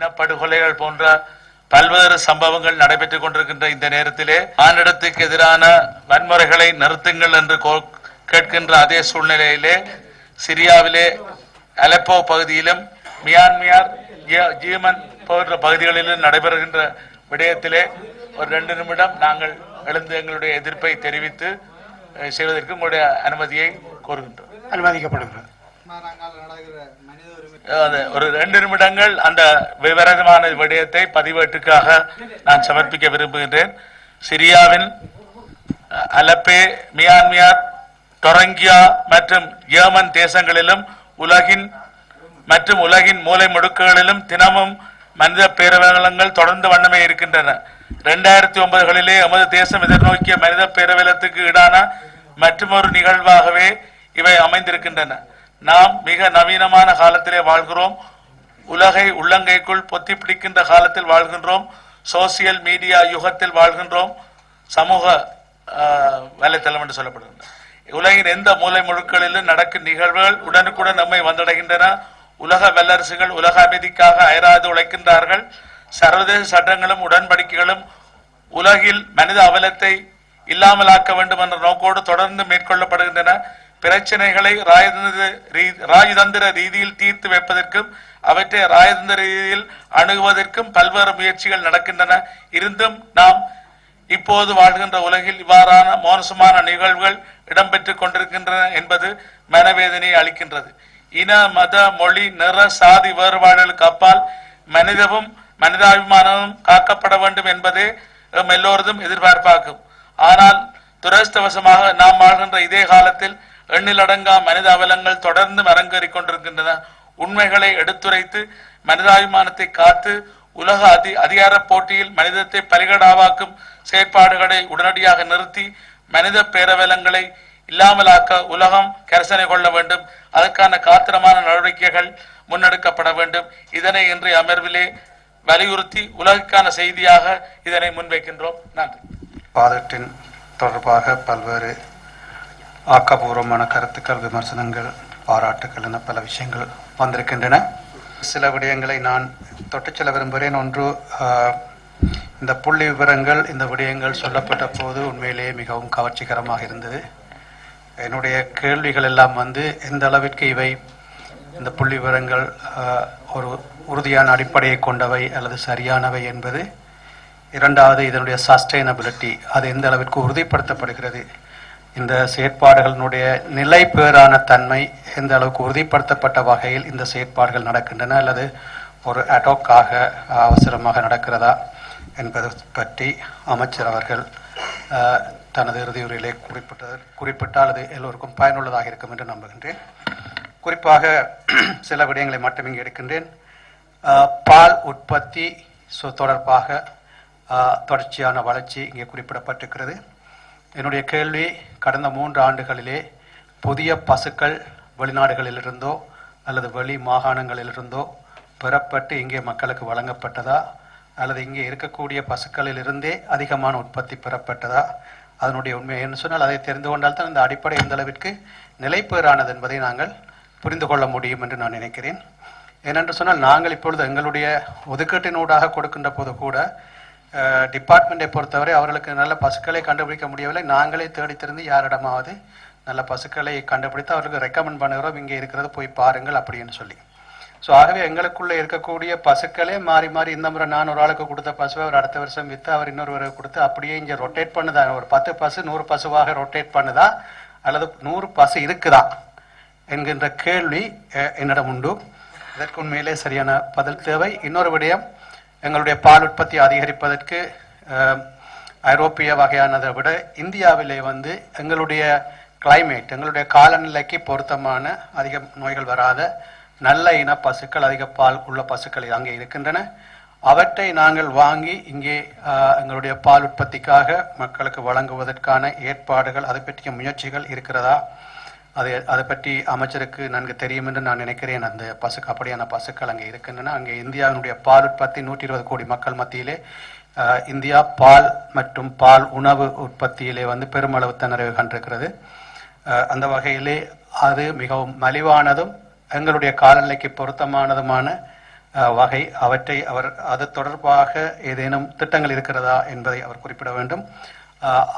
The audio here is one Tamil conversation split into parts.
இனப்படுகொலைகள் போன்ற பல்வேறு சம்பவங்கள் நடைபெற்றுக் கொண்டிருக்கின்ற இந்த நேரத்திலே மானிடத்துக்கு எதிரான வன்முறைகளை நிறுத்துங்கள் என்று கேட்கின்ற அதே சூழ்நிலையிலே சிரியாவிலே அலெப்போ பகுதியிலும் மியான்மர் ஜீமன் போன்ற பகுதிகளிலும் நடைபெறுகின்ற விடயத்திலே ஒரு 2 நிமிடம் நாங்கள் எழுந்து எங்களுடைய எதிர்ப்பை தெரிவித்து செய்வதற்கு உங்களுடைய அனுமதியை கோருகின்றோம். அனுமதிக்கப்படுகிறது. ஒரு 2 நிமிடங்கள் அந்த விவரமான விடயத்தை பதிவேட்டுக்காக நான் சமர்ப்பிக்க விரும்புகின்றேன். சிரியாவின் அலப்பே, மியான்மர், டொரங்கியா மற்றும் ஏமன் தேசங்களிலும் உலகின் மூலை முடுக்குகளிலும் தினமும் மனித பேரவலங்கள் தொடர்ந்து வண்ணமே இருக்கின்றன. 2009 எமது தேசம் எதிர்நோக்கிய மனித பேரவலத்துக்கு ஈடான மற்றொரு நிகழ்வாகவே இவை அமைந்திருக்கின்றன. நாம் மிக நவீனமான காலத்திலே வாழ்கிறோம். உலகை உள்ளங்கைக்குள் பொத்தி பிடிக்கின்ற காலத்தில் வாழ்கின்றோம். சோசியல் மீடியா யுகத்தில் வாழ்கின்றோம். சமூக வலைத்தளம் என்று சொல்லப்படுகின்றன. உலகின் எந்த மூலை முழுக்களிலும் நடக்கும் நிகழ்வுகள் உடனுக்குடன் நம்மை வந்தடைகின்றன. உலக வல்லரசுகள் உலக அமைதிக்காக அயராது உழைக்கின்றார்கள். சர்வதேச சட்டங்களும் உடன்படிக்கைகளும் உலகில் மனித அவலத்தை இல்லாமலாக்க வேண்டும் என்ற நோக்கோடு தொடர்ந்து மேற்கொள்ளப்படுகின்றன. பிரச்சனைகளை ராஜதந்திர ரீதியில் தீர்த்து வைப்பதற்கும் அவற்றை ராஜதந்திர ரீதியில் அணுகுவதற்கும் பல்வேறு முயற்சிகள் நடக்கின்றன. இருந்தும் நாம் இப்போது வாழ்கின்ற உலகில் இவ்வாறான மோசமான நிகழ்வுகள் இடம்பெற்றுக் கொண்டிருக்கின்றன என்பது மனவேதனையை அளிக்கின்றது. இன, மத, மொழி, நிற, சாதி வேறுபாடுகளுக்கு அப்பால் மனிதாபிமானமும் காக்கப்பட வேண்டும் என்பதே எல்லோரதும் எதிர்பார்ப்பாகும். ஆனால் துரதிர்ஷ்டவசமாக நாம் வாழ்கின்ற இதே காலத்தில் எண்ணிலடங்கா மனித அவலங்கள் தொடர்ந்து அரங்கேறிக் கொண்டிருக்கின்றன. உண்மைகளை எடுத்துரைத்து மனிதாபிமானத்தை காத்து உலக அதிகார போட்டியில் மனிதத்தை பலிகடாவாக்கும் செயற்பாடுகளை உடனடியாக நிறுத்தி மனித பேரவலங்களை இல்லாமலாக்க உலகம் கரிசனை கொள்ள வேண்டும். அதற்கான காத்திரமான நடவடிக்கைகள் முன்னெடுக்கப்பட வேண்டும். இதனை இன்றைய அமர்விலே வலியுறுத்தி உலகுக்கான செய்தியாக இதனை முன்வைக்கின்றோம். நன்றி. பாதத்தின் தொடர்பாக பல்வேறு ஆக்கப்பூர்வமான கருத்துக்கள், விமர்சனங்கள், பாராட்டுக்கள் என பல விஷயங்கள் வந்திருக்கின்றன. சில விடயங்களை நான் தொட்டுச் செல்ல விரும்புகிறேன். ஒன்று, இந்த புள்ளி விவரங்கள், இந்த விடயங்கள் சொல்லப்பட்ட போது உண்மையிலேயே மிகவும் கவர்ச்சிகரமாக இருந்தது. என்னுடைய கேள்விகள் எல்லாம் எந்த அளவிற்கு இவை இந்த புள்ளி விவரங்கள் ஒரு உறுதியான அடிப்படையை கொண்டவை அல்லது சரியானவை என்பது. இரண்டாவது, இதனுடைய சஸ்டைனபிலிட்டி, அது எந்த அளவிற்கு உறுதிப்படுத்தப்படுகிறது, இந்த செயற்பாடுகளினுடைய நிலை பேறான தன்மை எந்த அளவுக்கு உறுதிப்படுத்தப்பட்ட வகையில் இந்த செயற்பாடுகள் நடக்கின்றன அல்லது ஒரு அடோக்காக அவசரமாக நடக்கிறதா என்பது பற்றி அமைச்சர் அவர்கள் தனது இறுதியுரையிலே குறிப்பிட்டால் அது எல்லோருக்கும் பயனுள்ளதாக இருக்கும் என்று நம்புகின்றேன். குறிப்பாக சில விடயங்களை மட்டும் இங்கே எடுக்கின்றேன். பால் உற்பத்தி தொடர்பாக தொடர்ச்சியான வளர்ச்சி இங்கே குறிப்பிடப்பட்டிருக்கிறது. என்னுடைய கேள்வி, கடந்த 3 ஆண்டுகளிலே புதிய பசுக்கள் வெளிநாடுகளிலிருந்தோ அல்லது வெளி மாகாணங்களிலிருந்தோ பெறப்பட்டு இங்கே மக்களுக்கு வழங்கப்பட்டதா அல்லது இங்கே இருக்கக்கூடிய பசுக்களிலிருந்தே அதிகமான உற்பத்தி பெறப்பட்டதா? அதனுடைய உண்மை என்று சொன்னால் அதை தெரிந்து கொண்டால் தான் இந்த அடிப்படை எந்த அளவிற்கு நிலைப்பேறானது என்பதை நாங்கள் புரிந்து கொள்ள முடியும் என்று நான் நினைக்கிறேன். ஏனென்று சொன்னால் நாங்கள் இப்பொழுது எங்களுடைய ஒதுக்கீட்டினூடாக கொடுக்கின்ற போது கூட டிபார்ட்மெண்ட்டை பொறுத்தவரை அவர்களுக்கு நல்ல பசுக்களை கண்டுபிடிக்க முடியவில்லை. நாங்களே தேடித்திருந்து யாரிடமாவது நல்ல பசுக்களை கண்டுபிடித்து அவர்களுக்கு ரெக்கமெண்ட் பண்ணுகிறோம், இங்கே இருக்கிறது போய் பாருங்கள் அப்படின்னு சொல்லி. ஸோ ஆகவே எங்களுக்குள்ளே இருக்கக்கூடிய பசுக்களே மாறி மாறி, இந்த முறை நான் ஒரு ஆளுக்கு கொடுத்த பசுவை அவர் அடுத்த வருஷம் விற்று அவர் இன்னொருவருக்கு கொடுத்து அப்படியே இங்கே ரொட்டேட் பண்ணுதா? ஒரு 10 பசு 100 பசுவாக ரொட்டேட் பண்ணுதா அல்லது 100 பசு இருக்குதா என்கின்ற கேள்வி என்னிடம் உண்டு. இதற்கு உண்மையிலே சரியான பதில் தேவை. இன்னொரு விடயம், எங்களுடைய பால் உற்பத்தி அதிகரிப்பதற்கு ஐரோப்பிய வகையானதை விட இந்தியாவிலே எங்களுடைய கிளைமேட், எங்களுடைய காலநிலைக்கு பொருத்தமான அதிக நோய்கள் வராத நல்ல இன பசுக்கள், அதிக பால் உள்ள பசுக்கள் அங்கே இருக்கின்றன. அவற்றை நாங்கள் வாங்கி இங்கே எங்களுடைய பால் உற்பத்திக்காக மக்களுக்கு வழங்குவதற்கான ஏற்பாடுகள், அதை பற்றிய முயற்சிகள் இருக்கிறதா? அதை பற்றி அமைச்சருக்கு நன்கு தெரியும் என்று நான் நினைக்கிறேன். அந்த அப்படியான பசுக்கள் அங்கே இருக்கின்றன. அங்கே இந்தியாவினுடைய பால் உற்பத்தி 120 கோடி மக்கள் மத்தியிலே இந்தியா பால் மற்றும் பால் உணவு உற்பத்தியிலே பெருமளவு தன்னிறைவு கண்டிருக்கிறது. அந்த வகையிலே அது மிகவும் மலிவானதும் எங்களுடைய காலநிலைக்கு பொருத்தமானதுமான வகை அவற்றை அவர் அது தொடர்பாக ஏதேனும் திட்டங்கள் இருக்கிறதா என்பதை அவர் குறிப்பிட வேண்டும்.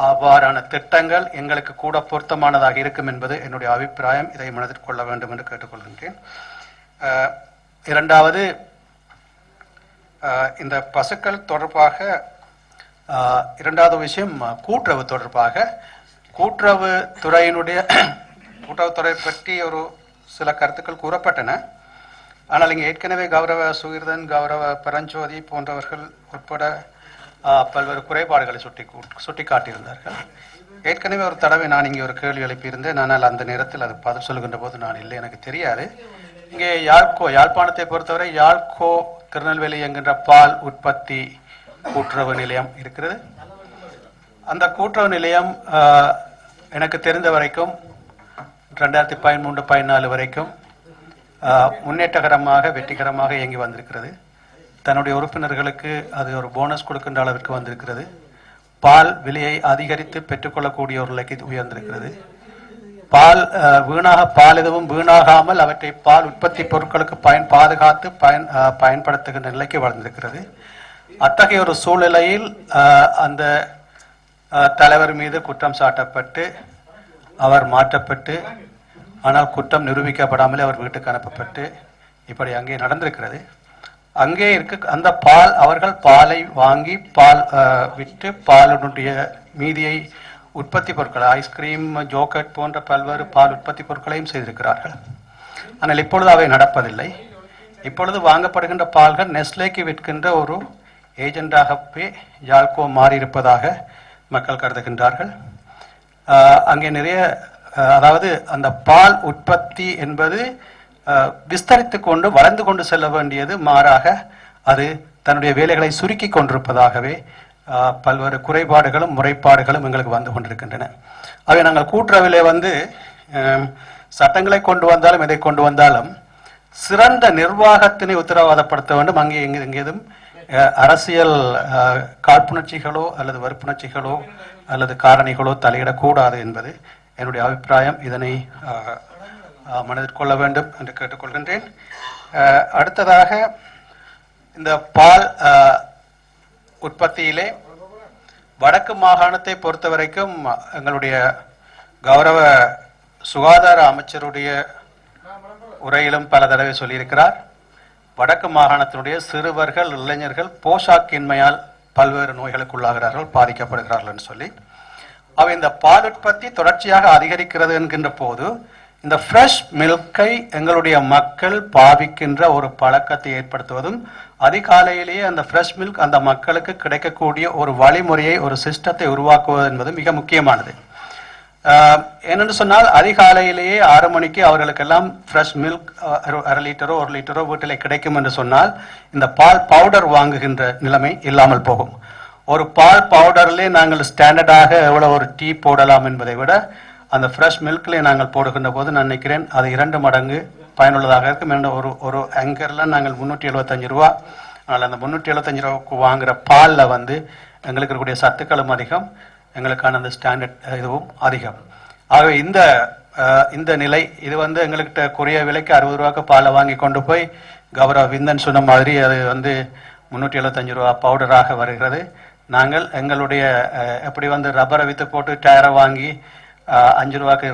அவ்வாறான திட்டங்கள் எங்களுக்கு கூட பொருத்தமானதாக இருக்கும் என்பது என்னுடைய அபிப்பிராயம். இதை மனதில் கொள்ள வேண்டும் என்று கேட்டுக்கொள்கின்றேன். இரண்டாவது, இந்த பசுக்கள் தொடர்பாக இரண்டாவது விஷயம் கூட்டுறவு தொடர்பாக. கூட்டுறவுத்துறை பற்றி ஒரு சில கருத்துக்கள் கூறப்பட்டன. ஆனால் இங்கே ஏற்கனவே கௌரவ சுகிர்தன், கௌரவ பரஞ்சோதி போன்றவர்கள் உட்பட பல்வேறு குறைபாடுகளை சுட்டி காட்டியிருந்தார்கள். ஏற்கனவே ஒரு தடவை நான் இங்கே ஒரு கேள்வி எழுப்பியிருந்தேன். ஆனால் அந்த நேரத்தில் அது பதில் சொல்கின்ற போது நான் இல்லை, எனக்கு தெரியாது. இங்கே யாழ்ப்பாணத்தை பொறுத்தவரை யாழ்கோ திருநெல்வேலி என்கின்ற பால் உற்பத்தி கூட்டுறவு நிலையம் இருக்கிறது. அந்த கூட்டுறவு நிலையம் எனக்கு தெரிந்த வரைக்கும் 2013-14 வரைக்கும் முன்னேற்றகரமாக வெற்றிகரமாக இயங்கி வந்திருக்கிறது. தன்னுடைய உறுப்பினர்களுக்கு அது ஒரு போனஸ் கொடுக்கின்ற அளவிற்கு வந்திருக்கிறது. பால் விலையை அதிகரித்து பெற்றுக்கொள்ளக்கூடிய ஒரு நிலைக்கு உயர்ந்திருக்கிறது. பால் எதுவும் வீணாகாமல் அவற்றை பால் உற்பத்தி பொருட்களுக்கு பாதுகாத்து பயன்படுத்துகின்ற நிலைக்கு வளர்ந்திருக்கிறது. அத்தகைய ஒரு சூழ்நிலையில் அந்த தலைவர் மீது குற்றம் சாட்டப்பட்டு அவர் மாற்றப்பட்டு, ஆனால் குற்றம் நிரூபிக்கப்படாமலே அவர் வீட்டுக்கு அனுப்பப்பட்டு இப்படி அங்கே நடந்திருக்கிறது. அங்கே அந்த அவர்கள் பாலை வாங்கி பால் விட்டு பாலினுடைய மீதியை உற்பத்தி பொருட்கள், ஐஸ்கிரீம், ஜோக்கட் போன்ற பல்வேறு பால் உற்பத்தி பொருட்களையும் செய்திருக்கிறார்கள். ஆனால் இப்பொழுது அவை நடப்பதில்லை. இப்பொழுது வாங்கப்படுகின்ற பால்கள் நெஸ்லேக்கு விற்கின்ற ஒரு ஏஜெண்டாகவே யாழ்கோ மாறியிருப்பதாக மக்கள் கருதுகின்றார்கள். அங்கே நிறைய, அதாவது அந்த பால் உற்பத்தி என்பது விஸ்தரித்து கொண்டு வளர்ந்து கொண்டு செல்ல வேண்டியது, மாறாக அது தன்னுடைய வேலைகளை சுருக்கி கொண்டிருப்பதாகவே பல்வேறு குறைபாடுகளும் முறைப்பாடுகளும் எங்களுக்கு வந்து கொண்டிருக்கின்றன. அவை நாங்கள் கூட்டுறவிலே சட்டங்களை கொண்டு வந்தாலும் எதை கொண்டு வந்தாலும் சிறந்த நிர்வாகத்தினை உத்தரவாதப்படுத்த வேண்டும். அங்கே எங்கேதும் அரசியல் காழ்ப்புணர்ச்சிகளோ அல்லது வெறுப்புணர்ச்சிகளோ அல்லது காரணிகளோ தலையிடக்கூடாது என்பது என்னுடைய அபிப்பிராயம். இதனை மனதில் கொள்ள வேண்டும் என்று கேட்டுக்கொள்கின்றேன். அடுத்ததாக, இந்த பால் உற்பத்தியிலே வடக்கு மாகாணத்தை பொறுத்த வரைக்கும் எங்களுடைய கௌரவ சுகாதார அமைச்சருடைய உரையிலும் பல தடவை சொல்லியிருக்கிறார். வடக்கு மாகாணத்தினுடைய சிறுவர்கள், இளைஞர்கள் போஷாக்கின்மையால் பல்வேறு நோய்களுக்குள்ளாகிறார்கள், பாதிக்கப்படுகிறார்கள் என்று சொல்லி, அவை இந்த பால் உற்பத்தி தொடர்ச்சியாக அதிகரிக்கிறது என்கின்ற போது இந்த ஃப்ரெஷ் மில்கை எங்களுடைய மக்கள் பாவிக்கின்ற ஒரு பழக்கத்தை ஏற்படுத்துவதும், அதிகாலையிலேயே அந்த ஃப்ரெஷ் மில்க் அந்த மக்களுக்கு கிடைக்கக்கூடிய ஒரு வழிமுறையை, ஒரு சிஸ்டத்தை உருவாக்குவது என்பது மிக முக்கியமானது. என்னென்னு சொன்னால், அதிகாலையிலேயே 6 மணிக்கு அவர்களுக்கெல்லாம் ஃப்ரெஷ் மில்க் 1/2 லிட்டரோ 1 லிட்டரோ வீட்டில் கிடைக்கும் என்று சொன்னால் இந்த பால் பவுடர் வாங்குகின்ற நிலைமை இல்லாமல் போகும். ஒரு பால் பவுடர்லேயே நாங்கள் ஸ்டாண்டர்டாக எவ்வளோ ஒரு டீ போடலாம் என்பதை விட அந்த ஃப்ரெஷ் மில்க்லேயே நாங்கள் போடுகின்ற போது நான் நினைக்கிறேன் அது 2 மடங்கு பயனுள்ளதாக இருக்கும். ஒரு ஆங்கரில் நாங்கள் 375 ரூபா, ஆனால் அந்த 375 ரூபாய்க்கு வாங்குகிற பாலில் எங்களுக்கு இருக்கக்கூடிய சத்துக்களும் அதிகம், எங்களுக்கான அந்த ஸ்டாண்டர்ட் இதுவும் அதிகம். ஆகவே இந்த நிலை இது எங்கள்கிட்ட குறைய விலைக்கு 60 ரூபாய்க்கு பாலை வாங்கி கொண்டு போய் கௌரவ விந்தன் சொன்ன மாதிரி அது 375 ரூபா பவுடராக வருகிறது. நாங்கள் எங்களுடைய எப்படி ரப்பரை விற்று போட்டு டயரை வாங்கி 5 ரூபாய்க்கு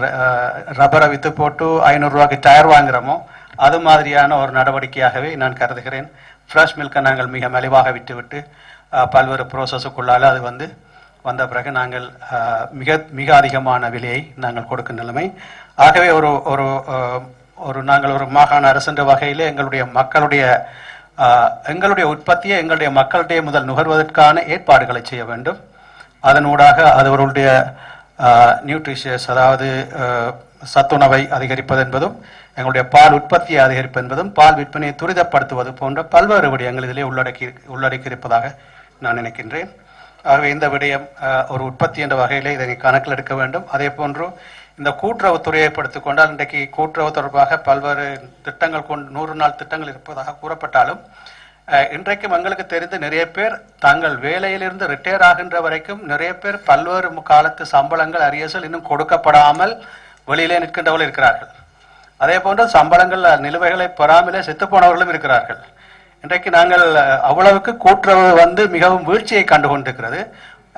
ரப்பரை விற்று போட்டு 500 ரூபாய்க்கு டயர் வாங்குகிறோமோ அது மாதிரியான ஒரு நடவடிக்கையாகவே நான் கருதுகிறேன். ஃப்ரெஷ் மில்கை நாங்கள் மிக மலிவாக விட்டுவிட்டு பல்வேறு ப்ரோசஸுக்குள்ளால் அது வந்த பிறகு நாங்கள் மிக அதிகமான விலையை நாங்கள் கொடுக்கும் நிலைமை. ஆகவே நாங்கள் ஒரு மாகாண அரசு என்ற வகையிலே எங்களுடைய உற்பத்தியை எங்களுடைய மக்களுடைய முதல் நுகர்வதற்கான ஏற்பாடுகளை செய்ய வேண்டும். அதனூடாக அது அவர்களுடைய நியூட்ரிஷியஸ், அதாவது சத்துணவை அதிகரிப்பது என்பதும், எங்களுடைய பால் உற்பத்தியை அதிகரிப்பது என்பதும், பால் விற்பனையை துரிதப்படுத்துவது போன்ற பல்வேறு விடயங்கள் இதிலே உள்ளடக்கி இருப்பதாக நான் நினைக்கின்றேன். ஆகவே இந்த விடயம் ஒரு உற்பத்தி என்ற வகையிலே இதனை கணக்கில் எடுக்க வேண்டும். அதே போன்று இந்த கூட்டுறவு துறையை எடுத்துக் கொண்டால் இன்றைக்கு கூட்டுறவு தொடர்பாக பல்வேறு திட்டங்கள் 100 நாள் திட்டங்கள் இருப்பதாக கூறப்பட்டாலும், இன்றைக்கும் எங்களுக்கு தெரிந்து நிறைய பேர் தங்கள் வேலையிலிருந்து ரிட்டையர் ஆகின்ற வரைக்கும் நிறைய பேர் பல்வேறு காலத்து சம்பளங்கள் அரியசல் இன்னும் கொடுக்கப்படாமல் வெளியிலே நிற்கின்றவர்கள் இருக்கிறார்கள். அதே போன்று சம்பளங்கள் நிலுவைகளை பெறாமலே செத்து போனவர்களும் இருக்கிறார்கள். இன்றைக்கு நாங்கள் அவ்வளவுக்கு கூட்டுறவு வந்து மிகவும் வீழ்ச்சியை கண்டு கொண்டிருக்கிறது.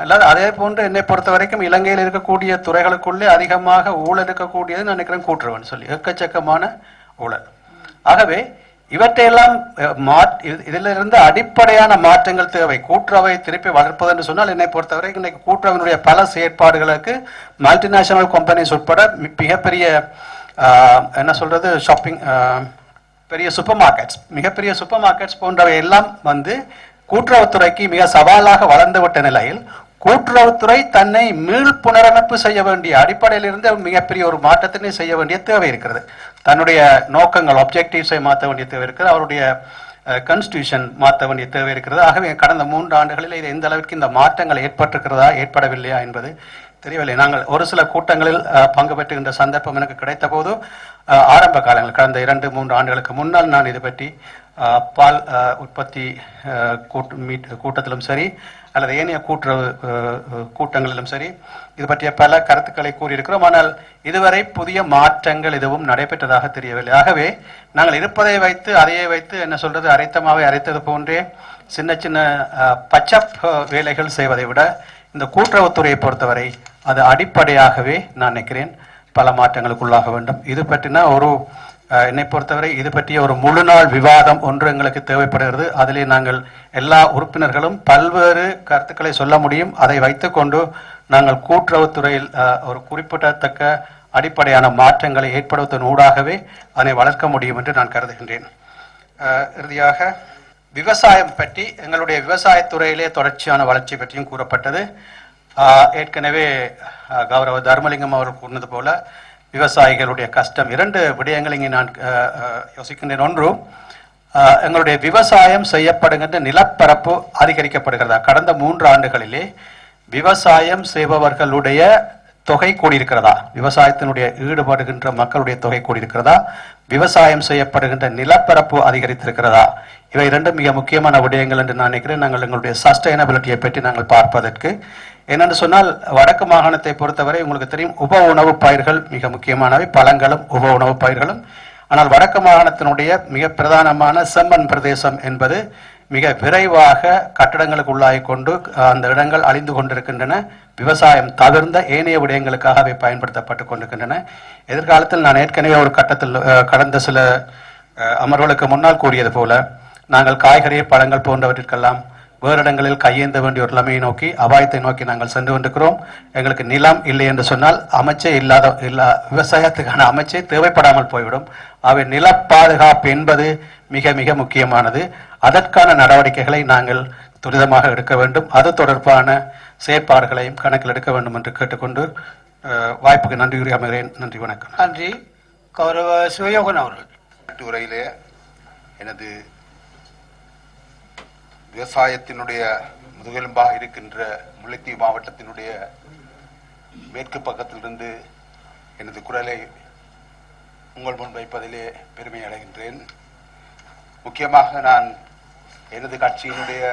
அல்லாது அதே போன்று என்னை பொறுத்த வரைக்கும் இலங்கையில் இருக்கக்கூடிய துறைகளுக்குள்ளே அதிகமாக ஊழல் இருக்கக்கூடியது நான் நினைக்கிறேன் கூட்டுறவுன்னு சொல்லி எக்கச்சக்கமான ஊழல். ஆகவே இவற்றையெல்லாம் இதிலிருந்து அடிப்படையான மாற்றங்கள் தேவை. கூட்டுறவை திருப்பி வளர்ப்பது என்று சொன்னால் என்னை பொறுத்தவரை இன்னைக்கு கூட்டுறவினுடைய பல செயற்பாடுகளுக்கு மல்டிநேஷனல் கம்பெனிஸ் உட்பட மிகப்பெரிய என்ன சொல்றது ஷாப்பிங் பெரிய சூப்பர் மார்க்கெட்ஸ் மிகப்பெரிய சூப்பர் மார்க்கெட்ஸ் போன்றவை எல்லாம் வந்து கூட்டுறவுத்துறைக்கு மிக சவாலாக வளர்ந்துவிட்ட நிலையில் கூட்டுறவுத்துறை தன்னை மீள் புனரமைப்பு செய்ய வேண்டிய அடிப்படையில் இருந்து மிகப்பெரிய ஒரு மாற்றத்தினை செய்ய வேண்டிய தேவை இருக்கிறது. தன்னுடைய நோக்கங்கள் ஆப்ஜெக்டிவ்ஸை மாற்ற வேண்டிய தேவை இருக்கிறது. அவருடைய கான்ஸ்டிடியூஷன் மாற்ற வேண்டிய தேவை இருக்கிறது. ஆகவே கடந்த 3 ஆண்டுகளில் இது எந்த அளவிற்கு இந்த மாற்றங்கள் ஏற்பட்டிருக்கிறதா ஏற்படவில்லையா என்பது தெரியவில்லை. நாங்கள் ஒரு சில கூட்டங்களில் பங்கு பெற்றுகின்ற சந்தர்ப்பம் எனக்கு கிடைத்த போது ஆரம்ப காலங்கள் கடந்த 2-3 ஆண்டுகளுக்கு முன்னால் நான் இது பற்றி பால் உற்பத்தி கூட்டத்திலும் சரி அல்லது ஏனைய கூட்டுறவு கூட்டங்களிலும் சரி இது பற்றிய பல கருத்துக்களை கூறியிருக்கிறோம். ஆனால் இதுவரை புதிய மாற்றங்கள் எதுவும் நடைபெற்றதாக தெரியவில்லை. ஆகவே நாங்கள் இருப்பதை வைத்து அதையே வைத்து என்ன சொல்றது அரைத்தமாவை அரைத்தது போன்றே சின்ன சின்ன பச்சப் வேலைகள் செய்வதை விட இந்த கூட்டுறவுத்துறையை பொறுத்தவரை அது அடிப்படையாகவே நான் நினைக்கிறேன் பல மாற்றங்களுக்குள்ளாக வேண்டும். இது பற்றின ஒரு என்னை பொறுத்தவரை இது பற்றிய ஒரு முழு நாள் விவாதம் ஒன்று எங்களுக்கு தேவைப்படுகிறது. அதிலே நாங்கள் எல்லா உறுப்பினர்களும் பல்வேறு கருத்துக்களை சொல்ல முடியும். அதை வைத்துக்கொண்டு நாங்கள் கூட்டுறவுத்துறையில் ஒரு குறிப்பிடத்தக்க அடிப்படையான மாற்றங்களை ஏற்படுவதன் ஊடாகவே அதனை வளர்க்க முடியும் என்று நான் கருதுகின்றேன். இறுதியாக விவசாயம் பற்றி எங்களுடைய விவசாயத்துறையிலே தொடர்ச்சியான வளர்ச்சி பற்றியும் கூறப்பட்டது. ஏற்கனவே கௌரவ தர்மலிங்கம் அவர்கள் கூறினது போல விவசாயிகளுடைய கஷ்டம் 2 விடயங்கள் இங்கே நான் யோசிக்கின்றேன். ஒன்று, எங்களுடைய விவசாயம் செய்யப்படுகின்ற நிலப்பரப்பு அதிகரிக்கப்படுகிறதா? கடந்த 3 ஆண்டுகளிலே விவசாயம் செய்பவர்களுடைய தொகை கூடியிருக்கிறதா? விவசாயத்தினுடைய ஈடுபடுகின்ற மக்களுடைய தொகை கூடியிருக்கிறதா? விவசாயம் செய்யப்படுகின்ற நிலப்பரப்பு அதிகரித்திருக்கிறதா? இவை 2 மிக முக்கியமான விடயங்கள் என்று நான் நினைக்கிறேன். நாங்கள் எங்களுடைய சஸ்டைனபிலிட்டியை பற்றி நாங்கள் பார்ப்பதற்கு என்னென்று சொன்னால் வடக்கு மாகாணத்தை பொறுத்தவரை உங்களுக்கு தெரியும் உப உணவு பயிர்கள் மிக முக்கியமானவை, பழங்களும் உப உணவு பயிர்களும். ஆனால் வடக்கு மாகாணத்தினுடைய மிக பிரதானமான செம்மண் பிரதேசம் என்பது மிக விரைவாக கட்டடங்களுக்கு உள்ளாகி கொண்டு அந்த இடங்கள் அழிந்து கொண்டிருக்கின்றன. விவசாயம் தவிர்ந்த ஏனைய விடயங்களுக்காக அவை பயன்படுத்தப்பட்டு கொண்டிருக்கின்றன. எதிர்காலத்தில் நான் ஏற்கனவே ஒரு கட்டத்தில் கடந்த சில அமர்வுகளுக்கு முன்னால் கூறியது போல நாங்கள் காய்கறி பழங்கள் போன்றவற்றிற்கெல்லாம் வேறு இடங்களில் கையேந்த வேண்டிய ஒரு நிலைமையை நோக்கி அபாயத்தை நோக்கி நாங்கள் சென்று கொண்டிருக்கிறோம். எங்களுக்கு நிலம் இல்லை என்று சொன்னால் அமைச்சே விவசாயத்துக்கான அமைச்சே தேவைப்படாமல் போய்விடும். அவை நில பாதுகாப்பு என்பது மிக மிக முக்கியமானது. அதற்கான நடவடிக்கைகளை நாங்கள் துரிதமாக எடுக்க வேண்டும். அது தொடர்பான செயற்பாடுகளையும் கணக்கில் எடுக்க வேண்டும் என்று கேட்டுக்கொண்டு வாய்ப்புக்கு நன்றி கூறி அமைகிறேன். நன்றி, வணக்கம். நன்றி. கௌரவ சிவயோகன் அவர்கள். உரையிலே எனது விவசாயத்தினுடைய முதுகெலும்பாக இருக்கின்ற முல்லைத்தீவு மாவட்டத்தினுடைய மேற்கு பக்கத்திலிருந்து எனது குரலை உங்கள் முன் வைப்பதிலே பெருமை அடைகின்றேன். முக்கியமாக நான் எனது கட்சியினுடைய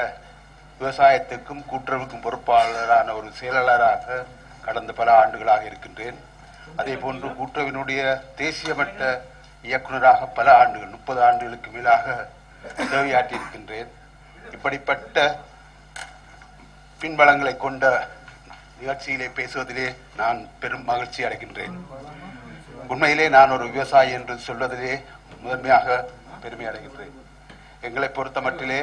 விவசாயத்துக்கும் கூட்டுறவுக்கும் பொறுப்பாளரான ஒரு செயலாளராக கடந்த பல ஆண்டுகளாக இருக்கின்றேன். அதே போன்று கூட்டுறவினுடைய தேசிய மட்ட இயக்குநராக பல ஆண்டுகள் 30 ஆண்டுகளுக்கு மேலாக சேவையாற்றி இருக்கின்றேன். இப்படிப்பட்ட பின்பலங்களை கொண்ட நிகழ்ச்சியிலே பேசுவதிலே நான் பெரும் மகிழ்ச்சி அடைகின்றேன். உண்மையிலே நான் ஒரு விவசாயி என்று சொல்வதிலே முதன்மையாக பெருமை அடைகின்றேன். எங்களை பொறுத்த மட்டிலே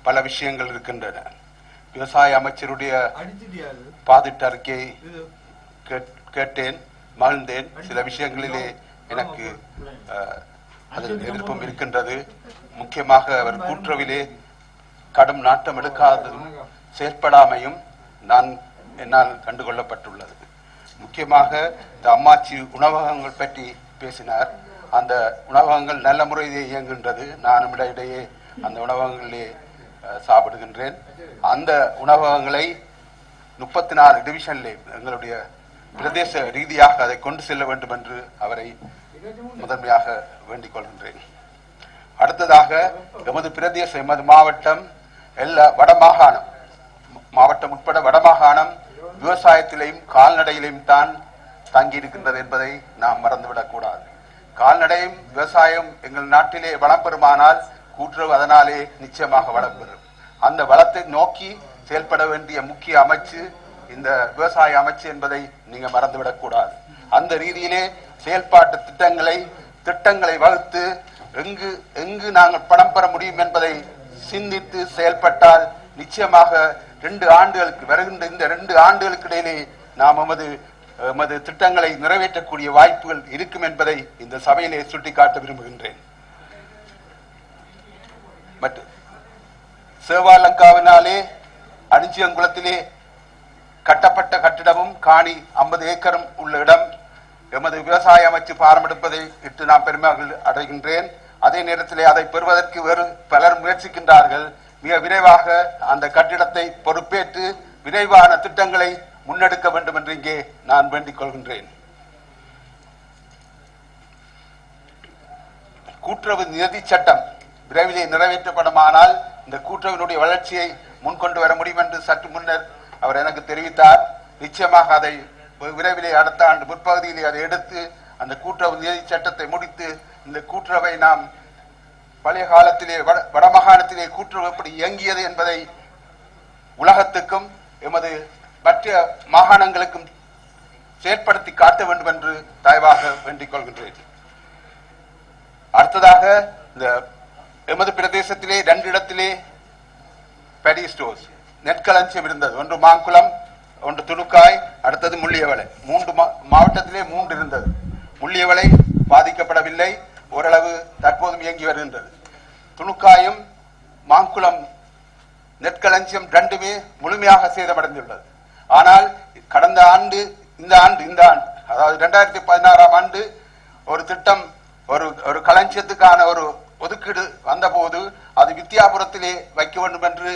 பல விஷயங்கள் இருக்கின்றன. விவசாய அமைச்சருடைய பாதிட்ட அறிக்கையை கேட்டேன், மகிழ்ந்தேன். சில விஷயங்களிலே எனக்கு அதில் எதிர்ப்பும் இருக்கின்றது. முக்கியமாக அவர் கூட்டுறவிலே கடும் நாட்டம் எடுக்காததும் செயற்படாமையும் என்னால் கண்டுகொள்ளப்பட்டுள்ளது. முக்கியமாக இந்த அம்மாச்சி உணவகங்கள் பற்றி பேசினார். அந்த உணவகங்கள் நல்ல முறையிலே இயங்குகின்றது. நானும் இடையிடையே அந்த உணவகங்களிலே சாப்பிடுகின்றேன். அந்த உணவகங்களை 34 டிவிஷன்லே எங்களுடைய பிரதேச ரீதியாக அதை கொண்டு செல்ல வேண்டும் என்று அவரை முதன்மையாக வேண்டிக் கொள்கின்றேன். அடுத்ததாக எமது பிரதேச எமது மாவட்டம் மாவட்டம் உட்பட வடமாகாணம் விவசாயத்திலையும் கால்நடையிலையும் தான் தங்கி இருக்கின்றது என்பதை நாம் மறந்துவிடக் கூடாது. கால்நடையும் விவசாயம் எங்கள் நாட்டிலே வளம் பெறுமானால் கூட்டுறவு அதனாலே நிச்சயமாக வளம் பெறும். அந்த வளத்தை நோக்கி செயல்பட வேண்டிய முக்கிய அமைச்சு இந்த விவசாய அமைச்சு என்பதை நீங்க மறந்துவிடக் கூடாது. அந்த ரீதியிலே செயல்பாட்டு திட்டங்களை வகுத்து எங்கு நாங்கள் பணம் பெற முடியும் என்பதை சிந்தித்து செயல்பட்டால் நிச்சயமாக 2 ஆண்டுகளுக்கு வருகின்ற இந்த 2 ஆண்டுகளுக்கு இடையிலே நாம் எமது திட்டங்களை நிறைவேற்றக்கூடிய வாய்ப்புகள் இருக்கும் என்பதை இந்த சபையிலே சுட்டிக்காட்ட விரும்புகின்றேன். சேவாலங்காவினாலே அடிஞ்சியங்குளத்திலே கட்டப்பட்ட கட்டிடமும் காணி 50 ஏக்கரும் உள்ள இடம் எமது விவசாய அமைச்சு பாரமெடுப்பதை இட்டு நான் பெருமை அடைகின்றேன். அதே நேரத்திலே அதை பெறுவதற்கு வேறு பலர் முயற்சிக்கின்றார்கள். மிக விரைவாக அந்த கட்டிடத்தை பொறுப்பேற்று விரைவான திட்டங்களை முன்னெடுக்க வேண்டும் என்று இங்கே நான் வேண்டிக் கொள்கின்றேன். கூட்டுறவு நிதி சட்டம் விரைவிலே நிறைவேற்றப்படுமானால் இந்த கூட்டுறவினுடைய வளர்ச்சியை முன்கொண்டு வர முடியும் என்று சற்று முன்னர் அவர் எனக்கு தெரிவித்தார். நிச்சயமாக அதை விரைவிலே அடுத்த ஆண்டு முற்பகுதியிலே அதை எடுத்து அந்த கூட்டுறவு நிதி சட்டத்தை முடித்து இந்த கூட்டுறவை நாம் பழைய காலத்திலே வடமாகாணத்திலே கூட்டுறவு எப்படி இயங்கியது என்பதை உலகத்துக்கும் எமது மற்ற மாகாணங்களுக்கும் செயற்படுத்தி காட்ட வேண்டும் என்று தயவாக வேண்டிக் கொள்கின்றேன். அடுத்ததாக இந்த எமது பிரதேசத்திலே 2 இடத்திலே பெடி ஸ்டோர்ஸ் நெற்களஞ்சியம் இருந்தது. ஒன்று மாங்குளம், ஒன்று துணுக்காய், அடுத்தது முள்ளியவளை. 3 மாவட்டத்திலே 3 இருந்தது. முள்ளியவளை பாதிக்கப்படவில்லை, ஓரளவு தற்போதும் இயங்கி வருகின்றது. துணுக்காயும் மாங்குளம் நெற்களஞ்சியம் 2மே முழுமையாக சேதமடைந்துள்ளது. ஆனால் கடந்த ஆண்டு இந்த ஆண்டு அதாவது 2016ஆம் ஆண்டு ஒரு திட்டம் ஒரு களஞ்சியத்துக்கான ஒரு ஒதுக்கீடு வந்தபோது அது வித்தியாபுரத்திலே வைக்க வேண்டும் என்று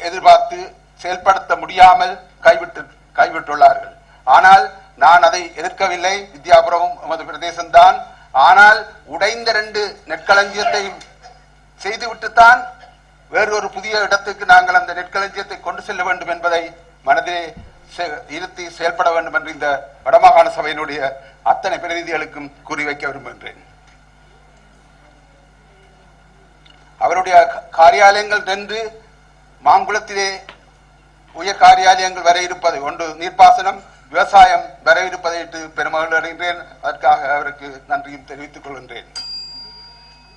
எதிர்பார்த்து செயல்படுத்த முடியாமல் கைவிட்டுள்ளார்கள். ஆனால் நான் அதை எதிர்க்கவில்லை. வித்தியாபுரமும் எமது பிரதேசம்தான். ஆனால் உடைந்த 2 நெற்களஞ்சியத்தையும் செய்துவிட்டுத்தான் வேறொரு புதிய இடத்துக்கு நாங்கள் அந்த நெற்களஞ்சியத்தை கொண்டு செல்ல வேண்டும் என்பதை மனதிலே இருத்தி செயல்பட வேண்டும் என்று இந்த வடமாகாண சபையினுடைய அத்தனை பிரதிநிதிகளுக்கும் கூறி வைக்க விரும்புகின்றேன். அவருடைய காரியாலயங்கள் 2 மாங்குளத்திலே உயர் காரியாலயங்கள் வர இருப்பது, ஒன்று நீர்ப்பாசனம், விவசாயம் வர இருப்பதை பெருமகிழ்ச்சி அடைகின்றேன். அதற்காக அவருக்கு நன்றியும் தெரிவித்துக் கொள்கின்றேன்.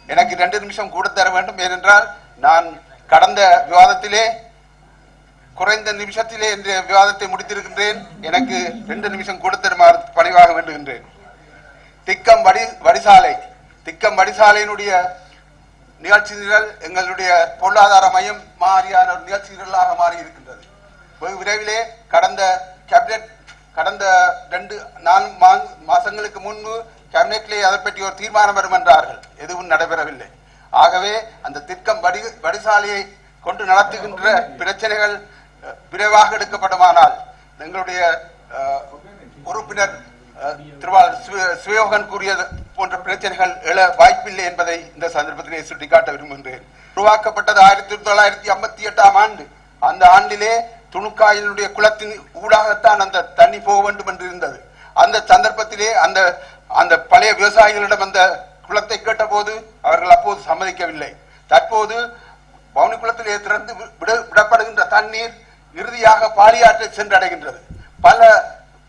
எனக்கு 2 நிமிஷம் கூட தர வேண்டும். ஏனென்றால் நான் கடந்த விவாதத்திலே குறைந்த நிமிஷத்திலே இந்த விவாதத்தை முடித்திருக்கின்றேன். எனக்கு 2 நிமிஷம் கூட தருமாறு பணிவாக வேண்டுகின்றேன். திக்கம் வடிசாலையினுடைய நிகழ்ச்சி நிரல் எங்களுடைய பொருளாதார மையம் மாறியான ஒரு நிகழ்ச்சி நிரலாக மாறி இருக்கின்றது. விரைவிலே கடந்த 2-4 மாசங்களுக்கு முன்பு கேபினெட்டிலே அதை பற்றி ஒரு தீர்மானம் வரும் என்றார்கள். எதுவும் நடைபெறவில்லை. ஆகவே அந்த திக்கம் வடிசாலையை கொண்டு நடத்துகின்ற பிரச்சனைகள் விரைவாக எடுக்கப்படுமானால் எங்களுடைய உறுப்பினர் திருவாளர் சிவயோகன் கூறியது போன்ற பிரச்சனைகள் எழ வாய்ப்பில்லை என்பதை இந்த சந்தர்ப்பத்திலே சுட்டிக்காட்ட விரும்புகின்றேன். உருவாக்கப்பட்டது 1958ஆம் ஆண்டு. அந்த ஆண்டிலே துணுக்காயினுடைய குளத்தின் ஊடாகத்தான் அந்த தண்ணி போக வேண்டும் என்று இருந்தது. அந்த சந்தர்ப்பத்திலே அந்த பழைய விவசாயிகளிடம் அந்த குளத்தை கேட்ட போது அவர்கள் அப்போது சம்மதிக்கவில்லை. தற்போது பவுனி குளத்திலே திறந்து விடப்படுகின்ற தண்ணீர் இறுதியாக பாலியாற்றை சென்றடைகின்றது.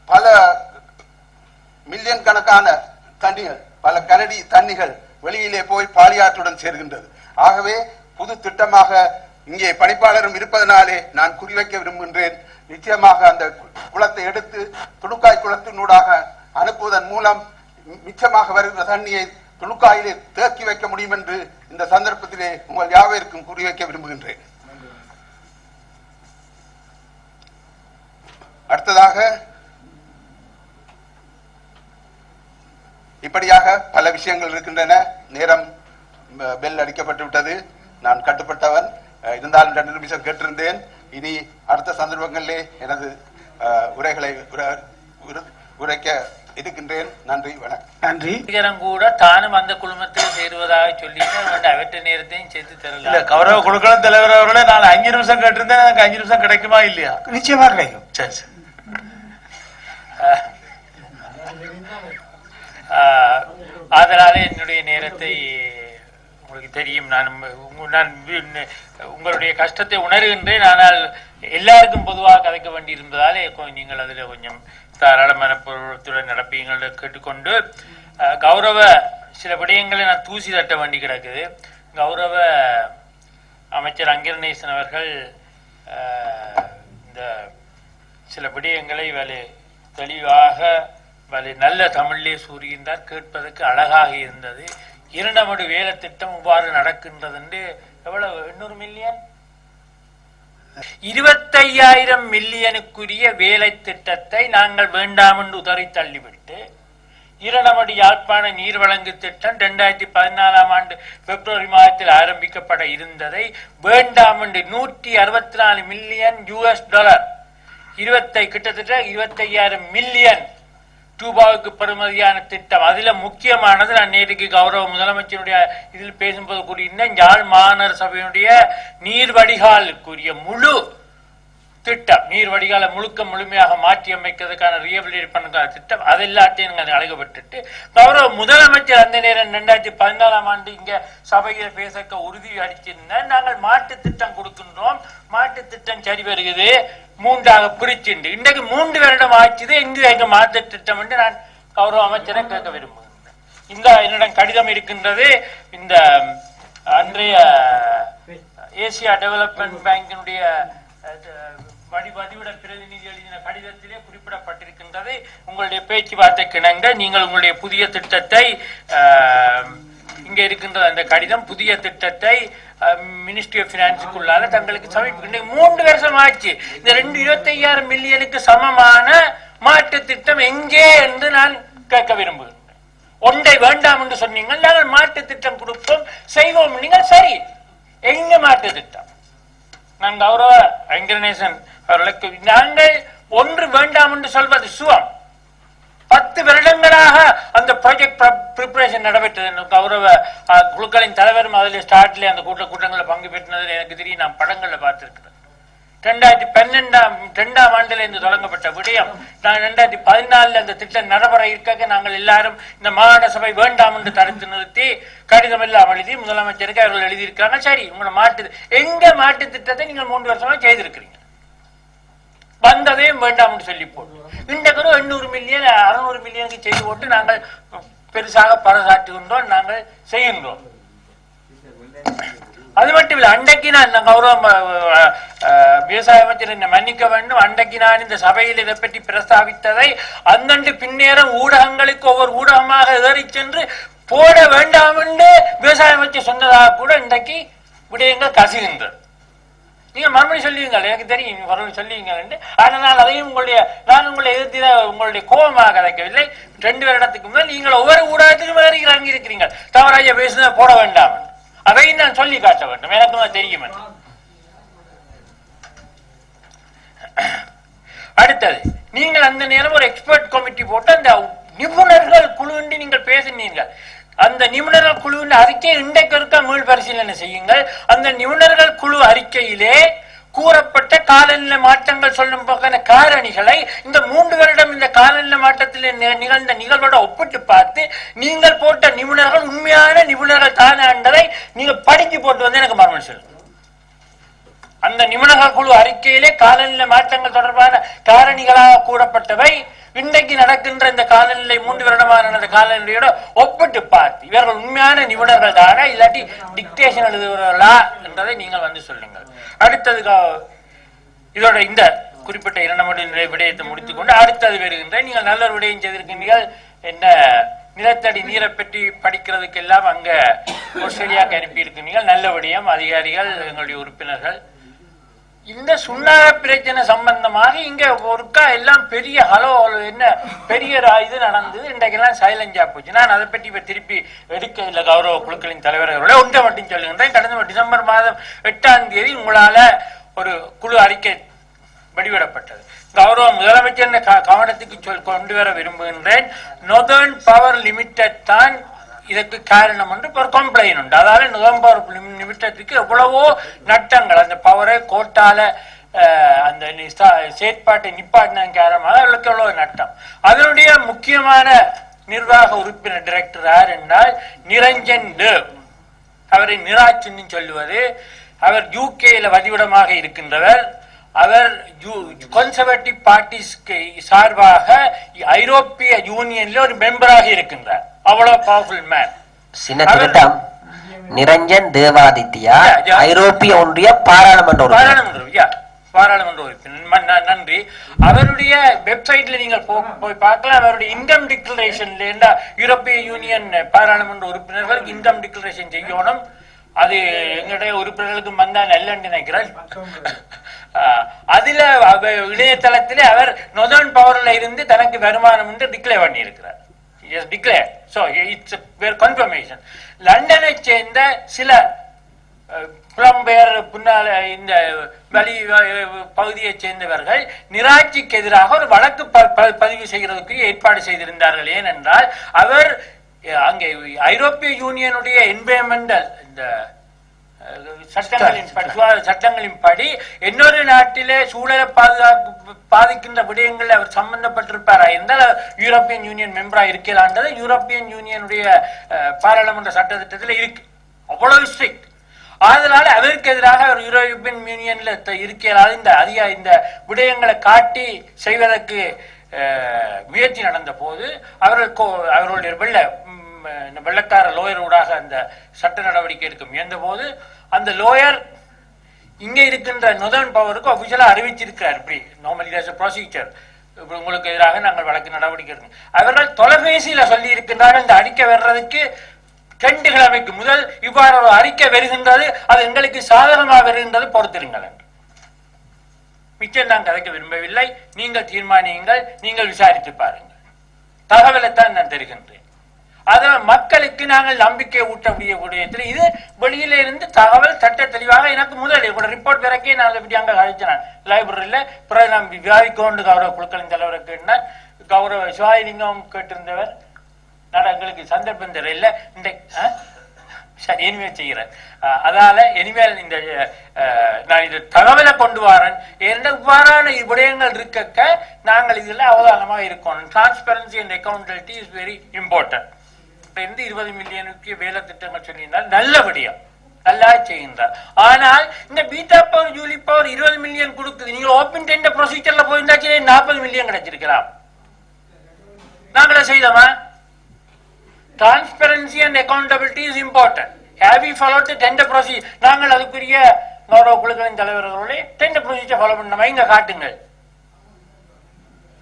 பல மில்லியன் கணக்கான தண்ணிகள், பல கனடி தண்ணிகள் வெளியிலே போய் பாலியாற்றுடன் சேர்கின்றது. ஆகவே புது திட்டமாக இங்கே பணிப்பாளரும் இருப்பதனாலே நான் குறிவைக்க விரும்புகின்றேன். நிச்சயமாக அந்த குளத்தை எடுத்து துணுக்காய் குளத்தினூடாக அனுப்புவதன் மூலம் மிச்சமாக வருகிற தண்ணியை துணுக்காயிலே தேக்கி வைக்க முடியும் என்று இந்த சந்தர்ப்பத்திலே உங்கள் யாவருக்கும் குறிவைக்க விரும்புகின்றேன். அடுத்ததாக இப்படியாக பல விஷயங்கள் இருக்கின்றன. நேரம் பெல் அடிக்கப்பட்டு விட்டது. நான் கட்டுப்பட்டவன் இருந்தாலும் 2 நிமிஷம் கேட்டிருந்தேன். இனி அடுத்த சந்தர்ப்பங்களிலே எனது உரைகளை உரைக்க இருக்கின்றேன். நன்றி, வணக்கம். நன்றி. கூட தானும் அந்த குழுமத்தில் சேருவதாக சொல்லி அவற்றை நேரத்தையும் சேர்த்து தரல. கௌரவ குழுக்களும் தலைவர் அவர்களே, நான் 5 நிமிஷம் கேட்டிருந்தேன். எனக்கு 5 நிமிஷம் கிடைக்குமா இல்லையா? நிச்சயமா கிடைக்கும். சரி சரி. அதனால என்னுடைய நேரத்தை உங்களுக்கு தெரியும், நான் உங்களுடைய கஷ்டத்தை உணர்கின்றேன். ஆனால் எல்லாருக்கும் பொதுவாக கதைக்க வேண்டியிருந்ததாலே நீங்கள் அதில் கொஞ்சம் தாராளமான பொருளத்துடன் நடப்பீங்கள் கேட்டுக்கொண்டு, கௌரவ சில விடயங்களை நான் தூசி தட்ட வேண்டி கிடக்குது. கௌரவ அமைச்சர் அங்கிரணேசன் அவர்கள் இந்த சில விடயங்களை தெளிவாக நல்ல தமிழிலே கூறுகின்றார். கேட்பதற்கு அழகாக இருந்தது. 2 வேலை திட்டம் இவ்வாறு நடக்கின்றது என்று எவ்வளவு 800 மில்லியன் 25,000 மில்லியனுக்குரிய வேலை திட்டத்தை நாங்கள் வேண்டாம் என்று உதறி தள்ளிவிட்டு 2 யாழ்ப்பாண நீர் வழங்கு திட்டம் 2014 ஆண்டு பிப்ரவரி மாதத்தில் ஆரம்பிக்கப்பட இருந்ததை வேண்டாம் என்று $164 மில்லியன் கிட்டத்தட்ட 25,000 மில்லியன் ரூபாவுக்கு பெறுமதியான திட்டம். அதுல முக்கியமானது, நான் நேற்றுக்கு கௌரவ முதலமைச்சருடைய இதில் பேசும்போது கூறியிருந்தேன், யாழ் மாநகர சபையினுடைய நீர் வடிகாலுக்குரிய முழு திட்டம், நீர் வடிகால முழுமையாக மாற்றி அமைக்கிறதுக்கான ரீஹபிலிட்டேட் பண்ணுற திட்டம், அது எல்லாத்தையும் நாங்கள் அழைக்கப்பட்டு கௌரவ முதலமைச்சர் அந்த நேரம் 2014 ஆண்டு இங்க சபையில் பேசக்க உறுதி அளிச்சிருந்தேன். நாங்கள் மாட்டு திட்டம் கொடுக்கின்றோம், மாட்டு திட்டம் சரி வருகிறது, 3ஆக பிரிச்சுண்டு இன்றைக்கு 3 வருடம் ஆச்சுது. எங்க மாற்று திட்டம் என்று நான் கௌரவ அமைச்சரை கேட்க விரும்புகின்றேன். இந்த என்னிடம் கடிதம் இருக்கின்றது. இந்த அன்றைய ஏசியா டெவலப்மெண்ட் பேங்கினுடைய பதிவிட பிரதிநிதி எழுதின கடிதத்திலே குறிப்பிடப்பட்டிருக்கின்றது. உங்களுடைய பேச்சுவார்த்தைக்கு இணங்க நீங்கள் உங்களுடைய புதிய திட்டத்தை, இங்க இருக்கின்ற அந்த கடிதம், புதிய திட்டத்தை மினிஸ்ட்ரி ஆஃப் பினான்ஸுக்குள்ளால தங்களுக்கு சமர்ப்பிக்கின்ற 3 வருஷம் ஆச்சு. இந்த 25,000 மில்லியனுக்கு சமமான மாற்று திட்டம் எங்கே என்று நான் கேட்க விரும்புகின்றேன். ஒன்றை வேண்டாம் என்று சொன்னீங்கள், நாங்கள் மாற்று திட்டம் கொடுப்போம் செய்வோம். நீங்கள் சரி, எங்க மாற்று திட்டம்? நான் கௌரவ அங்கிரணேசன் அவர்களுக்கு, நாங்கள் ஒன்று வேண்டாம் என்று சொல்வது சுவம். 10 வருடங்களாக அந்த ப்ராஜெக்ட் ப்ரிப்பரேஷன் நடைபெற்றது. கௌரவ குழுக்களின் தலைவரும் அதில் ஸ்டார்ட்ல அந்த கூட்டங்களில் பங்கு பெற்றது எனக்கு தெரியும். நான் படங்கள்ல பார்த்திருக்கிறேன். 2012 ஆண்டில் இருந்து தொடங்கப்பட்ட விடயம். நான் 2014 அந்த திட்டம் நடைபெற இருக்க நாங்கள் எல்லாரும் இந்த மாகாண சபை வேண்டாம் என்று தடுத்து நிறுத்தி கடிதம் எல்லாம் எழுதி முதலமைச்சருக்கு அவர்கள் எழுதியிருக்காங்க. சரி, உங்களோட எங்க மாட்டு திட்டத்தை நீங்கள் 3 வருஷமா செய்திருக்கிறீங்க, வந்ததையும் வேண்டாம் என்று சொல்லி போட்டு இன்றைக்கு 800 மில்லியன் 600 மில்லியனுக்கு செய்து போட்டு நாங்கள் பெருசாக பறைசாற்றுகின்றோம், நாங்கள் செய்கின்றோம். அது மட்டும் இல்லை, அன்றைக்கு நான் கௌரவ விவசாய அமைச்சர் என்னை மன்னிக்க வேண்டும். அன்றைக்கு நான் இந்த சபையில் இதை பற்றி பிரஸ்தாபித்ததை அந்தண்டு பின்னேறம் ஊடகங்களுக்கு ஒவ்வொரு ஊடகமாக ஏறி சென்று போட வேண்டாம் என்று விவசாய அமைச்சர் சொன்னதாக கூட இன்றைக்கு விடயங்கள் கசிகின்றது. நீங்க மறுபடியும் சொல்லுவீங்கள், எனக்கு தெரியும் மறுபடியும் சொல்லுவீங்கள். ஆனால் அதையும் நான் உங்களை எதிர்த்து உங்களுடைய கோபமாக கதைக்கவில்லை. 2 வருடத்துக்கு முதல் நீங்கள் ஒவ்வொரு ஊடகத்திலும் இறங்கி இருக்கிறீங்க, தவறாக பேசுனதை போட வேண்டாம், அதையும் நான் சொல்லி காட்ட வேண்டும், எனக்கு தெரியும். அடுத்தது, நீங்கள் அந்த நேரம் ஒரு எக்ஸ்பர்ட் கமிட்டி போட்டு அந்த நிபுணர்கள் குழு நீங்கள் பேசினீர்கள். அந்த நிபுணர்கள் குழுவின் அறிக்கை இன்றைக்கு இருக்க மீள் பரிசீலனை செய்யுங்கள். அந்த நிபுணர்கள் குழு அறிக்கையிலே கூறப்பட்ட காலநிலை மாற்றங்கள் சொல்லும் போக்கான காரணிகளை இந்த 3 வருடம் இந்த காலநிலை மாற்றத்தில் நிகழ்ந்த நிகழ்வோட ஒப்பிட்டு பார்த்து நீங்கள் போட்ட நிபுணர்கள் உண்மையான நிபுணர்கள் தானே என்பதை நீங்கள் படிச்சு போட்டு வந்து எனக்கு மறுமொழி சொல்லுங்க. அந்த நிபுணர்கள் குழு அறிக்கையிலே காலநிலை மாற்றங்கள் தொடர்பான காரணிகளாக கூறப்பட்டவை இன்றைக்கு நடக்கின்ற இந்த காலநிலை 3 வருடமான காலநிலையோட ஒப்பிட்டு பார்த்து இவர்கள் உண்மையான நிபுணர்கள் தானே, இல்லாட்டி டிக்டேஷன் எழுதுகிறார்களா என்றதை நீங்கள் வந்து சொல்லுங்கள். அடுத்தது, இதோட இந்த குறிப்பிட்ட 2 விடயத்தை முடித்துக்கொண்டு அடுத்தது வருகின்ற, நீங்கள் நல்ல ஒரு விடயம் செய்திருக்கின்றீர்கள். என்ன நிலத்தடி நீரை பற்றி படிக்கிறதுக்கு எல்லாம் அங்க ஆஸ்திரேலியாவுக்கு அனுப்பி இருக்கின்றீர்கள். நல்ல விடயம். அதிகாரிகள், எங்களுடைய உறுப்பினர்கள், இந்த சுண்ணாக பிரச்சனை சம்பந்தமாக இங்க ஒருக்கா எல்லாம் பெரிய என்ன பெரிய இது நடந்தது. இன்றைக்கெல்லாம் சைலஞ்சா போச்சு. நான் அதை பற்றி இப்ப திருப்பி எடுக்க இல்லை. கௌரவ குழுக்களின் தலைவர்களோட ஒன்றை மட்டும் சொல்லுகின்றேன். கடந்த டிசம்பர் மாதம் 8ஆம் தேதி உங்களால ஒரு குழு அறிக்கை வெளியிடப்பட்டது. கௌரவ முதலமைச்சர் கவனத்துக்கு கொண்டு வர விரும்புகின்றேன். நொதர்ன் பவர் லிமிடெட் தான் இதற்கு காரணம் என்று ஒரு கம்ப்ளைண்ட் உண்டு. அதாவது நவம்பர் நிமிஷத்துக்கு எவ்வளவோ நட்டங்கள், அந்த பவரை கோட்டால அந்த செயற்பாட்டை நிப்பாட்டின காரணமாக அவர்களுக்கு எவ்வளவு நட்டம். அதனுடைய முக்கியமான நிர்வாக உறுப்பினர் டைரக்டர் யார் என்றால் நிரஞ்சன் தேவ். அவரை நிராட்சின்னு சொல்லுவது. அவர் யூகேல வதிவிடமாக இருக்கின்றவர். அவர் கன்சர்வேட்டிவ் பார்ட்டிஸ்க்கு சார்பாக ஐரோப்பிய யூனியன்ல ஒரு மெம்பராக இருக்கின்றார். அவ்வளவு பவர்ஃபுல் மேன். சின்ன திருத்தம், நிரஞ்சன் தேவாதித்யா ஐரோப்பிய ஒன்றிய பாராளுமன்ற உறுப்பினர். நன்றி. அவருடைய வெப்சைட்ல நீங்கள் போய் பார்க்கலாம். அவருடைய இன்கம் டிக்ளரேஷன்ல யூரோப்பிய யூனியன் பாராளுமன்ற உறுப்பினர்களுக்கு இன்கம் டிக்ளரேஷன் செய்யணும். அது எங்களுடைய உறுப்பினர்களுக்கு வந்தா நல்லன்னு நினைக்கிறேன். அதுல இணையதளத்திலே அவர் நொதர்ன் பவர்ல இருந்து தனக்கு வருமானம் என்று டிக்ளேர் பண்ணி இருக்கிறார். லண்டனை சேர்ந்த சில புலம்பெயர் இந்த வழி பகுதியை சேர்ந்தவர்கள் நிராட்சிக்கு எதிராக ஒரு வழக்கு பதிவு செய்கிறதுக்கு ஏற்பாடு செய்திருந்தார்கள். ஏனென்றால் அவர் அங்கே ஐரோப்பிய யூனியனுடைய என்வைரன்மெண்டல் இந்த சட்டங்களின் படி இன்னொரு நாட்டிலே சூழலை பாதிக்கின்ற விடயங்கள் அவர் சம்பந்தப்பட்டிருப்பாரா என்றால் யூரோப்பியன் யூனியன் மெம்பரா இருக்கலான்றது யூரோப்பியன் யூனியனுடைய பாராளுமன்ற சட்டத்திட்டத்தில் இருக்கு. அவ்வளவு ஸ்ட்ரிக்ட். அதனால அவருக்கு எதிராக அவர் யூரோப்பியன் யூனியன்ல இருக்கலாது இந்த விடயங்களை காட்டி செய்வதற்கு முயற்சி நடந்த போது அவர்களுடைய வெள்ளக்கார லோயர் ஊடாக அந்த சட்ட நடவடிக்கை எடுக்க முயன்ற போது அந்த லோயர் இங்க இருக்கின்ற நொதர்ன் பவருக்கு அபிஷியலா அறிவிச்சிருக்கிறார். இப்படி நார்மலி ப்ரொசீஜர் உங்களுக்கு எதிராக நாங்கள் வழக்கு நடவடிக்கை எடுக்கணும். அவர்கள் தொலைபேசியில சொல்லி இருக்கின்றார்கள் இந்த அறிக்கை வர்றதுக்கு 2 கிழமைக்கு முதல் இவ்வாறு ஒரு அறிக்கை வருகின்றது, அது எங்களுக்கு சாதகமாக வருகின்றது, பொறுத்திருங்கள் என்று. மிச்சம் நான் கதைக்க விரும்பவில்லை. நீங்கள் தீர்மானியுங்கள், நீங்கள் விசாரித்து பாருங்கள். தகவலைத்தான் நான் தருகின்றேன். அதான் மக்களுக்கு நாங்கள் நம்பிக்கை ஊட்டக்கூடிய விடயத்தில் இது வெளியில இருந்து தகவல் சட்ட தெளிவாக எனக்கு முதல் ரிப்போர்ட் வரைக்கே நான் இப்படி அங்க கழிச்சேன் லைப்ரரியில. பிறகு நான் விவாதிக்கொண்டு கௌரவ குழுக்களின் தலைவரை கேட்டார். கௌரவ சிவாலிங்கம் கேட்டிருந்தவர் எங்களுக்கு சந்தர்ப்பம் தெரியல. சரி, இனிமேல் செய்கிறேன். அதனால இனிமேல் இந்த நான் இது தகவலை கொண்டு வரேன். இவ்வாறான விடயங்கள் இருக்க நாங்கள் இதுல அவதானமாக இருக்கணும். Transparency and accountability is very important. 20 மில்லியனுக்கு வேலை திட்டங்கள் சொல்லியிருந்தால் நல்லபடியா நல்லா செய்கின்றார். ஆனால் இந்த beta power Julie power 20 million கொடுக்குது. நீங்க ஓபன் டெண்டர் ப்ரொசீஜர்ல போயிருந்தாச்சு 40 மில்லியன் கிடைச்சிருக்கலாம். நாங்களே செய்தோமா? Transparency and accountability is important. Have we followed the tender procedure? நாங்கள் அதுக்குரிய கௌரவ குழுக்களின் தலைவர்களோட டெண்டர் ப்ரொசீஜர் ஃபாலோ பண்ணாம இங்க காட்டுங்கள்.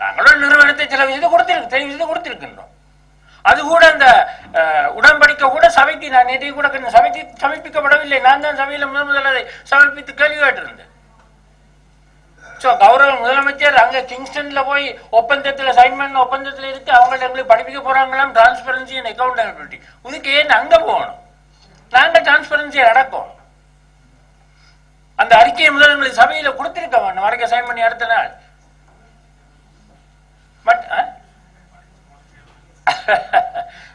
நாங்களோட நிறுவனத்தை சில விஷயத்தை கொடுத்திருக்கின்றோம். அது கூட அந்த உடன்படிக்கை கூட சபைக்கு நான் நேற்று கூட சபைக்கு சமர்ப்பிக்கப்படவில்லை. நான் தான் சபையில முதல் அதை சமர்ப்பித்து கேள்வி கேட்டிருந்தேன். கௌரவ முதலமைச்சர் அங்க கிங்ஸ்டன்ல போய் ஒப்பந்தத்துல சைன் பண்ண ஒப்பந்தத்துல இருக்கு. அவங்கள்ட்ட எங்களுக்கு படிப்பிக்க போறாங்களாம் டிரான்ஸ்பரன்சி அண்ட் அக்கௌண்டபிலிட்டி. இதுக்கு ஏன் அங்க போகணும்? நாங்க டிரான்ஸ்பரன்சியை நடக்கும். அந்த அறிக்கையை முதல் எங்களுக்கு சபையில கொடுத்திருக்க வேண்டும். வரைக்கும் சைன் பண்ணி அடுத்த நாள்.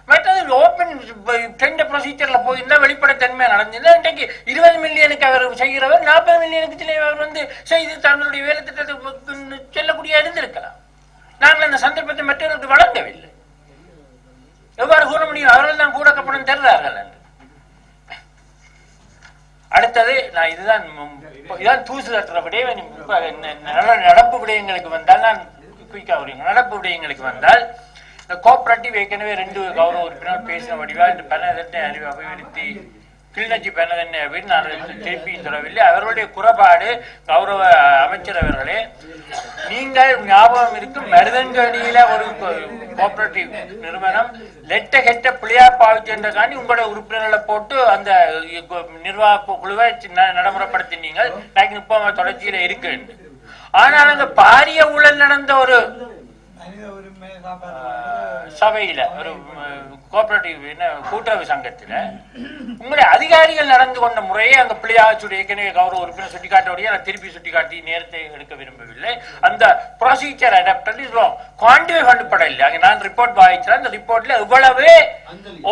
பட் அது ஓப்பன் டெண்டர் ப்ரொசீஜர்ல போயிருந்தா வெளிப்படைத்தன்மை நடந்ததுன்னா இன்றைக்கு 20 மில்லியனுக்கு அவர் செய்கிறவர் 40 மில்லியனுக்கு அவர் செய்து தங்களுடைய வேலை திட்டத்தை செல்லக்கூடிய இருந்திருக்கலாம். நாங்கள் அந்த சந்தர்ப்பத்தை மற்றவர்களுக்கு வழங்கவில்லை. எவ்வாறு கூற முடியும்? அவர்கள் தான் கூட கப்படம் தருகிறார்கள் என்று. அடுத்தது நான் இதுதான் தூசு தட்டுற விடயம். நடப்பு விடயங்களுக்கு வந்தால் நான் குயிக்கா வருவேன். நடப்பு விடயங்களுக்கு வந்தால் இந்த கோஆபரேட்டிவ் ஏற்கனவே 2 கௌரவ உறுப்பினர் பேசின வடிவா இந்த பெனதென்னை அறிவு அபிவிருத்தி கிளிநொச்சி பெனதென்னை அப்படின்னு நான் திருப்பி சொல்லவில்லை. அவர்களுடைய குறைபாடு கௌரவ அமைச்சர் அவர்களே, நீங்கள் ஞாபகம் இருக்கும் மருதங்கணியில ஒரு கோஆபரேட்டிவ் நிறுவனம் லெட்ட கெட்ட பிள்ளையா பாவிச்சென்ற காணி உங்களுடைய உறுப்பினர்களை போட்டு அந்த நிர்வாக குழுவை நடைமுறைப்படுத்தினீங்க. 30 தொடர்ச்சியில இருக்கு. ஆனால் அங்க பாரிய ஊழல் நடந்த ஒரு சபையில ஒரு கோஆபரேட்டிவ் கூட்டுறவு சங்கத்துல உங்களுடைய அதிகாரிகள் நடந்து கொண்ட முறையே அந்த பிள்ளையாச்சுடைய ஏற்கனவே கௌரவ உறுப்பினர் சுட்டிக்காட்டோடைய நான் திருப்பி சுட்டிக்காட்டி நேரத்தை எடுக்க விரும்பவில்லை. அந்த procedure adopted is wrong. Quantify பண்ணப்பட இல்லை. அங்க நான் ரிப்போர்ட் வாங்கிச்சேன். அந்த ரிப்போர்ட்ல இவ்வளவு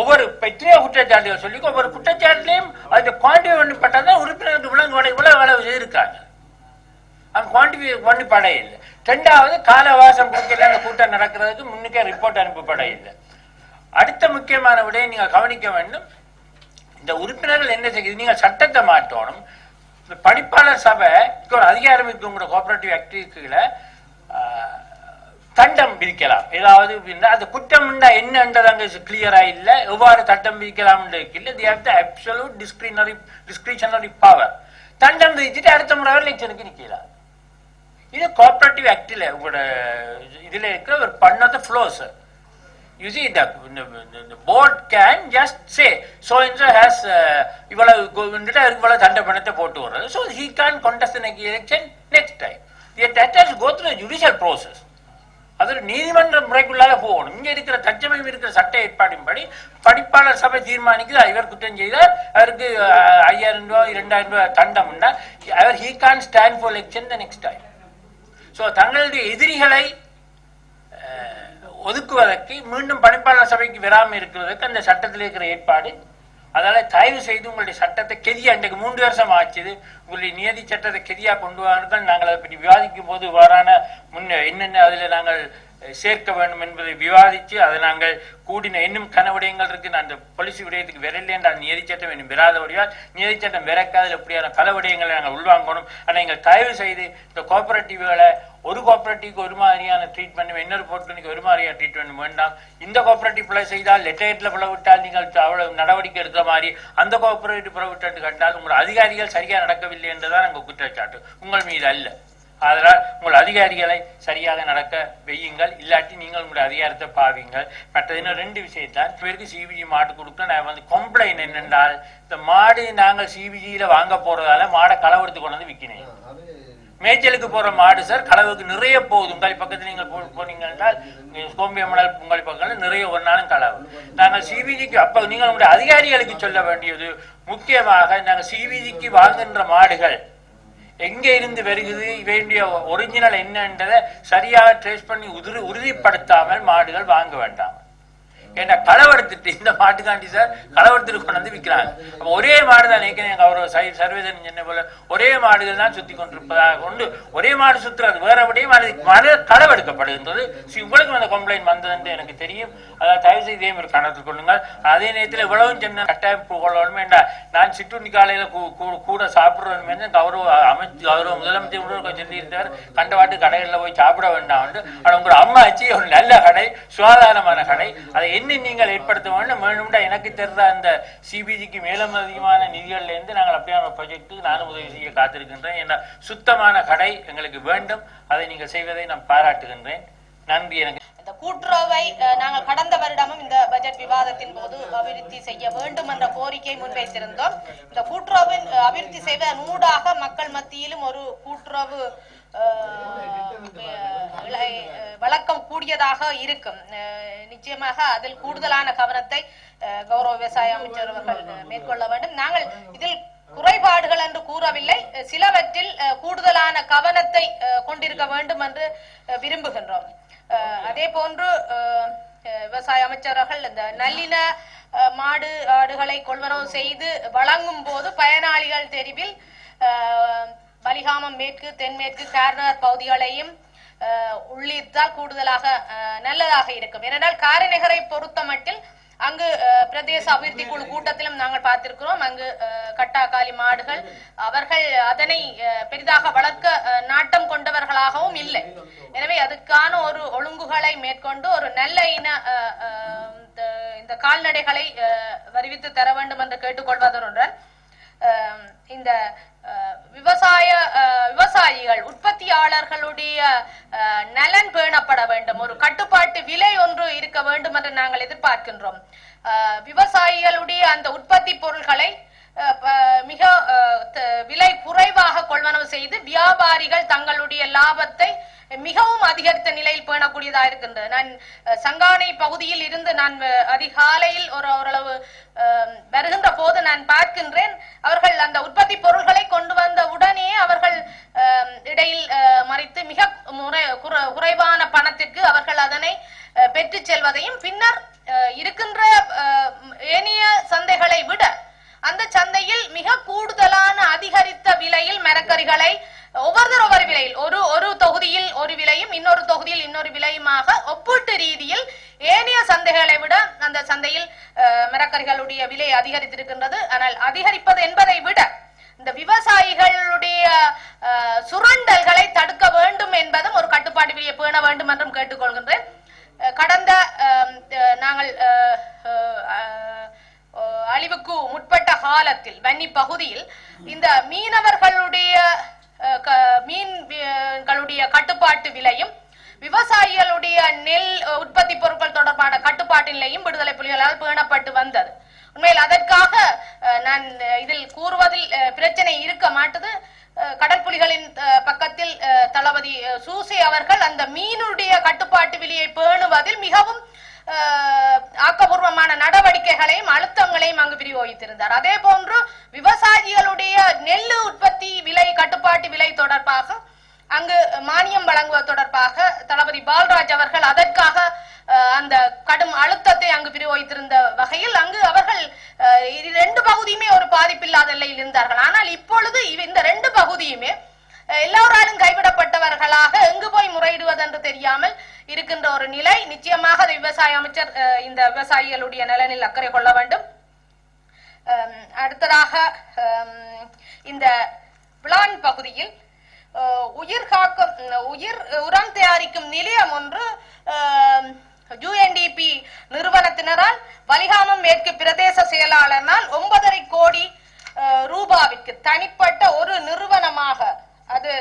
ஒவ்வொரு எத்தனையோ குற்றச்சாட்டுகள் சொல்லி ஒவ்வொரு குற்றச்சாட்டுலையும் அது குவான்டிஃபை பண்ணப்பட்டாதான் உறுப்பினருக்கு இவ்வளவு செய்திருக்காங்க. அங்க குவான்டிஃபை பண்ணப்பட இல்லை. 2வது காலவாசம் கொடுக்கல அந்த கூட்டம் நடக்கிறதுக்கு முன்னுக்கே ரிப்போர்ட் அனுப்பப்பட இல்லை. அடுத்த முக்கியமான விடையை நீங்க கவனிக்க வேண்டும். இந்த உறுப்பினர்கள் என்ன செய்யுது, நீங்கள் சட்டத்தை மாற்றணும். பணிப்பாளர் சபை ஒரு அதிகாரம் இருக்கு, உங்களோட கோஆபரேட்டிவ் ஆக்டிவிட்டிகளை தண்டம் விதிக்கலாம். ஏதாவது அந்த குற்றம் என்னன்றது அங்கே கிளியரா இல்லை, எவ்வாறு தட்டம் விதிக்கலாம் இல்லை. They have the absolute discretionary power. தண்டம் விதிச்சுட்டு அடுத்த முறை எலெக்ஷனுக்கு நிற்கலாம். இது கோஆபரேட்டிவ் ஆக்டில் உங்களோட இதுல இருக்கிற ஒரு பண்ணத flows. You see, the board can just say, so and so has இவ்வளவு தண்ட பணத்தை போட்டு வர்றது. So he can't contest the election next time. That has to go through the judicial process. அது நீதிமன்ற முறைக்குள்ளால போகணும். இங்க இருக்கிற தற்சமயம் இருக்கிற சட்ட ஏற்பாடின்படி பணிப்பாளர் சபை தீர்மானிக்குது, இவர் குற்றம் செய்தார், அவருக்கு 5000 ரூபாய் 2000 ரூபாய் தண்டம் உண்டா, அவர் he can't stand for election the next time. So தங்களுடைய எதிரிகளை ஒதுக்குவதற்கு மீண்டும் பணிப்பாளர் சபைக்கு வராமல் இருக்கிறதுக்கு அந்த சட்டத்தில் இருக்கிற ஏற்பாடு. அதனால தயவு செய்து உங்களுடைய சட்டத்தை கெதியா, இன்றைக்கு 3 வருஷம் ஆச்சுது, உங்களுடைய நியதி சட்டத்தை கெதியா கொண்டு வாருங்கள். நாங்கள் அதை பற்றி விவாதிக்கும் போது வாரான என்னென்ன அதில் நாங்கள் சேர்க்க வேண்டும் என்பதை விவாதித்து அதை நாங்கள் கூடின இன்னும் கனவிடயங்கள் இருக்கு. நான் அந்த பாலிசி விடயத்துக்கு விரல என்றால் நியதி சட்டம் இன்னும் விராதபடியால் நியதி சட்டம் விரக்காத எப்படியான பல விடயங்களை நாங்கள் உள்வாங்கணும். ஆனால் நீங்கள் தயவு செய்து இந்த கோஆபரேட்டிவ்களை ஒரு கோஆபரேட்டிவ்க்கு ஒரு மாதிரியான ட்ரீட்மெண்ட், இன்னொரு போர்ட்டுக்கு ஒரு மாதிரியான ட்ரீட்மெண்ட் வேண்டாம். இந்த கோஆபரேட்டிவ் பிள்ளை செய்தால் லெட்டரேட்ல பிள்ளை விட்டால் நீங்கள் அவ்வளவு நடவடிக்கை எடுக்கிற மாதிரி அந்த கோஆபரேட்டிவ் பிள்ளை விட்டு கண்டால் உங்கள் அதிகாரிகள் சரியாக நடக்கவில்லை என்றுதான் எங்கள் குற்றச்சாட்டு, உங்கள் மீது அல்ல. அதனால் உங்கள் அதிகாரிகளை சரியாக நடக்க வையுங்கள், இல்லாட்டி நீங்கள் உங்களுடைய அதிகாரத்தை பாவீங்கள். மற்றது இன்னும் 2 விஷயத்தான். பேருக்கு சிபிஜி மாட்டு கொடுக்க நான் கம்ப்ளைண்ட் என்னென்றால், இந்த மாடு நாங்கள் சிபிஜியில வாங்க போறதால மாடை களவெடுத்து கொண்டு வந்து விற்கினேன். மேய்ச்சலுக்கு போற மாடு சார் களவுக்கு நிறைய போகுது. உங்கள் பக்கத்தில் நீங்கள் போனீங்கன்னா கோம்பியமணல் உங்கள் பக்கத்தில் நிறைய ஒரு நாளும் களவு. நாங்கள் சிபிஜிக்கு அப்ப நீங்கள் உங்களுடைய அதிகாரிகளுக்கு சொல்ல வேண்டியது முக்கியமாக, நாங்கள் சிபிஜிக்கு வாங்குகின்ற மாடுகள் எங்க இருந்து வருகிறது, வேண்டிய ஒரிஜினல் என்னன்றதை சரியாக ட்ரேஸ் பண்ணி உறுதிப்படுத்தாமல் மாடுகள் வாங்க வேண்டாம். ஏன்னா களவெடுத்துட்டு இந்த மாட்டுக்காண்டி சார் களவெடுத்துட்டு கொண்டு வந்து விற்கிறாங்க. ஒரே மாடு தான் நினைக்கிறேன், அவர் சர்வேதன் சொன்ன போல ஒரே மாடுகள் தான் சுத்தி கொண்டிருப்பதாக கொண்டு ஒரே மாடு சுத்துறது வேறபடியும் மாடு களவெடுக்கப்படுகின்றது. உங்களுக்கு அந்த கம்ப்ளைண்ட் வந்தது எனக்கு தெரியும். அதாவது தயவு செய்து இதே ஒரு கணக்கு கொள்ளுங்கள். அதே நேரத்தில் இவ்வளவும் சின்ன கட்டாயம் கொள்ளணும் வேண்டாம். நான் சிற்றுண்டி காலையில கூட சாப்பிடுறோம் கௌரவ முதலமைச்சர் சொல்லியிருந்தார், கண்டவாட்டு கடைகளில் போய் சாப்பிட வேண்டாம். ஆனால் உங்களோட அம்மாச்சி ஒரு நல்ல கடை, சுகாதாரமான கடை, அதை என்ன நீங்கள் ஏற்படுத்த வேண்டும். வேணும்டா எனக்கு தெரிந்த அந்த சிபிஜிக்கு மேலும் அதிகமான நிதிகள்ல இருந்து நாங்கள் அப்படியான ப்ராஜெக்டுக்கு நானும் உதவி செய்ய காத்திருக்கின்றேன். ஏன்னா சுத்தமான கடை எங்களுக்கு வேண்டும், அதை நீங்கள் செய்வதை நான் பாராட்டுகின்றேன். நன்றி. எனக்கு இந்த கூட்டுறவை நாங்கள் கடந்த வருடமும் இந்த பட்ஜெட் விவாதத்தின் போது அபிவிருத்தி செய்ய வேண்டும் என்ற கோரிக்கை முன்வைத்திருந்தோம். இந்த கூட்டுறவின் அபிவிருத்தி செய்வதன் ஊடாக மக்கள் மத்தியிலும் ஒரு கூட்டுறவு வழக்கம் கூடியதாக இருக்கும். நிச்சயமாக அதில் கூடுதலான கவனத்தை கௌரவ விவசாய அமைச்சர் அவர்கள் மேற்கொள்ள வேண்டும். நாங்கள் இதில் குறைபாடுகள் என்று கூறவில்லை, சிலவற்றில் கூடுதலான கவனத்தை கொண்டிருக்க வேண்டும் என்று விரும்புகின்றோம். அதே போன்று விவசாய அமைச்சர்கள் இந்த நல்லின மாடு ஆடுகளை கொள்வனவு செய்து வழங்கும் போது பயனாளிகள் தெரிவில் பலிகாமம் மேற்கு தென்மேற்கு கார்னர் பகுதிகளையும் உள்ளிட்டால் கூடுதலாக நல்லதாக இருக்கும். ஏனென்றால் காரைநகரை பொறுத்த மட்டில் அங்கு பிரதேச அபிவிருத்தி குழு கூட்டத்திலும் நாங்கள் பார்த்திருக்கிறோம். அங்கு கட்டாக்காலி மாடுகள் அவர்கள் அதனை பெரிதாக வளர்க்க நாட்டம் கொண்டவர்களாகவும் இல்லை. எனவே அதுக்கான ஒரு ஒழுங்குகளை மேற்கொண்டு ஒரு நல்ல இன இந்த கால்நடைகளை வருவித்து தர வேண்டும் என்று கேட்டுக்கொள்வதுடன் இந்த விவசாயிகள் உற்பத்தியாளர்களுடைய நலன் பேணப்பட வேண்டும். ஒரு கட்டுப்பாட்டு விலை ஒன்று இருக்க வேண்டும் என்று நாங்கள் எதிர்பார்க்கின்றோம். விவசாயிகளுடைய அந்த உற்பத்தி பொருட்களை மிக விலை குறைவாக கொள்வனவு செய்து வியாபாரிகள் தங்களுடைய லாபத்தை மிகவும் அதிகரித்த நிலையில் பேணக்கூடியதாக இருக்கின்றது. நான் சங்கானை பகுதியில் இருந்து நான் அதிகாலையில் ஓரளவு வருகின்ற போது நான் பார்க்கின்றேன், அவர்கள் அந்த உற்பத்தி பொருட்களை கொண்டு வந்த உடனே அவர்கள் இடையில் மறைத்து மிக குறைவான பணத்திற்கு அவர்கள் அதனை பெற்று செல்வதையும், பின்னர் இருக்கின்ற ஏனைய சந்தைகளை விட அந்த சந்தையில் மிக கூடுதலான அதிகரித்த விலையில் மரக்கறிகளை ஒவ்வொரு விலையில் ஒரு தொகுதியில் ஒரு விலையும் இன்னொரு தொகுதியில் இன்னொரு விலையுமாக ஒப்பீட்டு ரீதியில் ஏனைய சந்தைகளை விட அந்த சந்தையில் மரக்கறி மரக்கறிகளுடைய விலை அதிகரித்திருக்கின்றது. ஆனால் அதிகரிப்பது என்பதை விட இந்த விவசாயிகளுடைய சுரண்டல்களை தடுக்க வேண்டும் என்பதும் ஒரு கட்டுப்பாட்டு விலையை பேண வேண்டும் என்றும் கேட்டுக்கொள்கின்றேன். கடந்த நாங்கள் அழிவுக்கு முற்பட்ட காலத்தில் வன்னி பகுதியில் இந்த மீனவர்களுடைய மீன்களுடைய கட்டுப்பாட்டு விலையும் விவசாயிகளுடைய நெல் உற்பத்தி பொருட்கள் தொடர்பான கட்டுப்பாட்டு நிலையும் விடுதலை புலிகளால் பேணப்பட்டு வந்தது. உண்மையில் அதற்காக நான் இதில் கூறுவதில் பிரச்சனை இருக்க மாட்டது. கடற்புலிகளின் பக்கத்தில் தளபதி சூசி அவர்கள் அந்த மீனுடைய கட்டுப்பாட்டு விலையை பேணுவதில் மிகவும் ஆக்கப்பூர்வமான நடவடிக்கைகளையும் அழுத்தங்களையும் அங்கு பிரயோகித்திருந்தார். அதே போன்று விவசாயிகளுடைய நெல் உற்பத்தி விலை கட்டுப்பாட்டு விலை தொடர்பாக அங்கு மானியம் வழங்குவது தொடர்பாக தளபதி பால்ராஜ் அவர்கள் அதற்காக அந்த கடும் அழுத்தத்தை அங்கு பிரயோகித்திருந்த வகையில் அங்கு அவர்கள் ரெண்டு பகுதியுமே ஒரு பாதிப்பில்லாத நிலையில் இருந்தார்கள். ஆனால் இப்பொழுது இந்த ரெண்டு பகுதியுமே எல்லோராலும் கைவிடப்பட்டவர்களாக எங்கு போய் முறையிடுவது என்று தெரியாமல் இருக்கின்ற ஒரு நிலை. நிச்சயமாக விவசாய அமைச்சர் இந்த விவசாயிகளுடைய நலனில் அக்கறை கொள்ள வேண்டும். அடுத்ததாக இந்த பிளான் பகுதியில் உயிர் உரம் தயாரிக்கும் நிலையம் ஒன்று UNDP நிறுவனத்தினரால் வலிகாமம் மேற்கு பிரதேச செயலாளரால் 9.5 கோடி ரூபாவிற்கு தனிப்பட்ட ஒரு நிறுவனமாக அது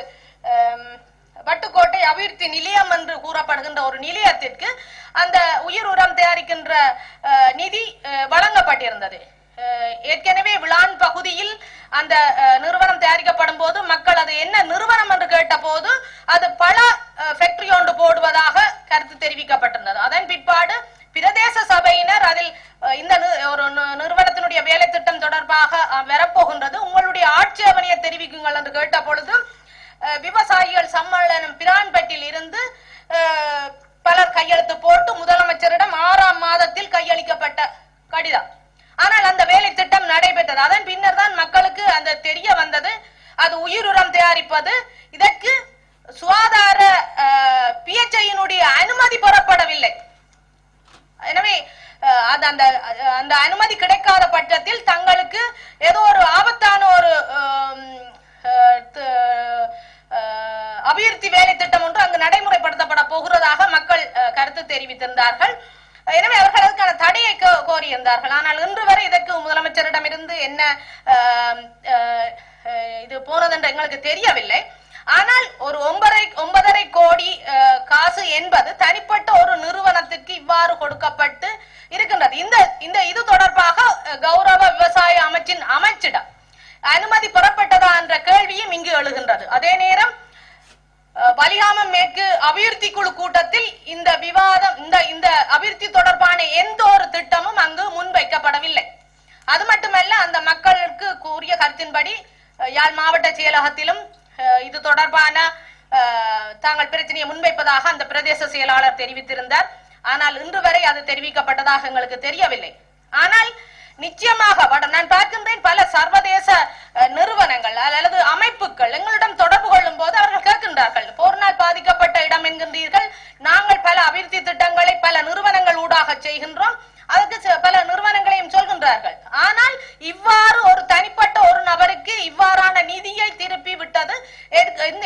வட்டுக்கோட்டை அபிவிருத்தி நிலையம் என்று கூறப்படுகின்ற ஒரு நிலையத்திற்கு அந்த உயிர் உரம் தயாரிக்கின்ற நிதி வழங்கப்பட்டிருந்தது. ஏற்கனவே விளான் பகுதியில் அந்த நிறுவனம் தயாரிக்கப்படும் போது மக்கள் அது என்ன நிறுவனம் என்று கேட்ட போது அது பல ஃபேக்டரி ஒன்று போடுவதாக கருத்து தெரிவிக்கப்பட்டிருந்தது. அதன் பிற்பாடு பிரதேச சபையினர் அதில் இந்த ஒரு நிறுவனத்தினுடைய வேலை திட்டம் தொடர்பாக வரப்போகின்றது, உங்களுடைய ஆட்சேபனையை தெரிவிக்குங்கள் என்று கேட்ட பொழுது விவசாயிகள் சம்மேளனம் பிரான்பட்டில் இருந்து பலர் கையெழுத்து போட்டு முதலமைச்சரிடம் 6ஆம் மாதத்தில் கையளிக்கப்பட்ட கடிதம். ஆனால் அந்த வேலை திட்டம் நடைபெற்றது. அதன் பின்னர் தான் மக்களுக்கு அந்த தெரிய வந்தது அது உயிருரம் தயாரிப்பது. இதற்கு சுகாதார PHIயினுடைய அனுமதி பெறப்படவில்லை. எனவே அந்த அனுமதி கிடைக்காத பட்சத்தில் தங்களுக்கு ஏதோ ஒரு ஆபத்தான ஒரு அபிவிருத்தி வேலை திட்டம் ஒன்று அங்கு நடைமுறைப்படுத்தப்பட போகிறதாக மக்கள் கருத்து தெரிவித்திருந்தார்கள். எனவே அவர்கள் அதற்கான தடையை கோரியிருந்தார்கள். ஆனால் இன்று வரை இதற்கு முதலமைச்சரிடம் இருந்து என்ன இது போனது என்று எங்களுக்கு தெரியவில்லை. ஆனால் ஒரு 9.5 கோடி காசு என்பது தனிப்பட்ட ஒரு நிறுவனத்திற்கு இவ்வாறு கொடுக்கப்பட்டு இருக்கின்றது. இது தொடர்பாக கௌரவ விவசாய அமைச்சின் அமைச்சிடம் அனுமதி பெறப்பட்டதா என்ற கேள்வியும் இங்கு எழுகின்றது. அதே நேரம் வலிகாமம் மேற்கு அபிவிருத்தி குழு கூட்டத்தில் இந்த விவாதம் இந்த அபிவிருத்தி தொடர்பான எந்த ஒரு திட்டமும் அங்கு முன்வைக்கப்படவில்லை. அது மட்டுமல்ல, அந்த மக்களுக்கு கூறிய கருத்தின்படி யாழ் மாவட்ட செயலகத்திலும் இது தொடர்பான தாங்கள் பிரச்சனையை முன்வைப்பதாக அந்த பிரதேச செயலாளர் தெரிவித்திருந்தார். ஆனால் இன்று வரை அது தெரிவிக்கப்பட்டதாக எங்களுக்கு தெரியவில்லை. ஆனால் நிச்சயமாக நான் பார்க்கின்றேன் பல சர்வதேச நிறுவனங்கள் அல்லது அமைப்புகள் எங்களிடம் தொடர்பு கொள்ளும் போது அவர்கள் கேட்கின்றார்கள், போரினால் பாதிக்கப்பட்ட இடம் என்கின்றீர்கள், நாங்கள் பல அபிவிருத்தி திட்டங்களை பல நிறுவனங்கள் ஊடாக செய்கின்றோம், அதுக்கு பல நிறுவனங்களையும் சொல்கின்றார்கள். ஆனால் இவ்வாறு ஒரு தனிப்பட்ட ஒரு நபருக்கு இவ்வாறான நிதியை திருப்பி விட்டது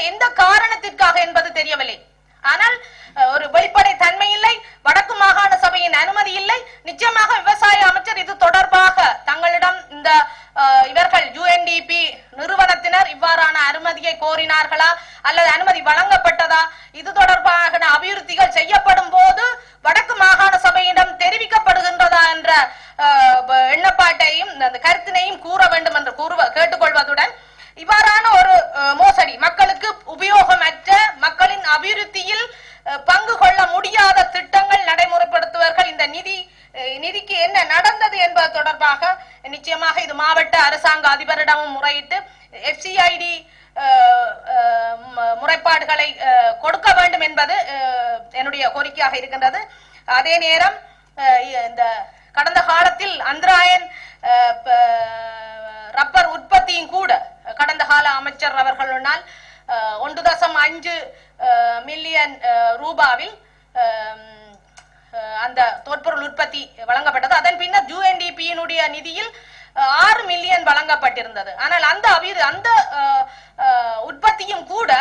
எந்த காரணத்திற்காக என்பது தெரியவில்லை. ஆனால் ஒரு வெளிப்படை தன்மை இல்லை, வடக்கு மாகாண சபையின் அனுமதி இல்லை. நிச்சயமாக விவசாய அமைச்சர் இது தொடர்பாக தங்களிடம் இந்த இவர்கள் UNDP நிறுவனத்தினர் இவ்வாறான அனுமதியை கோரினார்களா அல்லது அனுமதி வழங்கப்பட்டதா, இது தொடர்பாக அபிவிருத்திகள் செய்யப்படும் போது வடக்கு மாகாண சபையிடம் தெரிவிக்கப்படுகின்றதா என்ற எண்ணப்பாட்டையும் அந்த கருத்தினையும் கூற வேண்டும் என்று கேட்டுக்கொள்வதுடன் இவ்வாறான ஒரு மோசடி மக்களுக்கு உபயோகமற்ற மக்களின் அபிவிருத்தியில் பங்கு கொள்ள முடியாத திட்டங்கள் நடைமுறைப்படுத்துவர்கள் இந்த நிதிக்கு என்ன நடந்தது என்பது தொடர்பாக நிச்சயமாக இது மாவட்ட அரசாங்க அதிபரிடமும் முறையிட்டு FCID முறைப்பாடுகளை கொடுக்க வேண்டும் என்பது என்னுடைய கோரிக்கையாக இருக்கின்றது. அதே நேரம் இந்த கடந்த காலத்தில் அந்திராயன் ரப்பர் உற்பத்தியும் கூட கடந்த கால அமைச்சர் அவர்களால் 1.5 மில்லியன் ரூபாவில் அந்த தொற்பொருள் உற்பத்தி வழங்கப்பட்டது. அதன் பின்னர் UNDP-யினுடைய நிதியில் 6 மில்லியன் வழங்கப்பட்டிருந்தது. ஆனால் அந்த உற்பத்தியும் கூட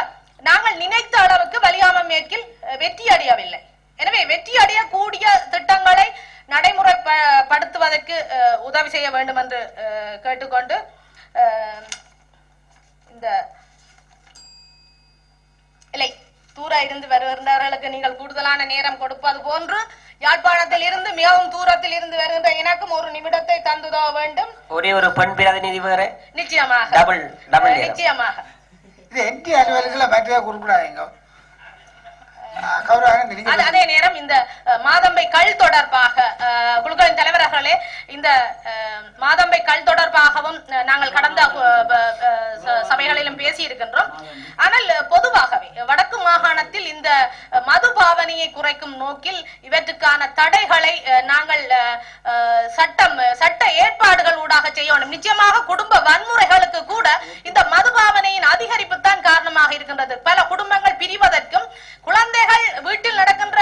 நாங்கள் நினைத்த அளவுக்கு வலியாமம் மேற்கில் வெற்றி அடையவில்லை. எனவே வெற்றி அடையக்கூடிய திட்டங்களை நடைமுறைப்படுத்துவதற்கு உதவி செய்ய வேண்டும் என்று கேட்டுக்கொண்டு இந்த இல்லை தூர இருந்து வருகின்றவர்களுக்கு நீங்கள் கூடுதலான நேரம் கொடுப்பது போன்று யாழ்ப்பாணத்தில் இருந்து மிகவும் தூரத்தில் இருந்து வருகின்ற எனக்கும் ஒரு நிமிடத்தை தந்துதவ வேண்டும். ஒரே ஒரு பெண் பிரதிநிதி வேற நிச்சயமாக நிச்சயமாக இது என்டி அலுவலர்களை மற்றே குறிப்பிடாதீங்க. அதே நேரம் இந்த மாதம்பை கல் தொடர்பாக குழுக்களின் தலைவர்களே, இந்த மாதம்பை கல் தொடர்பாகவும் நாங்கள் கடந்த சபைகளிலும் பேசி இருக்கின்றோம். ஆனால் பொதுவாகவே வடக்கு மாகாணத்தில் இந்த மது பாவனையை குறைக்கும் நோக்கில் இவற்றுக்கான தடைகளை நாங்கள் சட்ட ஏற்பாடுகள் ஊடாக செய்யணும். நிச்சயமாக குடும்ப வன்முறைகளுக்கு கூட இந்த மது பாவனையின் அதிகரிப்பு தான் காரணமாக இருக்கின்றது. பல குடும்பங்கள் பிரிவதற்கும் குழந்தைகள் வீட்டில் நடக்கின்ற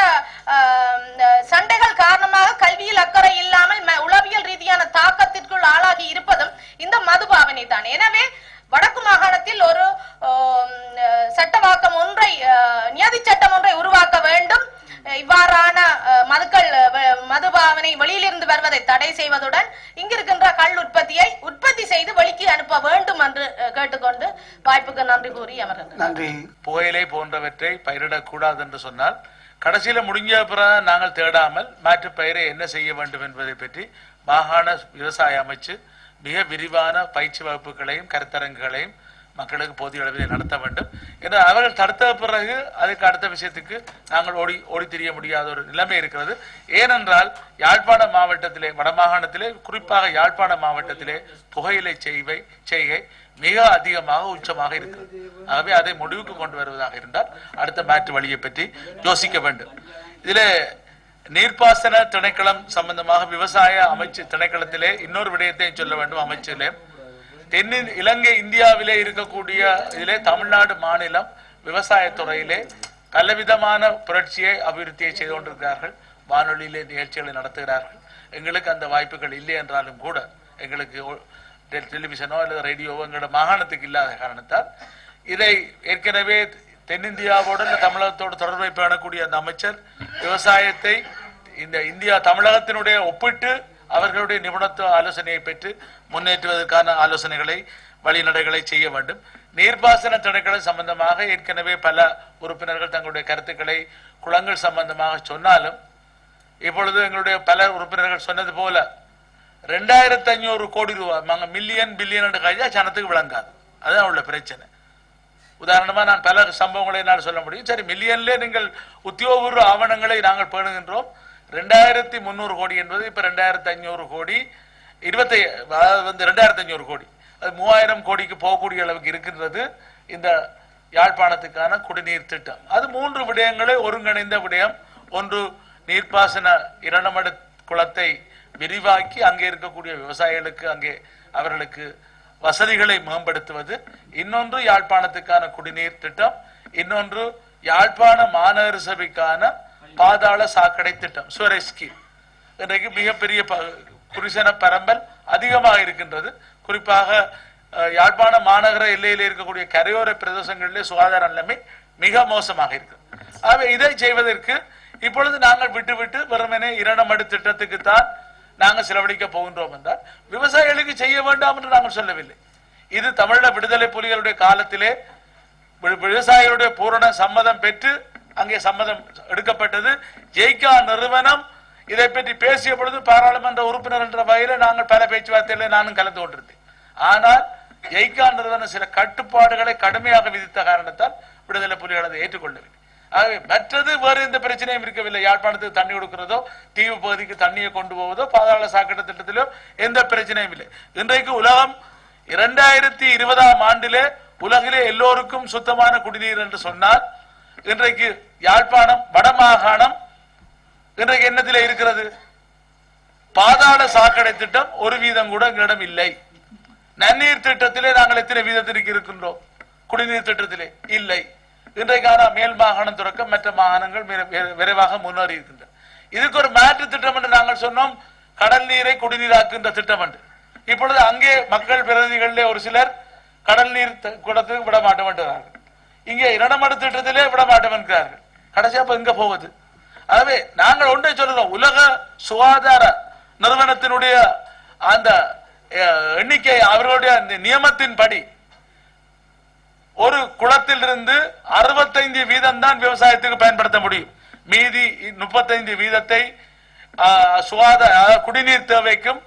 சண்டைகள் காரணமாக கல்வியில் அக்கறை இல்லாமல் உளவியல் ரீதியான தாக்கத்திற்குள் ஆளாகி இருப்பதும் இந்த மதுபாவனை தான். எனவே வடக்கு மாகாணத்தில் ஒரு சட்டவாக்கம் ஒன்றை நியதி சட்டம் ஒன்றை உருவாக்க வேண்டும். இவ்வாறான மதுபாவனை வெளியிலிருந்து வருவதை தடை செய்வதுடன் இங்கிருக்கின்ற கல் உற்பத்தி செய்து வெளிக்கு அனுப்ப வேண்டும் என்று கேட்டுக்கொண்டு வாய்ப்புக்கு நன்றி கூறி அமர்கின்றேன். நன்றி. புகையிலை போன்றவற்றை பயிரிடக்கூடாது என்று சொன்னால் கடைசியில முடிஞ்ச பிறகு நாங்கள் தேடாமல் மாற்று பயிரை என்ன செய்ய வேண்டும் என்பதை பற்றி மாகாண விவசாய அமைச்சு மிக விரிவான பயிற்சி வகுப்புகளையும் கருத்தரங்குகளையும் மக்களுக்கு போதிய அளவிலே நடத்த வேண்டும். ஏன்னா அவர்கள் தடுத்த பிறகு அதுக்கு அடுத்த விஷயத்துக்கு நாங்கள் ஓடி திரிய முடியாத ஒரு நிலைமை இருக்கிறது. ஏனென்றால் யாழ்ப்பாண மாவட்டத்திலே, வடமாகாணத்திலே, குறிப்பாக யாழ்ப்பாண மாவட்டத்திலே புகையிலை செய்கை மிக அதிகமாக உச்சமாக இருக்கிறது. ஆகவே அதை முடிவுக்கு கொண்டு வருவதாக இருந்தால் அடுத்த மாற்று வழியை பற்றி யோசிக்க வேண்டும். இதிலே நீர்ப்பாசன திணைக்களம் சம்பந்தமாக விவசாய அமைச்சு திணைக்களத்திலே இன்னொரு விடயத்தை சொல்ல வேண்டும். அமைச்சிலே இலங்கை இந்தியாவிலே இருக்கக்கூடிய இதிலே தமிழ்நாடு மாநிலம் விவசாயத்துறையிலே பலவிதமான புரட்சியை அபிவிருத்தியை செய்து கொண்டிருக்கிறார்கள். வானொலியிலே நிகழ்ச்சிகளை நடத்துகிறார்கள். எங்களுக்கு அந்த வாய்ப்புகள் இல்லை என்றாலும் கூட எங்களுக்கு டெலிவிஷனோ அல்லது ரேடியோவோ எங்களோட மாகாணத்துக்கு இல்லாத காரணத்தால் இதை ஏற்கனவே தென்னிந்தியாவோடு தமிழகத்தோடு தொடர்பை பேணக்கூடிய அந்த அமைச்சர் விவசாயத்தை இந்த தமிழகத்தினுடைய ஒப்பிட்டு அவர்களுடைய நிபுணத்துவ ஆலோசனையை பெற்று முன்னேற்றுவதற்கான ஆலோசனைகளை வழிநடைகளை செய்ய வேண்டும். நீர்ப்பாசன திணைக்களம் சம்பந்தமாக ஏற்கனவே பல உறுப்பினர்கள் தங்களுடைய கருத்துக்களை குளங்கள் சம்பந்தமாக சொன்னாலும் இப்பொழுது எங்களுடைய பல உறுப்பினர்கள் சொன்னது போல 2500 கோடி ரூபாய் மில்லியன் பில்லியன் என்று கழிச்சா சனத்துக்கு விளங்காது. அதுதான் உள்ள பிரச்சனை. உதாரணமா நான் பல சம்பவங்களை என்னால் சொல்ல முடியும். சரி, மில்லியன்ல நீங்கள் உத்தியோகபூர்வ ஆவணங்களை நாங்கள் பேணுகின்றோம். 2300 கோடி என்பது இப்ப 2500 கோடி 2500 கோடி, அது 3000 கோடிக்கு போகக்கூடிய அளவுக்கு இருக்கின்றது இந்த யாழ்ப்பாணத்துக்கான குடிநீர் திட்டம். அது 3 விடயங்களை ஒருங்கிணைந்த விடயம். ஒன்று, நீர்ப்பாசன இரண்டமடு குளத்தை விரிவாக்கி அங்கே இருக்கக்கூடிய விவசாயிகளுக்கு அங்கே அவர்களுக்கு வசதிகளை மேம்படுத்துவது. இன்னொன்று யாழ்ப்பாணத்துக்கான குடிநீர் திட்டம். இன்னொன்று யாழ்ப்பாண மாநகர சபைக்கான பாதாள சாக்கடை திட்டம், சுவரேஜ் ஸ்கீம். இன்றைக்கு மிகப்பெரிய குடிசன பரம்பல் அதிகமாக இருக்கின்றது. குறிப்பாக யாழ்ப்பாண மாநகர எல்லையில் இருக்கக்கூடிய கரையோர பிரதேசங்களிலே சுகாதார நிலைமை மிக மோசமாக இருக்கு. ஆகவே இதை செய்வதற்கு இப்பொழுது நாங்கள் விட்டு வெறுமனே இரண்டமடு திட்டத்துக்கு தான் நாங்கள் செலவழிக்க போகின்றோம் என்றால் விவசாயிகளுக்கு செய்ய வேண்டாம் என்று நாங்கள் சொல்லவில்லை. இது தமிழக விடுதலை புலிகளுடைய காலத்திலே விவசாயிகளுடைய பூரண சம்மதம் பெற்று அங்கே சம்மதம் எடுக்கப்பட்டது. ஜெய்கா நிறுவனம் இதை பற்றி பேசிய பொழுது பாராளுமன்ற உறுப்பினர் என்ற வகையில் நாங்கள் பல பேச்சுவார்த்தைகளை நானும் கலந்து கொண்டிருந்தேன். ஆனால் ஜெய்கா நிறுவனம் சில கட்டுப்பாடுகளை கடுமையாக விதித்த காரணத்தால் விடுதலை புலிகள் அதை ஏற்றுக்கொள்ளவில்லை. ஆகவே மற்றது வேறு எந்த பிரச்சனையும் இருக்கவில்லை. யாழ்ப்பாணத்துக்கு தண்ணி கொடுக்கிறதோ, தீவு பகுதிக்கு தண்ணியை கொண்டு போவதோ, பாதாள சாக்கடை திட்டத்திலோ எந்த பிரச்சனையும் இல்லை. இன்றைக்கு உலகம் 2020ஆம் ஆண்டிலே உலகிலே எல்லோருக்கும் சுத்தமான குடிநீர் என்று சொன்னால் இன்றைக்கு யாழ்ப்பாணம் வடமாகாணம் இன்றைக்கு என்னத்திலே இருக்கிறது? பாதாள சாக்கடை திட்டம் 1% கூட எங்களிடம் இல்லை. நன்னீர் திட்டத்திலே நாங்கள் எத்தனை வீதத்திற்கு இருக்கின்றோம்? குடிநீர் திட்டத்திலே இல்லை. இன்றைக்கான மேல் மாகாணம் துறக்க மற்ற மாகாணங்கள் விரைவாக முன்னேறி இருக்கின்றன. இதுக்கு ஒரு மாற்று திட்டம் என்று நாங்கள் சொன்னோம், கடல் நீரை குடிநீராக்குகின்ற திட்டம் என்று. இப்பொழுது அங்கே மக்கள் பிரதிநிதிகளிலே ஒரு சிலர் கடல் நீர் குடத்துக்கு விட மாட்டோம் என்கிறார்கள், இங்கே இரண்டமடு திட்டத்திலே விட மாட்டோம் என்கிறார்கள். கடைசியா இப்ப எங்க போவது? ஆகவே நாங்கள் ஒன்றை சொல்லலாம், உலக சுகாதார நிறுவனத்தினுடைய அந்த எண்ணிக்கை அவர்களுடைய நியமத்தின்படி ஒரு குளத்திலிருந்து 65 வீதம் தான் விவசாயத்துக்கு பயன்படுத்த முடியும். மீதி 35 வீதத்தை சுகாதார குடிநீர் தேவைக்கும்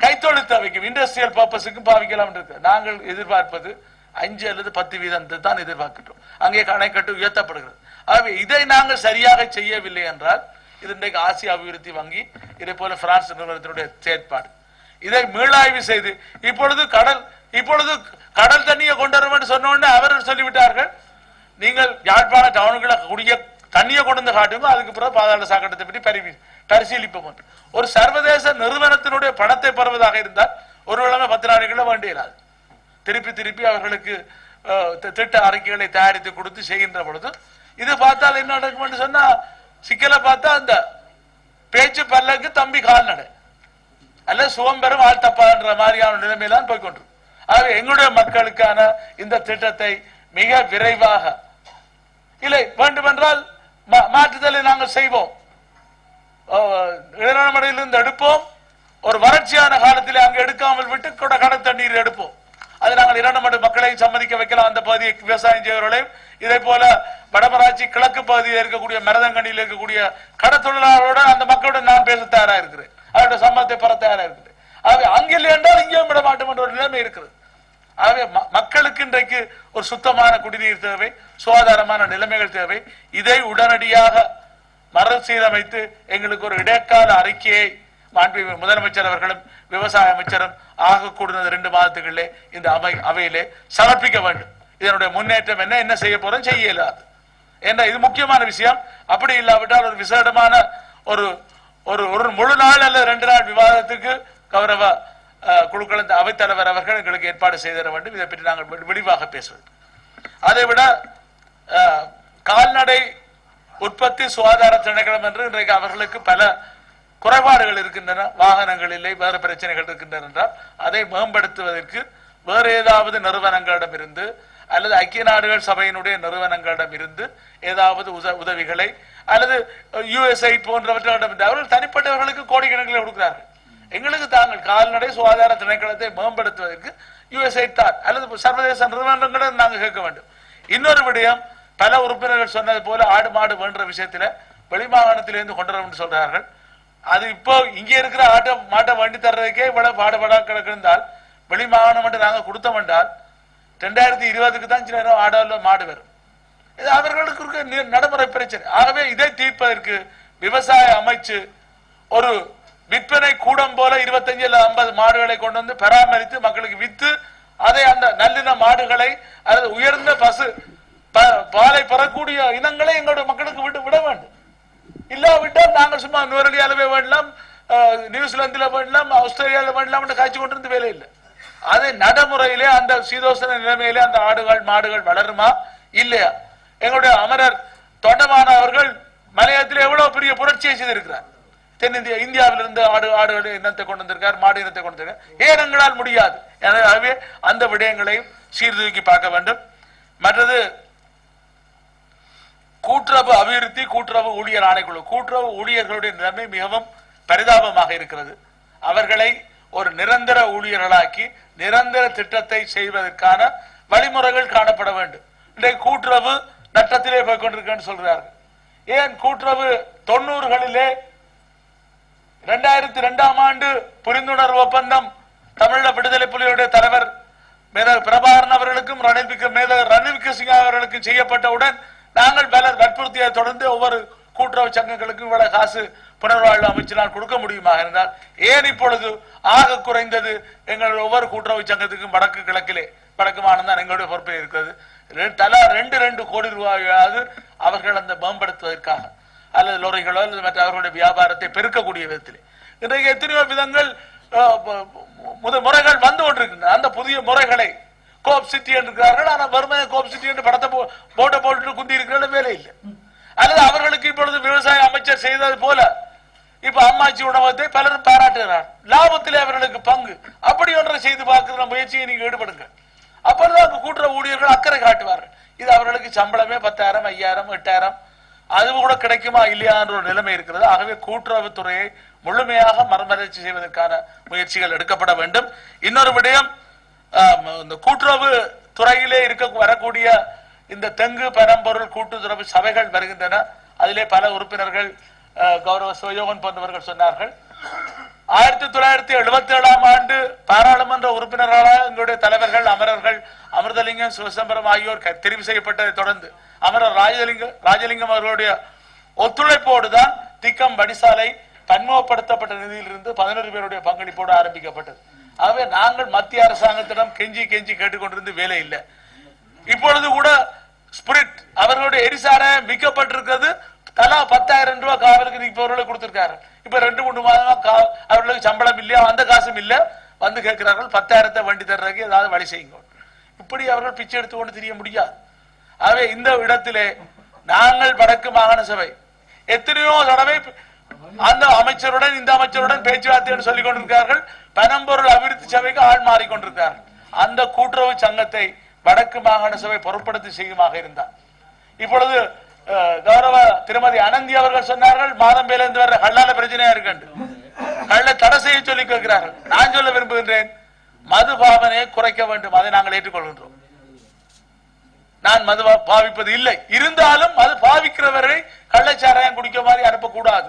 கைத்தொழில் தேவைக்கும் இண்டஸ்ட்ரியல் பர்பஸுக்கும் பாவிக்கலாம் இருக்கு. நாங்கள் எதிர்பார்ப்பது 5 அல்லது 10 வீதத்தை தான் எதிர்பார்க்கிறோம். அங்கே அணைக்கட்டு உயர்த்தப்படுகிறது. ஆகவே இதை நாங்கள் சரியாக செய்யவில்லை என்றால், இது இன்றைக்கு ஆசிய அபிவிருத்தி வங்கி இதே போல பிரான்ஸ் நிறுவனத்தினுடைய செயற்பாடு, இதை மீளாய்வு செய்து இப்பொழுது கடல் தண்ணியை கொண்டு வரும் சொன்ன அவர்கள் சொல்லிவிட்டார்கள், நீங்கள் யாழ்ப்பாண டவுனுக்குள்ள குடிய தண்ணியை கொண்டு வந்து காட்டுங்க, அதுக்கு பிறகு பாதாள சாக்கட்டத்தை பற்றி பரிசீலிப்போம். ஒரு சர்வதேச நிறுவனத்தினுடைய பணத்தை பெறுவதாக இருந்தால் ஒரு விளங்க 10 நாடுகளில் வேண்டியது. திருப்பி அவர்களுக்கு திட்ட அறிக்கைகளை தயாரித்து கொடுத்து செய்கின்ற பொழுது இது பார்த்தால் என்ன நடக்கும் சொன்னா, சிக்கலை பார்த்தா அந்த பேச்சு பல்லக்கு தம்பி கால்நடை அல்ல சுவம்பெரும் ஆள் தப்பான்ற மாதிரியான நிலைமையில்தான் போய்கொண்டு. ஆகவே எங்களுடைய மக்களுக்கான இந்த திட்டத்தை மிக விரைவாக இல்லை வேண்டுமென்றால் மாற்றுதலை நாங்கள் செய்வோம். இளநடையிலிருந்து எடுப்போம், ஒரு வறட்சியான காலத்தில் அங்கு எடுக்காமல் விட்டு கூட கடல் தண்ணீர் எடுப்போம். அது நாங்கள் இரண்டு மக்களையும் சம்மதிக்க வைக்கலாம். அந்த பகுதியை விவசாயம் செய்வர்களையும் இதே போல வடமராட்சி கிழக்கு பகுதியில் இருக்கக்கூடிய மரதங்கனியில் இருக்கக்கூடிய கடத்தொழிலாளரோட அந்த மக்களுடன் நான் பேச தயாரா இருக்கிறேன், அவருடைய சம்மதத்தை பெற தயாரா இருக்கிறேன். ஆகவே அங்கில் என்றால் இங்கேயும் விட மாட்டோம் என்ற ஒரு நிலைமை இருக்கிறது. ஆகவே மக்களுக்கு இன்றைக்கு ஒரு சுத்தமான குடிநீர் தேவை, சுகாதாரமான நிலைமைகள் தேவை. இதை உடனடியாக மறுசீரமைத்து எங்களுக்கு ஒரு இடைக்கால அறிக்கையை முதலமைச்சர் அவர்களும் விவசாய அமைச்சரும் ஆக கூடுனது 2 மாதத்துக்குள்ளே இந்த அவையிலே சமர்ப்பிக்க வேண்டும். இதனுடைய முன்னேற்றம் என்ன செய்ய போறோம், செய்ய இயலாது என்ற இது முக்கியமான விஷயம். அப்படி இல்லாவிட்டால் ஒரு விசேடமான ஒரு முழு நாள் அல்லது 2 நாள் விவாதத்துக்கு கௌரவ குழுக்கள் அவைத்தலைவர் அவர்கள் எங்களுக்கு ஏற்பாடு செய்திட வேண்டும். இதை பற்றி நாங்கள் விரிவாக பேசுவோம். அதைவிட கால்நடை உற்பத்தி சுகாதார திணைக்களம் என்று இன்றைக்கு அவர்களுக்கு பல குறைபாடுகள் இருக்கின்றன, வாகனங்களிலே வேறு பிரச்சனைகள் இருக்கின்றன என்றால் அதை மேம்படுத்துவதற்கு வேறு ஏதாவது நிறுவனங்களிடம் இருந்து அல்லது ஐக்கிய நாடுகள் சபையினுடைய நிறுவனங்களிடம் இருந்து ஏதாவது உதவிகளை அல்லது USAID போன்றவற்றிடம் அவர்கள் தனிப்பட்டவர்களுக்கு கோடிக்கணக்கில் கொடுக்கிறார்கள். எங்களுக்கு தாங்கள் கால்நடை சுகாதார திணைக்களத்தை மேம்படுத்துவதற்கு USAID தான் அல்லது சர்வதேச நிறுவனங்களிடம் நாங்கள் கேட்க வேண்டும். இன்னொரு விடயம், பல உறுப்பினர்கள் சொன்னது போல ஆடு மாடு வேண்ட விஷயத்துல வெளிமாகாணத்திலிருந்து கொண்டு வரும் என்று சொல்றார்கள். அது இப்போ இங்கே இருக்கிற மாட்டை வண்டி தர்றதுக்கே இவ்வளவு பாடுபடா கிடக்கிருந்தால் வெளிமாகாணம் என்று நாங்கள் கொடுத்தோம் என்றால் 2020க்கு தான் சில நேரம் ஆடல மாடு வரும். இது அவர்களுக்கு இருக்க நடைமுறை பிரச்சனை. ஆகவே இதை தீர்ப்பதற்கு விவசாய அமைச்சு ஒரு விற்பனை கூடம் போல 25 அல்லது 50 மாடுகளை கொண்டு வந்து பராமரித்து மக்களுக்கு வித்து அதை அந்த நல்லின மாடுகளை அல்லது உயர்ந்த பாலை பெறக்கூடிய இனங்களை எங்களுடைய மக்களுக்கு விட வேண்டும். இல்லாவிட்டால் நாங்கள் சும்மா நுவரெலியாலவே வேண்டலாம், நியூசிலாந்தில வேண்டலாம், ஆஸ்திரேலியாவில் வேண்டலாம் என்று காய்ச்சி கொண்டிருந்து வேலை இல்லை. அதை நடைமுறையிலே அந்த சீதோசன நிலைமையிலே அந்த ஆடுகள் மாடுகள் வளருமா இல்லையா? எங்களுடைய அமரர் தொண்டமான அவர்கள் மலையத்தில் எவ்வளவு பெரிய புரட்சியை செய்திருக்கிறார். தென்னிந்தியா இந்தியாவிலிருந்து ஆடுகள் இனத்தை கொண்டு வந்திருக்கார், மாடு இனத்தை கொண்டு வந்திருக்கார். ஏன் எங்களால் முடியாது? எனவே அந்த விடயங்களையும் சீர்தூக்கி பார்க்க வேண்டும். மற்றது கூட்டுறவு அபிவிருத்தி கூட்டுறவு ஊழியர் ஆணைக்குழு, கூட்டுறவு ஊழியர்களுடைய நிலைமை மிகவும் பரிதாபமாக இருக்கிறது. அவர்களை ஒரு நிரந்தர ஊழியர்களாக்கி நிரந்தர திட்டத்தை செய்வதற்கான வழிமுறைகள் காணப்பட வேண்டும். இன்றைக்கு கூட்டுறவு நட்டத்திலே போய் கொண்டிருக்கேன்னு சொல்றார்கள். ஏன் கூட்டுறவு 90களிலே 2002ஆம் ஆண்டு புரிந்துணர்வு ஒப்பந்தம் தமிழக விடுதலை புலிகளுடைய தலைவர் மேதர் பிரபாகரன் அவர்களுக்கும் ரணில் விக்ரமசிங்கே அவர்களுக்கும் செய்யப்பட்டவுடன் நாங்கள் பல வற்புறுத்தியை தொடர்ந்து ஒவ்வொரு கூட்டுறவு சங்கங்களுக்கும் இவ்வளவு காசு புனர்வாழ்வு அமைச்சினால் கொடுக்க முடியுமாக இருந்தால் ஏன் இப்பொழுது ஆக குறைந்தது எங்கள் ஒவ்வொரு கூட்டுறவு சங்கத்துக்கும் வடக்கு கிழக்கிலே வடக்கு மாநிலம் தான் எங்களுடைய பொறுப்பில் இருக்கிறது. தலா 2 கோடி ரூபாயாவது அவர்கள் அந்த மேம்படுத்துவதற்காக அல்லது லோரிகளோ அல்லது மற்ற அவர்களுடைய வியாபாரத்தை பெருக்கக்கூடிய விதத்திலே இன்றைக்கு எத்தனையோ விதங்கள் முறைகள் வந்து கொண்டிருக்கின்றன. அந்த புதிய முறைகளை கோப் சிட்டி இருக்கிறார்கள். ஆனால் வறுமையை கோப் சிட்டி என்று படத்தை போட்டை போட்டு குந்தி இருக்கிற வேலை இல்லை. அல்லது அவர்களுக்கு இப்பொழுது விவசாய அமைச்சர் செய்தது போல இப்ப அம்மாச்சி உணவகத்தை பலரும் பாராட்டுகிறார். லாபத்திலே அவர்களுக்கு பங்கு. அப்படி ஒன்றை செய்து பார்க்கிற முயற்சியை நீங்க ஈடுபடுங்க. அப்பொழுது கூட்டுறவு ஊழியர்கள் அக்கறை காட்டுவார்கள். இது அவர்களுக்கு சம்பளமே 10,000, 5,000, 8,000 அது கூட கிடைக்குமா இல்லையா என்ற ஒரு நிலைமை இருக்கிறது. ஆகவே கூட்டுறவு துறையை முழுமையாக மறுமலர்ச்சி செய்வதற்கான முயற்சிகள் எடுக்கப்பட வேண்டும். இன்னொரு விடயம், இந்த கூட்டுறவு துறையிலே வரக்கூடிய இந்த தெங்கு பனம்பொருள் கூட்டுறவு சபைகள் வருகின்றன. அதிலே பல உறுப்பினர்கள் கௌரவ சிவயோகன் போன்றவர்கள் சொன்னார்கள். 1977ஆம் ஆண்டு பாராளுமன்ற உறுப்பினர்களாக எங்களுடைய தலைவர்கள் அமரர்கள் அமிர்தலிங்கம், சிவசம்பரம் ஆகியோர் தெரிவு செய்யப்பட்டதை தொடர்ந்து அமரர் ராஜலிங்கம் அவர்களுடைய ஒத்துழைப்போடு தான் திக்கம் வடிசாலை பன்முகப்படுத்தப்பட்ட நிதியிலிருந்து 11 பேருடைய பங்களிப்போடு ஆரம்பிக்கப்பட்டது. ஆகவே நாங்கள் மத்திய அரசாங்கத்திடம் கெஞ்சி கேட்டுக்கொண்டிருந்து வேலை இல்லை. இப்பொழுது கூட ஸ்பிரிட் அவர்களுடைய எரிசாராயம் விற்கப்பட்டிருக்கிறது. தலா 10,000 ரூபாய் காவலுக்கு இப்பவர்களுக்கு கொடுத்திருக்காரு. இப்ப 2-3 மாதமா அவர்களுக்கு சம்பளம் இல்லையா, அந்த காசும் இல்ல, வந்து கேட்கிறார்கள் 10,000 வண்டி தர்றதுக்கு ஏதாவது வழி செய்யுங்க. இப்படி அவர்கள் பிச்சை எடுத்துக்கொண்டு தெரிய முடியாது. ஆகவே இந்த இடத்திலே நாங்கள் வடக்கு மாகாண சபை எத்தனையோ தடவை அந்த அமைச்சருடன் இந்த அமைச்சருடன் பேச்சுவார்த்தை சொல்லிக் கொண்டிருக்கிறார்கள். பனம்பொருள் அபிவிருத்தி சபைக்கு ஆள் மாறிக்கொண்டிருக்கிறார்கள். அந்த கூட்டுறவு சங்கத்தை வடக்கு மாகாண சபை பொறுப்படுத்தி செய்யுமாக இருந்தார். இப்பொழுது கௌரவ திருமதி அனந்தி அவர்கள் சொன்னார்கள், மாதம்பேலிருந்து வர்ற கள்ளால பிரச்சனையா இருக்கு, கள்ள தடை செய்ய சொல்லி கேட்கிறார்கள். நான் சொல்ல விரும்புகின்றேன், மது பாவனையை குறைக்க வேண்டும். அதை நாங்கள் ஏற்றுக்கொள்கின்றோம். நான் மது பாவிப்பது இல்லை. இருந்தாலும் மது பாவிக்கிறவரை கள்ளச்சாராயம் குடிக்க மாதிரி அனுப்பக்கூடாது.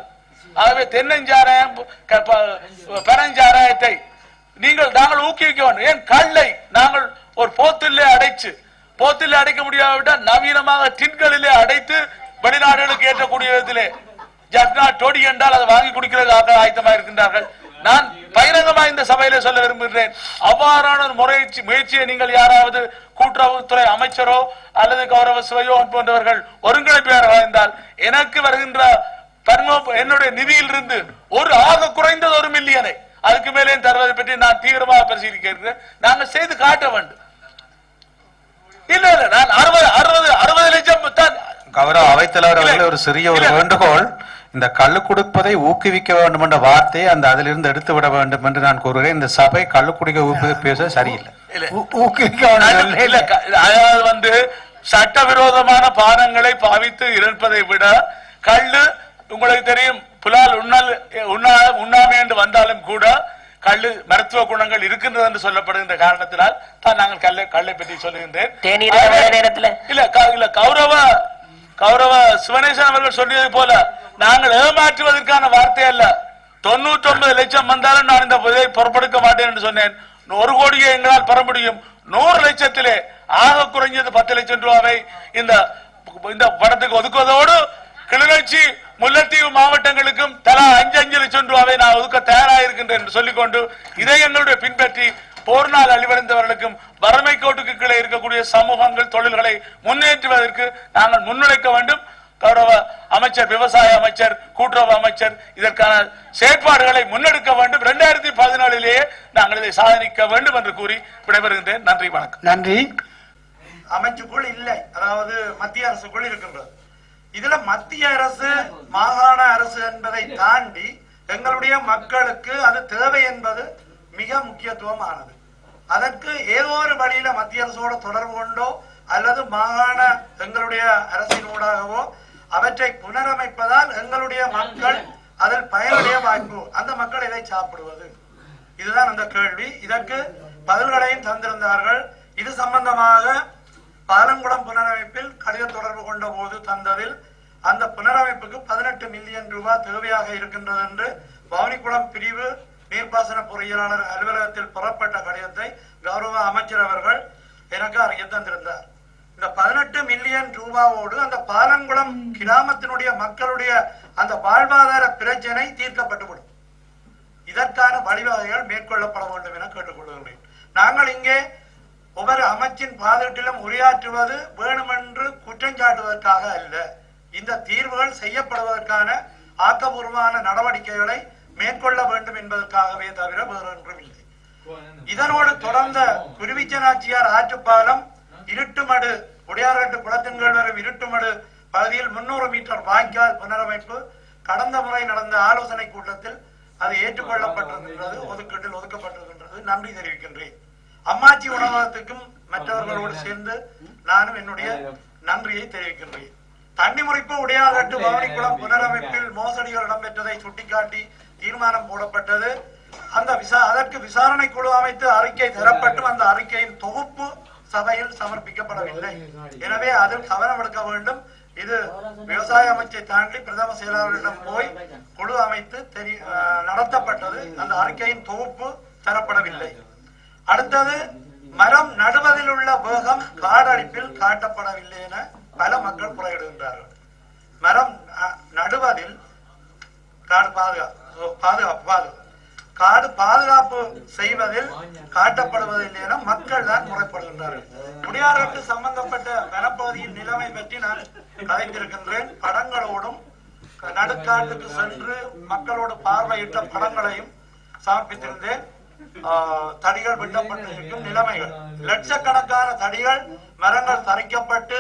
ஆகவே தென்னஞ்சாராயம் பெருஞ்சாராயத்தை நாங்கள் ஊக்குவிக்க வேண்டும். ஏன் கல்லை நாங்கள் ஒரு போத்திலே அடைக்க முடியாவிட்டால் நவீனமாக டின்களிலே அடைத்து வெளிநாடுகளுக்கு ஏற்றக்கூடிய விதத்திலே ஜப்னா டோடி என்றால் அதை வாங்கி குடிக்கிறதுக்காக ஆயத்தமாக இருக்கின்றார்கள். நான் பகிரங்கமாக இந்த சபையில சொல்ல விரும்புகிறேன், அவ்வாறான ஒரு முயற்சியை நீங்கள் யாராவது கூட்டுறவுத்துறை அமைச்சரோ அல்லது கௌரவ சிவயோகன் போன்றவர்கள் ஒருங்கிணைப்பாளராக இருந்தால் எனக்கு வருகின்ற என்னுடைய நிதியிலிருந்து ஒரு ஆக குறைந்தது 1 மில்லியனை அதுக்கு மேலே தருவதை பற்றி நான் தீவிரமாக பரிசீலிக்கிறேன். நாங்கள் செய்து காட்ட வேண்டும். இல்ல நான் 60 லட்சம் தான். கௌரவ அவைத்தலைவர் அவர்களே, ஒரு சிறிய ஒரு வேண்டுகோள், இந்த கள்ளு கொடுப்பதை ஊக்குவிக்க வேண்டும் என்ற வார்த்தையை அதிலிருந்து எடுத்து விட வேண்டும் என்று நான் கூறுகிறேன். இந்த சபை கள்ளு குடிக்க பேச சரியில்லை. அதாவது சட்டவிரோதமான பானங்களை பாவித்து இருப்பதை விட கள்ளு, உங்களுக்கு தெரியும், புலால் உண்ணாமை என்று வந்தாலும் கூட கள்ளு மருத்துவ குணங்கள் இருக்கின்றது என்று சொல்லப்படுகின்ற காரணத்தினால் தான் நாங்கள் கல்லை பற்றி சொல்லுகின்றேன். இல்ல கௌரவ சிவனேசன் அவர்கள் சொல்லியது போல நாங்கள் ஏமாற்றுவதற்கான வார்த்தை அல்ல. 99 லட்சம் வந்தாலும் நான் இந்த இதை பொறுப்பெடுக்க மாட்டேன் என்று சொன்னேன். 1 கோடியை எங்களால் பெற முடியும். 100 லட்சத்திலே ஆக குறைஞ்சது 10 லட்சம் ரூபாவை இந்த படத்துக்கு ஒதுக்குவதோடு கிளிநொச்சி முல்லைத்தீவு மாவட்டங்களுக்கும் தலா 5 லட்சம் ரூபாவை நான் ஒதுக்க தயாராக இருக்கின்றேன் என்று சொல்லிக்கொண்டு இதை எங்களுடைய பின்பற்றி போர்நாள் அழிவடைந்தவர்களுக்கும் வறுமை கோட்டுக்கு கீழே இருக்கக்கூடிய சமூகங்கள் தொழில்களை முன்னேற்றுவதற்கு நாங்கள் முன்னுழைக்க வேண்டும். கௌரவ அமைச்சர், விவசாய அமைச்சர், கூட்டுறவு அமைச்சர் இதற்கான செயற்பாடுகளை முன்னெடுக்க வேண்டும். 2017 நாங்கள் இதை சாதனிக்க வேண்டும் என்று கூறி விடைபெறுகின்றேன். நன்றி, வணக்கம். நன்றி. அமைச்சுக்குள் இல்லை, அதாவது மத்திய அரசுக்குள் இருக்கின்றது. இதுல மத்திய அரசு மாகாண அரசு என்பதை தாண்டி எங்களுடைய மக்களுக்கு அது தேவை என்பது மிக முக்கியத்துவமானது. அதற்கு ஏதோ ஒரு வழியில மத்திய அரசோட தொடர்பு கொண்டோ அல்லது மாகாண எங்களுடைய அரசினூடாகவோ அவற்றை புனரமைப்பதால் எங்களுடைய மக்கள் அதில் பயனுடைய வாய்ப்பு, அந்த மக்கள் இதை சாப்பிடுவது, இதுதான் அந்த கேள்வி. இதற்கு பதில்களையும் தந்திருந்தார்கள். இது சம்பந்தமாக பாலங்குளம் புனரமைப்பில் கடித தொடர்பு கொண்ட போது தந்ததில் அந்த புனரமைப்புக்கு 18 மில்லியன் ரூபாய் தேவையாக இருக்கின்றது என்று பவனிக்குளம் பிரிவு நீர்ப்பாசன பொறியியலாளர் அலுவலகத்தில் புறப்பட்ட கடிதத்தை கௌரவ அமைச்சர் அவர்கள் எனக்கு அறிய தந்திருந்தார். இந்த 18 மில்லியன் ரூபாவோடு அந்த பாலங்குளம் கிராமத்தினுடைய மக்களுடைய அந்த வாழ்வாதார பிரச்சனை தீர்க்கப்பட்டுவிடும். இதற்கான வழிவகைகள் மேற்கொள்ளப்பட வேண்டும் என கேட்டுக்கொள்கிறேன். நாங்கள் இங்கே ஒவ்வொரு அமைச்சின் பாதத்திலும் உரையாற்றுவது வேணுமென்று குற்றஞ்சாட்டுவதற்காக அல்ல, இந்த தீர்வுகள் செய்யப்படுவதற்கான ஆக்கப்பூர்வமான நடவடிக்கைகளை மேற்கொள்ள வேண்டும் என்பதற்காகவே தவிர வேறொன்றும் இல்லை. இதனோடு தொடர்ந்த குருவிச்சனாச்சியார் ஆற்றுப்பாலம், இருட்டுமடு உடையார்கட்டு குளத்தின்கள் வரும் இருட்டுமடு பகுதியில் 300 மீட்டர் வாய்க்கால் புனரமைப்பு, கடந்த முறை நடந்த ஆலோசனை கூட்டத்தில் அது ஏற்றுக்கொள்ளப்பட்டிருக்கின்றது, ஒதுக்கீட்டில் ஒதுக்கப்பட்டிருக்கின்றது. நன்றி தெரிவிக்கின்றேன். அம்மாச்சி உணவகத்துக்கும் மற்றவர்களோடு சேர்ந்து நானும் என்னுடைய நன்றியை தெரிவிக்கின்றேன். தண்ணி முறிப்பு உடையாகட்டு பவனிக்குளம் புனரமைப்பில் மோசடிகள் இடம்பெற்றதை சுட்டிக்காட்டி தீர்மானம் போடப்பட்டது. அதற்கு விசாரணை குழு அமைத்து அறிக்கை தரப்பட்டும் அந்த அறிக்கையின் தொகுப்பு சபையில் சமர்ப்பிக்கப்படவில்லை. எனவே அதில் கவனம் எடுக்க வேண்டும். இது விவசாய அமைச்சை தாண்டி பிரதம செயலாளரிடம் போய் குழு அமைத்து நடத்தப்பட்டது. அந்த அறிக்கையின் தொகுப்பு தரப்படவில்லை. அடுத்தது, மரம் நடுவதில் உள்ள வேகம் காடழிப்பில் காட்டப்படவில்லை என பல மக்கள் முறையிடுகின்றார்கள். மரம் நடுவதில் காடு பாதுகாப்பு செய்வதில் காட்டப்படுவதில்லை என மக்கள் தான் முறைப்படுகின்றார்கள். குடியாரத்து சம்பந்தப்பட்ட வனப்பகுதியின் நிலைமை பற்றி நான் கதைத்திருக்கின்றேன். படங்களோடும் நடுக்காட்டுக்கு சென்று மக்களோடு பார்வையிட்ட படங்களையும் சமர்ப்பித்திருந்தேன். தடிகள் வெட்டப்பட்டிருக்கும் நிலைமைகள், லட்சக்கணக்கான தடிகள் மரங்கள் தரிக்கப்பட்டு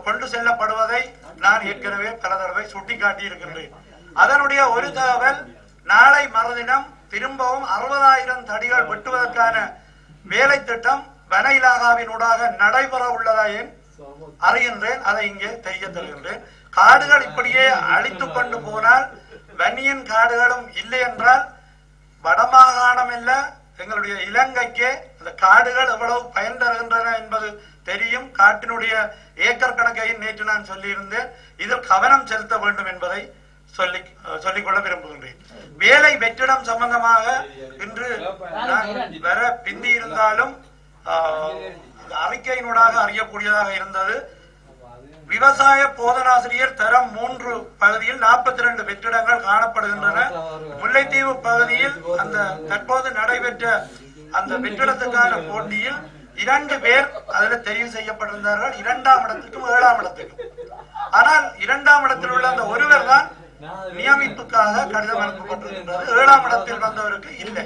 கொண்டு செல்லப்படுவதை நான் ஏற்கனவே பல தடவை சுட்டிக்காட்டி இருக்கின்றேன். அதனுடைய ஒரு தகவல், நாளை மறுதினம் திரும்பவும் 60,000 தடிகள் வெட்டுவதற்கான வேலை திட்டம் வன இலாகாவினூடாக நடைபெற உள்ளதையும் அறிகின்றேன். அதை இங்கே தெரிய தருகின்றேன். காடுகள் இப்படியே அழித்துக் கொண்டு போனால், வன்னியின் காடுகளும் இல்லை என்றால், வடமாகாணம் இல்ல எங்களுடைய இலங்கைக்கு அந்த காடுகள் எவ்வளவு பயன் தருகின்றன என்பது தெரியும். காட்டினுடைய ஏக்கர் கணக்கையும் நேற்று நான் சொல்லியிருந்தேன். இதில் கவனம் செலுத்த வேண்டும் என்பதை சொல்லிக்கொள்ள விரும்புகின்றேன். வேலை வெற்றிடம் சம்பந்தமாக இன்று வர பிந்தி இருந்தாலும் அறிக்கையினூடாக அறியக்கூடியதாக இருந்தது. விவசாய போதனாசிரியர் தரம் 3 பகுதியில் 42 வெற்றிடங்கள் காணப்படுகின்றன. முல்லைத்தீவு பகுதியில் அந்த தற்போது நடைபெற்ற அந்த வெற்றிடத்துக்கான போட்டியில் 2 பேர் அதில் தெரிவு செய்யப்பட்டிருந்தார்கள். 2ஆம் இடத்துக்கும் 7ஆம் இடத்துக்கும். ஆனால் 2ஆம் இடத்தில் உள்ள அந்த ஒருவர் தான் நியமிப்புக்காக கடிதம் அனுப்பப்பட்டிருக்கின்றது. 7ஆம் இடத்தில் வந்தவருக்கு இல்லை.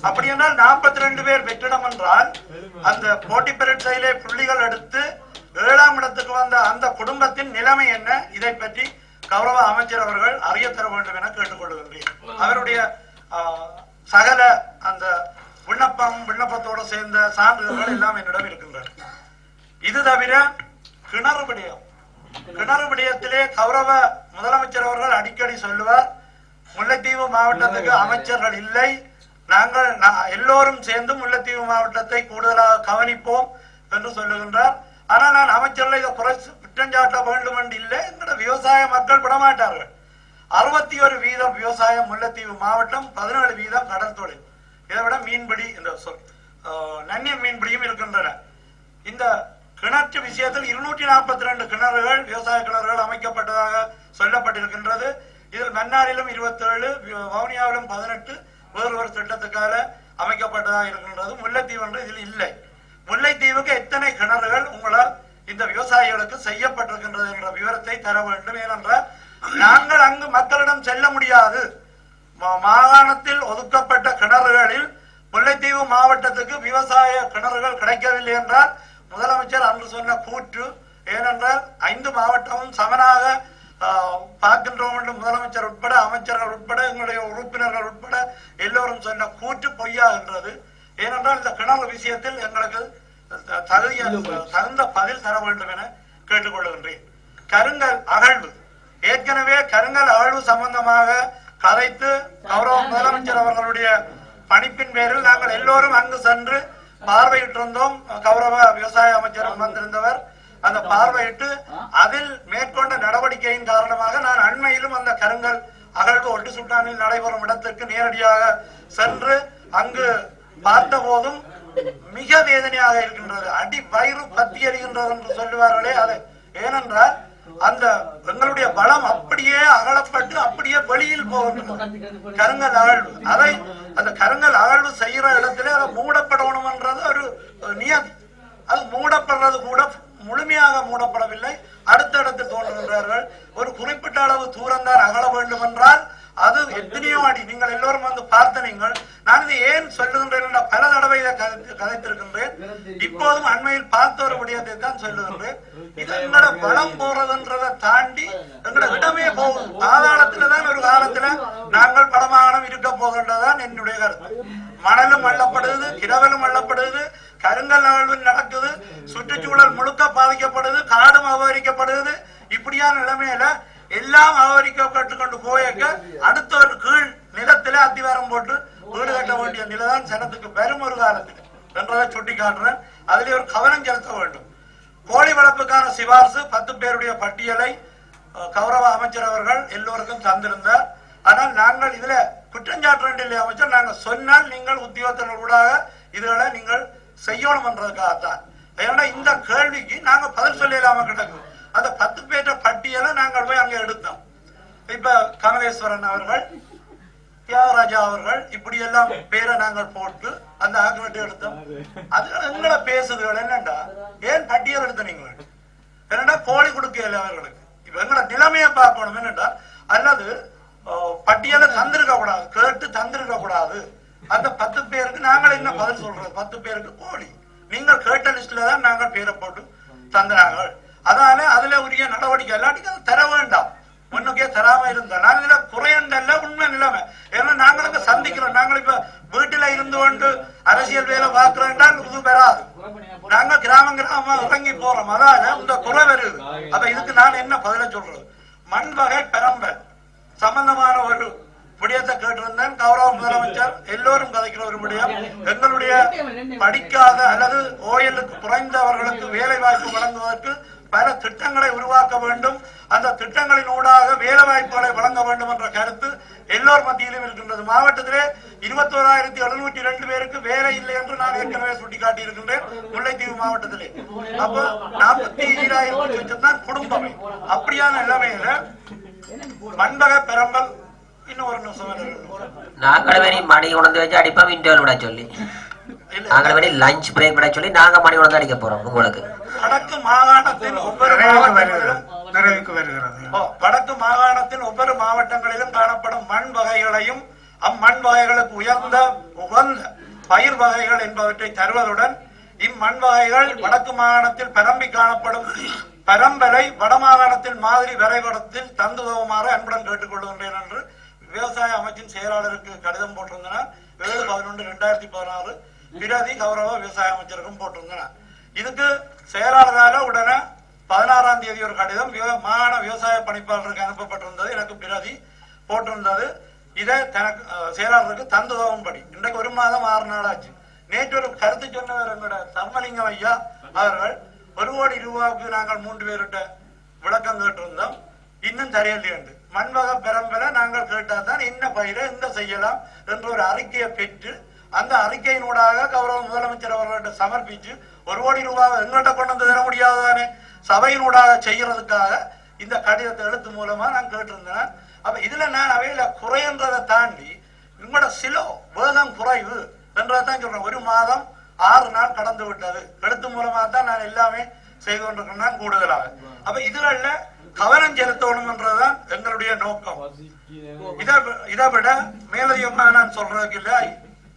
அப்படி என்றால் 42 பேர் வெற்றிடம் என்றால், அந்த போட்டி பரீட்சையிலே புள்ளிகள் எடுத்து 7ஆம் இடத்துக்கு வந்த அந்த குடும்பத்தின் நிலைமை என்ன, இதை பற்றி கௌரவ அமைச்சர் அவர்கள் அறிய தர வேண்டும் என கேட்டுக்கொள்கின்றேன். அவருடைய சகல அந்த விண்ணப்பத்தோடு சேர்ந்த சான்றிதழ்கள் எல்லாம் என்னிடம் இருக்கின்றன. இது தவிர கிணறு விடயத்திலே கௌரவ முதலமைச்சர் அவர்கள் அடிக்கடி சொல்லுவார், முல்லைத்தீவு மாவட்டத்துக்கு அமைச்சர்கள் இல்லை, நாங்கள் எல்லோரும் சேர்ந்து முல்லைத்தீவு மாவட்டத்தை கூடுதலாக கவனிப்போம் என்று சொல்லுகின்றார். ஆனால் நான் அமைச்சர்களை இதை குற்றம் சாட்ட வேண்டும் என்று இல்லை. எங்களோட விவசாய மக்கள் விடமாட்டார்கள். 61% விவசாயம் முல்லைத்தீவு மாவட்டம், 17% கடல் தொழில். இதை விட மீன்பிடி என்ற நன்னீர் மீன்பிடியும் இருக்கின்றன. இந்த கிணற்று விஷயத்தில் 242 கிணறுகள், விவசாய கிணறுகள் அமைக்கப்பட்டதாக சொல்லப்பட்டிருக்கின்றது. இதில் மன்னாரிலும் 27, வவுனியாவிலும் 18 வேறு ஒரு திட்டத்துக்காக அமைக்கப்பட்டதாக இருக்கின்றது. முல்லைத்தீவு என்று இதில் இல்லை. முல்லைத்தீவுக்கு எத்தனை கிணறுகள் உங்களால் இந்த விவசாயிகளுக்கு செய்யப்பட்டிருக்கின்றது என்ற விவரத்தை தர வேண்டும். ஏனென்றால் நாங்கள் அங்கு மக்களிடம் செல்ல முடியாது. மாகாணத்தில் ஒதுக்கப்பட்ட கிணறுகளில் முல்லைத்தீவு மாவட்டத்துக்கு விவசாய கிணறுகள் கிடைக்கவில்லை என்றால் முதலமைச்சர் அன்று சொன்ன கூற்று, ஏனென்றால் 5 மாவட்டமும் சமனாக பார்க்கின்றோம் என்று முதலமைச்சர் உட்பட, அமைச்சர்கள் உட்பட, எங்களுடைய உறுப்பினர்கள் உட்பட எல்லோரும் சொன்ன கூற்று பொய்யாகின்றது. ஏனென்றால் இந்த கிணறு விஷயத்தில் எங்களுக்கு தகுந்த பதில் தர வேண்டும் என கேட்டுக்கொள்கின்றேன். கருங்கல் அகழ்வு, ஏற்கனவே கருங்கல் அகழ்வு சம்பந்தமாக கதைத்து கௌரவ முதலமைச்சர் அவர்களுடைய பணிப்பின் பேரில் நாங்கள் எல்லோரும் அங்கு சென்று பார்வையிட்டிருந்தோம். கௌரவ விவசாய அமைச்சர் வந்திருந்தவர் அந்த பார்வையிட்டு அதில் மேற்கொண்ட நடவடிக்கையின் காரணமாக நான் அண்மையிலும் அந்த கருங்கல் அகழ்வு ஒட்டு சுட்டானில் நடைபெறும் இடத்திற்கு நேரடியாக சென்று அங்கு பார்த்த போதும் மிக வேதனையாக இருக்கின்றது. அடி வயிறு பத்தி எறிகின்றது என்று சொல்லுவார்களே அது. ஏனென்றால் அந்த எங்களுடைய பலம் அப்படியே அகலப்பட்டு அப்படியே வெளியில் போகின்றது கருங்கல் அகழ்வு. அதை அந்த கருங்கல் அகழ்வு செய்கிற இடத்திலே அதை மூடப்படணும் என்றது ஒரு நியதி. அது மூடப்படுறது கூட முழுமையாக மூடப்படவில்லை. அடுத்த இடத்தில் தோன்றுகின்றார்கள். ஒரு குறிப்பிட்ட அளவு தூரம் தான் அகல வேண்டும் என்றால் அது எத்தனையோ அடி நீங்கள் எல்லோரும் வந்து பார்த்த நீங்கள் நான் இதை ஏன் சொல்லுகின்றேன் பல தடவை இதை கதைத்திருக்கின்றேன். இப்போதும் அண்மையில் பார்த்த ஒரு விடயத்தை தான் சொல்லுகின்றேன். இது எங்களோட பலம் போறதுன்றதை தாண்டி எங்களோட இடமே போகும். பாதாளத்துலதான் ஒரு காலத்துல நாங்கள் படமாகணும் இருக்க போகின்றதான் என்னுடைய கருத்து. மணலும் அள்ளப்படுது, கிரவலும் அள்ளப்படுது, கருங்கல் அகழ்வு நடக்குது, சுற்றுச்சூழல் முழுக்க பாதிக்கப்படுது, காடும் அபகரிக்கப்படுது. இப்படியான நிலைமையில எல்லாம் அபகரிக்கப்பட்டு கொண்டு போயக்க அடுத்த ஒரு கீழ் நிலத்தில அத்திவாரம் போட்டு வீடு கட்ட வேண்டிய நிலைதான் சனத்துக்கு பெரும் ஒரு காலத்தில் என்றதை சுட்டி காட்டுறேன். அதிலே ஒரு கவனம் செலுத்த வேண்டும். கோழி வளர்ப்புக்கான சிபார்சு 10 பேருடைய பட்டியலை கௌரவ அமைச்சர் அவர்கள் எல்லோருக்கும் தந்திருந்தார். ஆனால் நாங்கள் இதுல குற்றஞ்சாட்ட வேண்டிய அமைச்சர், நாங்கள் சொன்னால் நீங்கள் உத்தியோகத்தினூடாக இதுகளை நீங்கள் செய்யணும் என்றதுக்காகத்தான். ஏன்னா இந்த கேள்விக்கு நாங்க பதில் சொல்லலாம கிடக்கும். அந்த 10 பேற்ற பட்டியலை நாங்கள் போய் அங்க எடுத்தோம். இப்ப கமலேஸ்வரன் அவர்கள், தியாகராஜா அவர்கள், இப்படி எல்லாம் பேரை நாங்கள் போட்டு அந்த ஆக்மெண்ட் எடுத்தோம். அது எங்களை பேசுதுகள் என்னண்டா, ஏன் பட்டியல் எடுத்த நீங்கள் என்னடா கோழி கொடுக்கல அவர்களுக்கு. இப்ப எங்களோட நிலைமையை பார்க்கணும் என்னண்டா, அல்லது பட்டியலை தந்திருக்க கூடாது, கேட்டு தந்திருக்க கூடாது. அந்த 10 பேருக்கு நாங்கள் என்ன பதில் சொல்றது? 10 பேருக்கு கோழி நீங்கள் கேட்ட லிஸ்ட்ல தான் நாங்கள் பேரை போட்டு தந்தாங்க. அதனால அதுல உரிய நடவடிக்கை எல்லாத்துக்கும் அது தர வேண்டாம். முன்னுக்கே தராம இருந்தா நான் இதுல குறையண்டல்ல, உண்மை நிலைமை. ஏன்னா நாங்களுக்கு சந்திக்கிறோம். நாங்கள் இப்ப வீட்டுல இருந்து கொண்டு அரசியல் வேலை பார்க்கிறோம் இது பெறாது. நாங்க கிராம இறங்கி போறோம். அதால இந்த குறை வருது. அப்ப இதுக்கு நான் என்ன பதில சொல்றது? மண் வகை பெரம்பல் சம்பந்தமான ஒரு விடயத்தை கேட்டிருந்தேன். கௌரவ முதலமைச்சர் எல்லோரும் கதைக்கிற ஒரு விடயம், எங்களுடைய படிக்காத அல்லது ஓயலுக்கு குறைந்தவர்களுக்கு வேலை வாய்ப்பு வழங்குவதற்கு பல திட்டங்களை உருவாக்க வேண்டும். அந்த திட்டங்களின் ஊடாக வேலை வாய்ப்புகளை வழங்க வேண்டும் என்ற கருத்து எல்லோர் மத்தியிலும் இருக்கின்றது. மாவட்டத்திலே 21,702 பேருக்கு வேலை இல்லை என்று நான் ஏற்கனவே சுட்டிக்காட்டி இருக்கின்றேன் முல்லைத்தீவு மாவட்டத்திலே. அப்போ 42,000 லட்சம் தான் குடும்பமே. அப்படியான நிலைமையில மண்பக பெரம்பல் இன்னும் ஒரு நிமிஷம் நாங்கள் வேணி மணி உணர்ந்து வச்சு அடிப்போம் இன்டர்வல் விட சொல்லி, நாங்கள் வேணி லஞ்ச் பிரேக் விட சொல்லி நாங்க மணி உணர்ந்து அடிக்க போறோம். உங்களுக்கு வடக்கு மாகாணத்தின் ஒவ்வொரு வடக்கு மாகாணத்தின் ஒவ்வொரு மாவட்டங்களிலும் காணப்படும் மண் வகைகளையும் அம்மண் வகைகளுக்கு உயர்ந்த உகந்த பயிர் வகைகள் என்பவற்றை தருவதுடன் இம்மண் வகைகள் வடக்கு மாகாணத்தில் பரம்பி காணப்படும் பரம்பலை வடமாகாணத்தில் மாதிரி வரைபடத்தில் தந்து உதவுமாறு அன்புடன் கேட்டுக்கொள்கின்றேன் என்று விவசாய அமைச்சின் செயலாளருக்கு கடிதம் போட்டிருந்தனர். 7/11/2016 பிரதி கௌரவ விவசாய அமைச்சருக்கும் போட்டிருந்தனர். இதுக்கு செயலாளரால உடனே 16ஆம் தேதி ஒரு கடிதம் மாகாண விவசாய பணிப்பாளருக்கு அனுப்பப்பட்டிருந்தது. எனக்கு பிரதி போட்டிருந்தது. இதை தனக்கு செயலாளருக்கு தந்து உதவும்படி இன்றைக்கு 1 மாதம் 6 நாள் ஆச்சு. நேற்று ஒரு கருத்து சொன்னவர் எங்களோட தர்மலிங்கம் ஐயா அவர்கள் 1 கோடி ரூபாய்க்கு நாங்கள் 3 பேருட்ட விளக்கம் கேட்டிருந்தோம். இன்னும் தெரியலையண்டு மண்வக பெரம்பரை நாங்கள் கேட்டால்தான் என்ன பயிரை என்ன செய்யலாம் என்ற ஒரு அறிக்கையை பெற்று அந்த அறிக்கையினூடாக கௌரவ முதலமைச்சர் அவர்கள்ட்ட சமர்ப்பிச்சு 1 கோடி ரூபாய் எங்கள்கிட்ட கொண்டு வந்து தர முடியாதுதானே, சபையினூடாக செய்யறதுக்காக இந்த கடிதத்தை எழுத்து மூலமா நான் கேட்டிருந்தேன். அப்ப இதுல நான் அவையில குறைன்றதை தாண்டி உங்களோட சிலோ வேகம் குறைவு என்றதான் சொல்றேன். 1 மாதம் 6 நாள் கடந்து விட்டது. எழுத்து மூலமா தான் நான் எல்லாமே செய்து கொண்டிருக்கேன் கூடுதலாக. அப்ப இதுல கவனம் செலுத்தணும் என்றதுதான் எங்களுடைய நோக்கம். இதை விட மேலதிகமா நான் சொல்றதுக்கு இல்ல,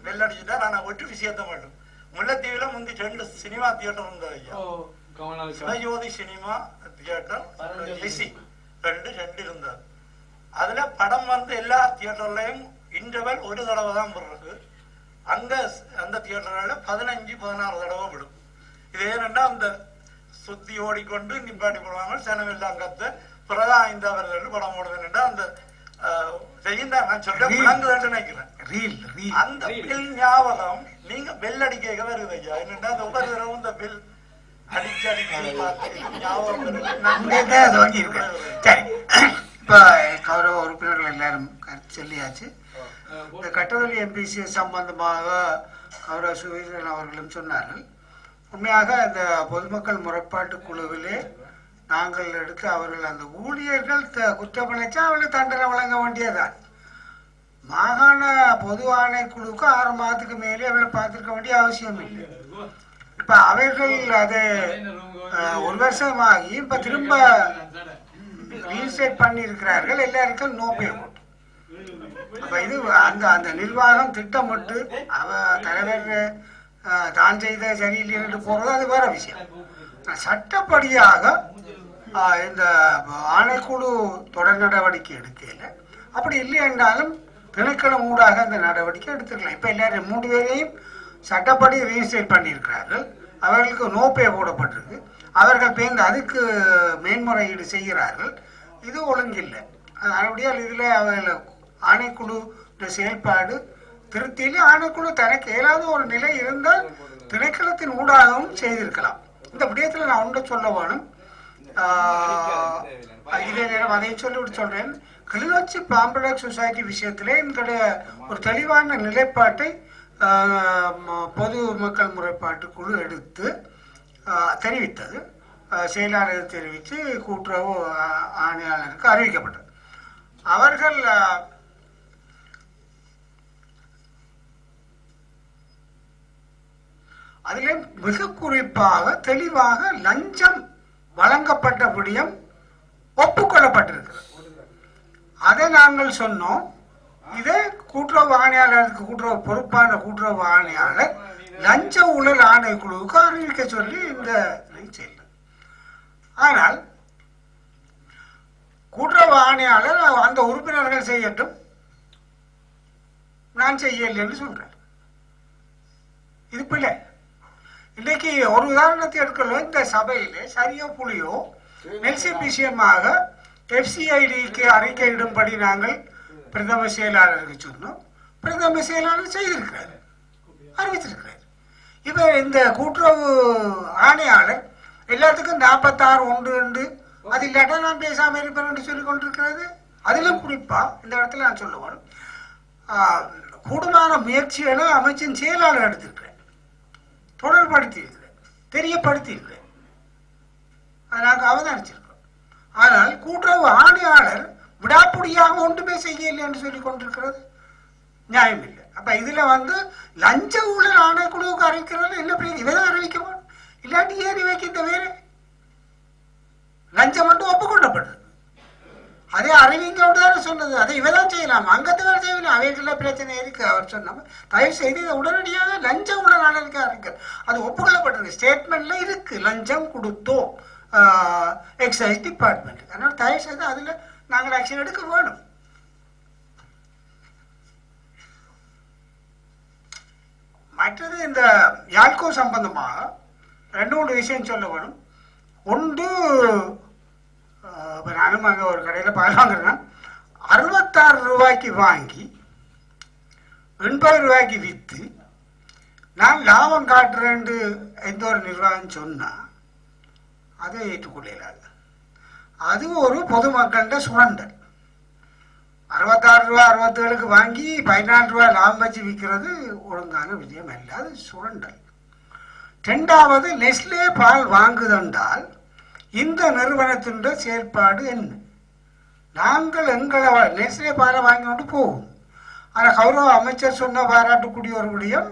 வெள்ளடிச்சுட்டா நான் ஒட்டு விஷயத்த மாட்டோம். முல்லைத்தீவுல முந்தி 2 சினிமா தியேட்டர் இருந்தது ஐயா. சிவஜோதி சினிமா தியேட்டர், ஏசி 2 இருந்தது. அதுல படம் வந்து எல்லா தியேட்டர்லயும் இன்டர்வல் 1 தடவை தான் போடுறது. அங்க அந்த தியேட்டர்ல 15-16 தடவை விடும். இது ஏனென்றா அந்த சுத்தி ஓடிக்கொண்டு நிப்பாட்டி போடுவாங்க. செனவெல்லாம் கத்த பிறகு 5வது படம் போடுவேன். அந்த செய்யுந்தான் நான் சொல்றேன் விளங்குதுன்னு நினைக்கிறேன். அந்த பில் ஞாபகம் நீங்க பெல் அடிக்க வருது ஐயா. என்னன்னா அந்த ஒவ்வொரு தடவை இந்த பில் அடிச்சு அடிச்சு ஞாபகம் வருது. சரி, இப்ப கௌரவ உறுப்பினர்கள் எல்லாரும் கருத்து சொல்லியாச்சு. இந்த கட்டவெளி எம்பிசி சம்பந்தமாக கௌரவ சுவீரன் அவர்களும் சொன்னார்கள். உண்மையாக இந்த பொதுமக்கள் முறைப்பாட்டு குழுவிலே நாங்கள் எடுத்து அவர்கள் அந்த ஊழியர்கள் குற்றப்பணிச்சா அவர்களுக்கு தண்டனை வழங்க வேண்டியதான். மாகாண பொது ஆணைக்குழுவுக்கு 6 மாதத்துக்கு மேலே அவர்களை பார்த்திருக்க வேண்டிய அவசியம் இல்லை. இப்ப அவர்கள் அது 1 வருஷமாகி இப்ப திரும்ப ரீசெட் பண்ணி இருக்கிறார்கள். எல்லாருக்கும் நோ பேமெண்ட். அப்ப இது அந்த நிர்வாகம் திட்டமிட்டு தலைவர் தான் செய்த சரியில்லை போறது அது வேற விஷயம். சட்டப்படியாக இந்த ஆணைக்குழு தொடர் நடவடிக்கை எடுக்கல. அப்படி இல்லை என்றாலும் திணைக்களம் ஊடாக அந்த நடவடிக்கை எடுத்துக்கலாம். இப்ப எல்லாரும் 3 பேரையும் சட்டப்படி ரிஜிஸ்டர் பண்ணியிருக்கிறார்கள். அவர்களுக்கு நோப்பே போடப்பட்டிருக்கு. அவர்கள் பேர்ந்து அதுக்கு மேன்முறையீடு செய்கிறார்கள். இது ஒழுங்கில்லை. அப்படியால் இதுல அவர்கள் ஆணைக்குழு செயல்பாடு திருத்தியிலே ஆணைக்குழு தனக்கு ஏதாவது ஒரு நிலை இருந்தால் திணைக்களத்தின் ஊடாகவும் செய்திருக்கலாம். இந்த விடயத்தில் நான் ஒன்றை சொல்ல வேணும். இதே நேரம் அதையும் சொல்லிவிட்டு சொல்றேன். கிளிநொச்சி பாம்படக் சொசைட்டி விஷயத்திலே எங்களுடைய ஒரு தெளிவான நிலைப்பாட்டை பொது மக்கள் முறைப்பாட்டு குழு எடுத்து தெரிவித்தது. செயலாளர் தெரிவித்து கூட்டுறவு ஆணையாளருக்கு அறிவிக்கப்பட்டது. அவர்கள் அதிலே மிக குறிப்பாக தெளிவாக லஞ்சம் வழங்கப்பட்ட விடயம் ஒப்புக்கொள்ளப்பட்டிருக்கிறது. அதை நாங்கள் சொன்னோம். இதே கூட்டுறவு ஆணையாளருக்கு கூட்டுறவு பொறுப்பான கூட்டுறவு ஆணையாளர் லஞ்ச ஊழல் ஆணைக்குழுவுக்கு அறிவிக்க சொல்லி இந்த செய்யல. ஆனால் கூட்டுறவு ஆணையாளர் அந்த உறுப்பினர்கள் செய்யட்டும், நான் செய்யலை என்று சொல்றேன். இது பிள்ளை. இன்னைக்கு ஒரு உதாரணத்தை எடுக்கலாம். இந்த சபையிலே சரியோ புலியோ நெல்சன் விஷயமாக FCIDக்கு அறிக்கையிடும்படி நாங்கள் பிரதம செயலாளருக்கு சொன்னோம். பிரதம செயலாளர் செய்திருக்கிறார், அறிவித்திருக்கிறார். இப்ப இந்த கூட்டுறவு ஆணையாளர் எல்லாத்துக்கும் 46 உண்டு, அது இல்லாட்டா நான் பேசாம இருப்பேன் என்று சொல்லிக் கொண்டிருக்கிறது. அதிலும் குறிப்பா இந்த இடத்துல நான் சொல்லுவேன், கூடுமான முயற்சிகளை அமைச்சின் செயலாளர் எடுத்திருக்கிறேன், தொடர்படுத்தி இருக்கிறேன், தெரியப்படுத்தி இருக்கிறேன், அதை நாங்கள் அவதானிச்சிருக்கோம். ஆனால் கூட்டுறவு ஆணையாளர் விடாப்புடியாக ஒன்றுமே செய்யலை என்று சொல்லிக் கொண்டிருக்கிறது நியாயம் இல்லை. அப்ப இதுல லஞ்ச ஊழல் ஆணைக்குழுவுக்கு அறிவிக்கிறது என்ன பிரிவு இவதான் அறிவிக்க இல்லாட்டி ஏறி வைக்க வேறு லஞ்சம் மட்டும் ஒப்புக்கொள்ளப்படுது. அதே அறிவிங்க சொன்னது அதை இவதான் செய்யலாம், அங்கத்து வேலை செய்யலாம். அவைகள பிரச்சனை இருக்கு. அவர் சொன்ன தயவு செய்து இதை உடனடியாக லஞ்ச ஊழல் ஆணைக்கு அறிக்கை அது ஒப்புக்கொள்ளப்பட்டது. ஸ்டேட்மெண்ட்ல இருக்கு லஞ்சம் கொடுத்தோம் எக்ஸைஸ் டிபார்ட்மெண்ட். அதனால தயவு செய்து அதுல நாங்கள் ஆக்ஷன் எடுக்க வேணும். மற்றது இந்த யாழ்கோ சம்பந்தமாக 2-3 விஷயம் சொல்ல வேணும். ஒன்று, நானும் அங்கே ஒரு கடையில் பால் வாங்குறேன். 66 ரூபாய்க்கு வாங்கி 80 ரூபாய்க்கு விற்று நான் லாபம் காட்டுறேன்னு எந்த ஒரு நிர்வாகம் சொன்னா அதை ஏற்றுக்கொள்ளாது. அது ஒரு பொதுமக்கள சுரண்டல். 66 ரூபா 67க்கு வாங்கி 14 ரூபாய் லாபம் வச்சு விற்கிறது ஒழுங்கான விஷயம் அல்ல, அது சுரண்டல். 2வது, நெஸ்லே பால் வாங்குதென்றால் இந்த நிறுவனத்தின் செயல்பாடு என்ன? நாங்கள் எங்களை நெஸ்லே பாலை வாங்கி கொண்டு போவோம். ஆனால் கௌரவ அமைச்சர் சொன்ன பாராட்டுக்கூடிய ஒரு விடயம்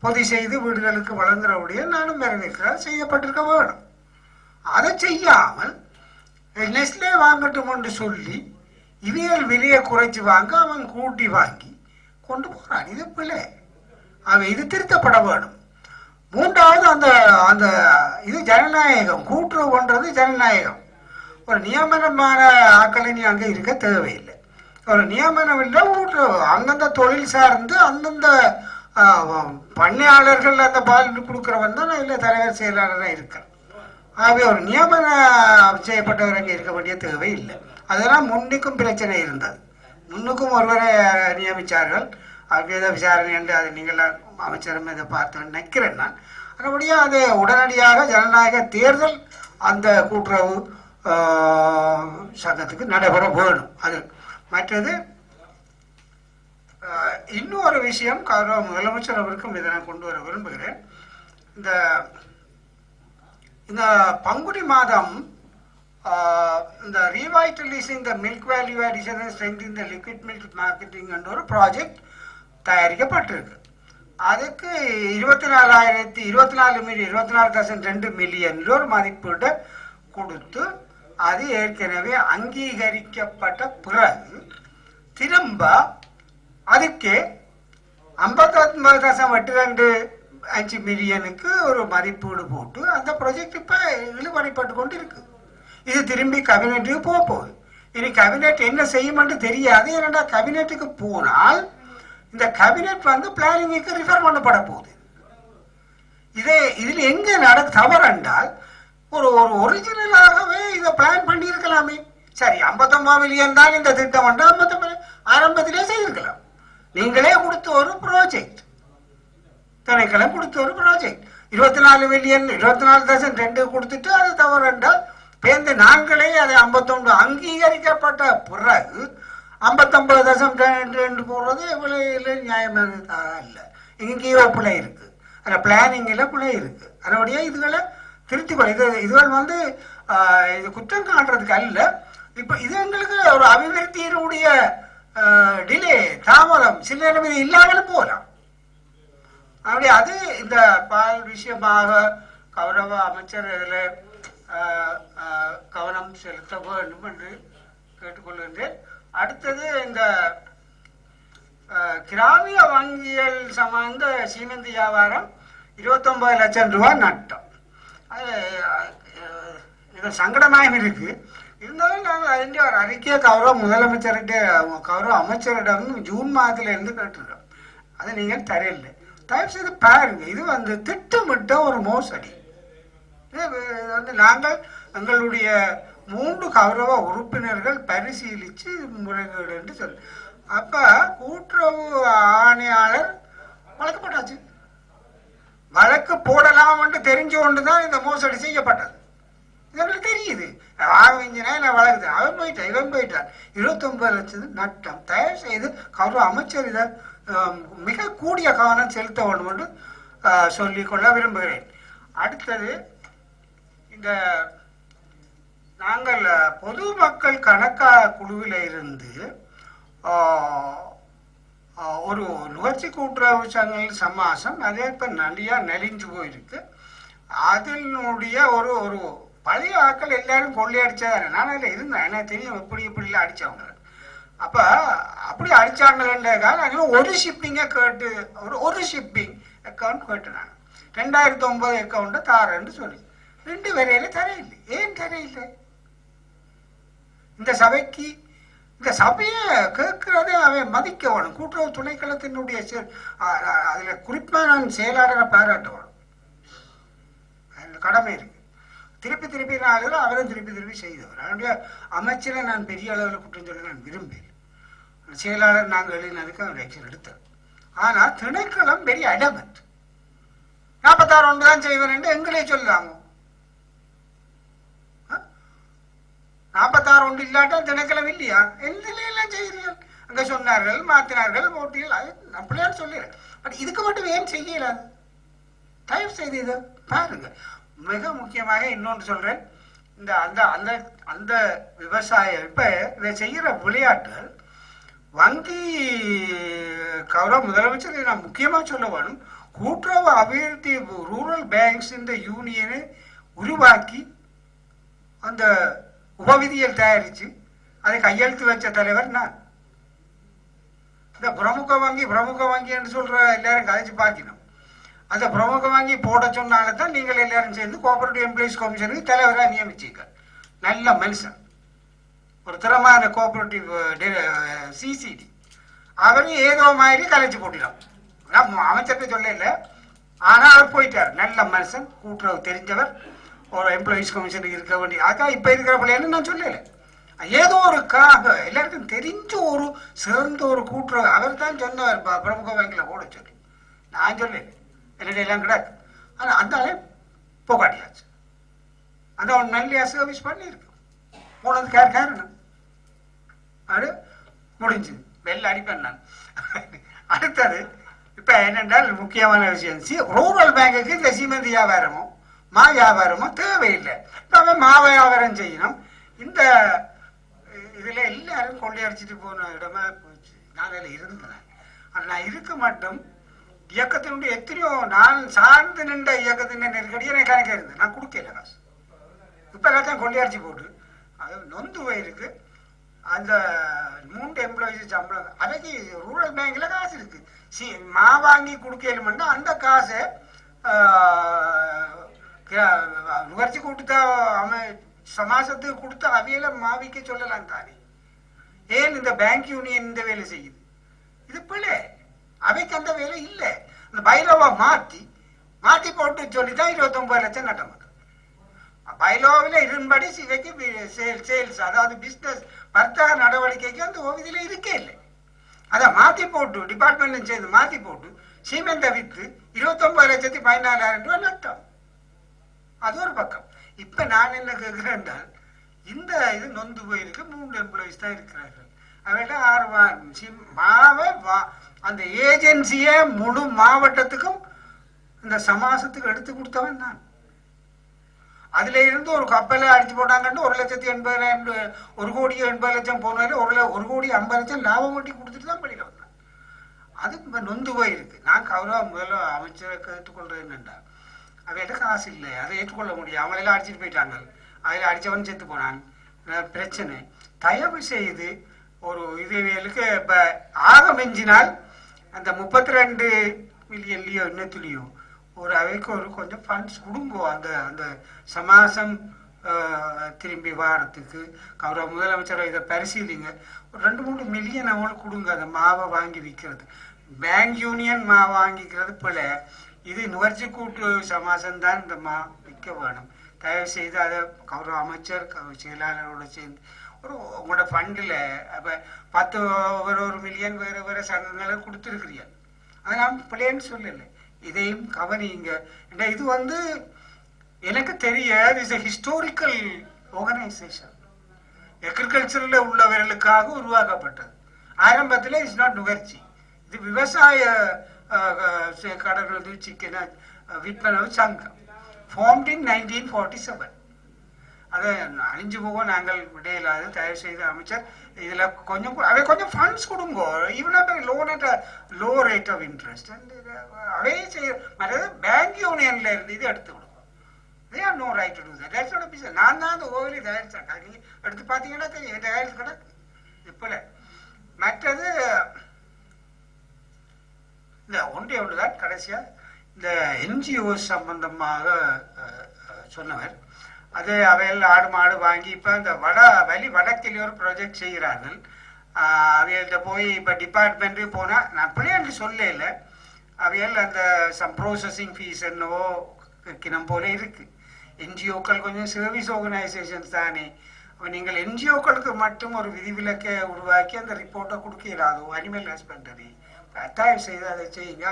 பொதி செய்து வீடுகளுக்கு வழங்குற விடயம் நானும் வரவேற்கிறேன், செய்யப்பட்டிருக்க வேணும். அதை செய்யாமல் நெஸ்லே வாங்கட்டும் என்று சொல்லி இவியல் விலையை குறைச்சி வாங்க அவன் கூட்டி வாங்கி கொண்டு போறான். இது பிள்ளை. அவன் இது திருத்தப்பட வேணும். 3வது, அந்த அந்த இது ஜனநாயகம். கூட்டுறவு பண்றது ஜனநாயகம். ஒரு நியமனமான ஆக்களை நீ அங்கே இருக்க தேவையில்லை. ஒரு நியமனம் இல்லை, கூட்டுறவு அந்தந்த தொழில் சார்ந்து அந்தந்த பண்ணையாளர்கள் அந்த பால் கொடுக்குறவன் தான் இல்லை தலைவர் செயலாளராக இருக்கிறான். ஆகவே ஒரு நியமனம் செய்யப்பட்டவர் அங்கே இருக்க வேண்டிய தேவை இல்லை. அதெல்லாம் முன்னுக்கும் பிரச்சனை இருந்தது. முன்னுக்கும் ஒருவரை நியமித்தார்கள். அவருக்கு விசாரணை என்று அதை நீங்கள் அமைச்சரும் இதை பார்த்து நினைக்கிறேன் நான். அதுபடியாக அது உடனடியாக ஜனநாயக தேர்தல் அந்த கூட்டுறவு சங்கத்துக்கு நடைபெற வேணும். அது மற்றது இன்னொரு விஷயம், கௌரவ முதலமைச்சர் அவருக்கும் இதை நான் கொண்டு வர விரும்புகிறேன். இந்த பங்குனி மாதம் இந்த revitalising the milk value addition and strengthening the liquid milk marketing என்ற ஒரு ப்ராஜெக்ட் தயாரிக்கப்பட்டிருக்கு. அதுக்கு 24,2 மில்லியன் ஒரு மதிப்பீட்டை கொடுத்து அது ஏற்கனவே அங்கீகரிக்கப்பட்ட பிறகு திரும்ப அதுக்கு 59.82 மில்லியனுக்கு ஒரு மதிப்பீடு போட்டு அந்த ப்ராஜெக்ட் இப்ப இழுபறிப்பட்டு கொண்டு இருக்கு. இது திரும்பி கேபினெட்டுக்கு போக போகுது. இனி கேபினெட் என்ன செய்யும்னு தெரியாது. ஏன்னா கேபினெட்டுக்கு போனால் இந்த கேபினெட் வந்து பிளானிங்க்கு ரிஃபர் பண்ணப்பட போகுது. இதுல எங்க தவறு என்றால் ஒரு ஒரிஜினலாகவே இதை பிளான் பண்ணி இருக்கலாமே. சரி, 59 மில்லியன் தான் இந்த திட்டம் ஆரம்பத்திலே செய்திருக்கலாம். நீங்களே கொடுத்த ஒரு ப்ராஜெக்ட், திணைக்களம் கொடுத்த ஒரு ப்ராஜெக்ட் 24 மில்லியன் 24.2 கொடுத்துட்டு அது தவறு என்றால் பேருந்து நாங்களே அதை 59 அங்கீகரிக்கப்பட்ட பிறகு 59.2 போடுறது எவ்வளவு நியாயமானதாக இல்லை. இங்கேயோ பிழை இருக்கு, அதில் பிளானிங்ல பிழை இருக்கு. அதனுடைய இதுகளை திருத்திக்கொள்ள இதுகள் வந்து இது குற்றம் காட்டுறதுக்கு அல்ல. இப்ப இது எங்களுக்கு ஒரு அபிவிருத்தியினுடைய டிலே, தாமதம் சில நேரம் இது இல்லாமலும் போகலாம். அப்படி அது இந்த பால் விஷயமாக கௌரவ அமைச்சர் இதில் கவனம் செலுத்த வேண்டும் என்று கேட்டுக்கொள்கின்றேன். அடுத்தது இந்த கிராமிய வங்கியல் சம்பந்த சீமெந்தி வியாபாரம் 29 லட்சம் ரூபாய் நட்டம். இது சங்கடமாக இருக்கு. இருந்தாலும் நாங்கள் அதிൻ്റെ ஒரு அறிக்கையை கௌரவ முதலமைச்சர்கிட்ட கௌரவ அமைச்சரிடம் ஜூன் மாதத்துல இருந்து கேட்டிருக்கோம். அதை நீங்கள் தரையில்லை. தயவு செய்து பாருங்க, இது வந்து திட்டமிட்ட ஒரு மோசடி. வந்து நாங்கள் எங்களுடைய 3 கௌரவ உறுப்பினர்கள் பரிசீலித்து முறைகேடு என்று சொல்லு. அப்ப கூட்டுறவு ஆணையாளர் வழக்கு போட்டாச்சு. வழக்கு போடலாம் என்று தெரிஞ்சு கொண்டுதான் இந்த மோசடி செய்யப்பட்டது. இதெல்லாம் தெரியுது. வாங்கினா வழக்கு அவன் போயிட்டான், இவன் போயிட்டான். 29 லட்சம் நட்டம். தயவு செய்து கௌரவ அமைச்சர் இதை மிக கூடிய கவனம் செலுத்த வேண்டும் என்று சொல்லிக்கொள்ள விரும்புகிறேன். அடுத்தது, இந்த நாங்கள் பொதுமக்கள் கணக்கா குழுவில் இருந்து ஒரு நுகர்ச்சி கூட்டுறவு சங்கங்கள் சமாசம் அதே இப்ப நிறையா நெலிஞ்சு போயிருக்கு. அதனுடைய ஒரு ஒரு பழைய ஆட்கள் எல்லாரும் கொள்ளையடிச்சதானே. நான் அதில் இருந்தேன், எனக்கு தெரியும் இப்படிலாம் அடிச்சவங்க. அப்ப அப்படி அடிச்சாங்களேன்றதுக்காக ஒரு ஷிப்பிங்கை கேட்டு ஒரு ஷிப்பிங் அக்கௌண்ட் கேட்டுனாங்க. 2009 அக்கௌண்ட்டை தாரன்னு சொல்லி 2 வரையில தரையில்லை. ஏன் தரையில்லை? இந்த சபைக்கு இந்த சபையை கேட்கிறதே அவன் மதிக்க வேணும். கூட்டுறவு துணைக்களத்தினுடைய அதுல குறிப்பா நான் செயலாளரை பாராட்ட வேணும். கடமை இருக்கு. திருப்பி நாளில் அவரும் திருப்பி செய்தவர். அதனுடைய அமைச்சரை நான் பெரிய அளவில் குற்றம் சொல்ல நான் விரும்பேன். செயலாளர் நாங்கள் எழுதினதுக்கு அவர் ஆக்ஷன் எடுத்தார். ஆனால் திணைக்களம் பெரிய அடமெண்ட். 46 ஒன்று தான் செய்வேன் என்று எங்களே சொல்லலாமோ? 46 ஒன்று இல்லாட்டா திணைக்களம் இல்லையா? எல்லாம் செய்கிறீர்கள். அங்க சொன்னார்கள், மாத்தினார்கள், போட்டிகள், அப்படியா சொல்லிடுறேன். பட் இதுக்கு மட்டும் ஏன் செய்யலாது? தயவு செய்து இதை பாருங்க. மிக முக்கியமாக இன்னொன்று சொல்றேன். இந்த அந்த அந்த அந்த விவசாயம் இப்ப இதை செய்யற விளையாட்டுகள் வங்கி கௌரவ முதலமைச்சர் நான் முக்கியமா சொல்ல வேணும். கூட்டுறவு அபிவிருத்தி ரூரல் பேங்க்ஸ் இந்த யூனியனை உருவாக்கி அந்த உபவிதியில் தயாரிச்சு அதை கையெழுத்து வச்ச தலைவர் நான். இந்த பிரமுக வங்கி என்று சொல்ற எல்லாரும் கதைச்சு பார்க்கணும். அந்த பிரமுக வங்கி போட சொன்னால்தான் நீங்கள் எல்லாரும் சேர்ந்து கோஆபரேட்டிவ் எம்ப்ளாயிஸ் கமிஷனுக்கு தலைவராக நியமிச்சிங்க. நல்ல மனுஷன், ஒரு திறமான கோஆபரேட்டிவ் சிசிடி. அவரும் ஏதோ மாதிரி கலைச்சு போட்டிடும். அமைச்சர்கிட்ட சொல்ல இல்லை, ஆனால் அவர் போயிட்டார். நல்ல மனுஷன், கூட்டுறவு தெரிஞ்சவர், ஒரு எம்ப்ளாயிஸ் கமிஷனுக்கு இருக்க வேண்டிய. அதான் இப்ப இருக்கிற பிள்ளைன்னு நான் சொல்லலை. ஏதோ ஒரு எல்லாருக்கும் தெரிஞ்ச ஒரு சிறந்த ஒரு கூட்டுறவு அவர் தான் சொன்னவர். பிரமுக வங்கியில போட சொல்லி நான் சொல்லலை. என்னுடைய எல்லாம் கிடையாது. ஆனால் அந்த போகாட்டியாச்சு. அந்த ஒரு நல்ல சர்வீஸ் பண்ணியிருக்கு. போனது காரணம் அது முடிஞ்சு வெள்ள அடிப்பேன் நான். அடுத்தது இப்ப என்னென்றால் முக்கியமான விஷயம், ரூரல் பேங்குக்கு இந்த சீமெந்தி வியாபாரமோ மா வியாபாரமோ தேவையில்லை. இப்ப அவன் மா வியாபாரம் செய்யணும். இந்த இதுல எல்லாரும் கொள்ளையடிச்சிட்டு போன இடமா போச்சு. நான் அதில் இருந்தேன். நான் இருக்க மட்டும் இயக்கத்தினுடைய எத்தனையோ நான் சார்ந்து நின்ற இயக்கத்தின் நெருக்கடி எனக்கு கணக்கு இருந்தேன். நான் கொடுக்கல காசு. இப்ப எல்லாத்தையும் கொள்ளையடிச்சு போட்டு அது நொந்து போயிருக்கு. அந்த 3 எம்ப்ளாயிஸ் சம்பளம் அன்னைக்கு ரூரல் பேங்க்ல காசு இருக்கு. மா வாங்கி கொடுக்கலும்னா அந்த காசை நுகர்ச்சி கொடுத்தா சமாசத்துக்கு கொடுத்தா அவையில மாவிக்க சொல்லலாம் தானே. ஏன் இந்த பேங்க் யூனியன் இந்த வேலை செய்யுது? இது பிள்ளை. அவைக்கு அந்த வேலை இல்லை. அந்த பைலோவை மாற்றி போட்டு சொல்லிதான் 29 லட்சம் நட்டம். பைலோவில் இதன்படி சிவைக்கு சேல்ஸ் அதாவது பிசினஸ் வர்த்தக நடவடிக்கைக்கு அந்த ஓவியத்தில் இருக்கே இல்லை. அதை மாற்றி போட்டு டிபார்ட்மெண்ட்ல சேர்ந்து மாற்றி போட்டு சீமெண்டை விற்று 29 லட்சத்தி 14,000 ரூபாய் நட்டம். அது ஒரு பக்கம். இப்ப நான் என்ன கேட்கிறேன் என்றால், இந்த இது நொந்து போயிருக்கு. 3 எம்ப்ளாயிஸ் தான் இருக்கிறார்கள். அவையில 6 மாவை அந்த ஏஜென்சியை முழு மாவட்டத்துக்கும் இந்த சமாசத்துக்கு எடுத்து கொடுத்தவன் நான். அதுல இருந்து ஒரு கப்பலை அடிச்சு போட்டாங்கன்னு 1,80,000 1,80,00,000 போனாலும் 1,50,00,000 லாபம் வட்டி கொடுத்துட்டு தான் வெளியில வந்தான். அது இப்ப நொந்து போயிருக்கு. நான் கௌரவ முதல்ல அமைச்சரை கேட்டுக்கொள்றேன் என்னண்டா, அவையிட்ட காசு இல்லை, அதை ஏற்றுக்கொள்ள முடியும். அவங்களெல்லாம் அடிச்சுட்டு போயிட்டாங்க. அதில் அடிச்சவன் செத்து போனான். பிரச்சனை. தயவு செய்து ஒரு இதுவேலுக்கு இப்ப ஆக மெஞ்சினால் அந்த 32 மில்லியன்லயோ இன்னத்துலயோ ஒரு அவைக்கு ஒரு கொஞ்சம் ஃபண்ட்ஸ் கொடுங்கோ. அந்த சமாசம் திரும்பி வாரத்துக்கு கௌரவ முதலமைச்சர் இதை பரிசீலிங்க. ஒரு 2-3 மில்லியன் அவங்களுக்கு கொடுங்க. அந்த மாவை வாங்கி விற்கிறது, பேங்க் யூனியன் மாவை வாங்கிக்கிறது போல. இது நுகர்ச்சி கூட்டு சமாசம் தான் இந்த மா விற்க வேணும். தயவு செய்து அதை கௌரவ அமைச்சர் செயலாளரோட சேர்ந்து உங்களோட ஃபண்டில் அப்போ 10 ஒரு மில்லியன் வேறு சங்கங்களை கொடுத்துருக்கிறீங்க. அதை நான் பிள்ளைன்னு சொல்லலை. இதையும் கவனிங்க. இது வந்து எனக்கு தெரிய இஸ் எ ஹிஸ்டாரிக்கல் ஆர்கனைசேஷன். அக்ரிகல்ச்சரில் உள்ளவர்களுக்காக உருவாக்கப்பட்டது. ஆரம்பத்தில் இஸ் நாட் நுகர்ச்சி. இது விவசாய கடற்கரை சிக்கன விற்பனை சங்கம். ஃபார்ம்ட் இன் 1947. அதை அழிஞ்சு போக நாங்கள் விடையில்லாது. தயவு செய்து அமைச்சர் இதில் கொஞ்சம் ஃபண்ட்ஸ் கொடுங்க. Even loan at low rate of interest avail செய்ய மற்றது பேங்க் யூனியன்ல இருந்து இது எடுத்து கொடுக்கும். They have no right to do that. That's not a business. நான் தான் அந்த ஓவரி தயாரிச்சேன். நீங்கள் எடுத்து பார்த்தீங்கன்னா தெரியும் தயாரிச்சு கிடக்கு. இப்போ மற்றது இந்த ஒன்றுதான் கடைசியா இந்த என்ஜிஓஸ் சம்பந்தமாக சொன்னவர். அது அவையில் ஆடு மாடு வாங்கி இப்போ இந்த வடக்கிலே ஒரு ப்ராஜெக்ட் செய்கிறார்கள். அவைகள்கிட்ட போய் இப்போ டிபார்ட்மெண்ட்டு போனால் நான் பிள்ளைகளுக்கு சொல்லல. அவையில் அந்த ப்ரோசஸிங் ஃபீஸ் என்னவோ கிணம் போல இருக்கு. என்ஜிஓக்கள் கொஞ்சம் சர்வீஸ் ஆர்கனைசேஷன்ஸ் தானே. அப்போ நீங்கள் என்ஜிஓக்களுக்கு மட்டும் ஒரு விதிவிலக்கை உருவாக்கி அந்த ரிப்போர்ட்டை கொடுக்கிறாதோ அனிமல் ஹஸ்பண்டரி தயவு செய்து அதை செய்யுங்க.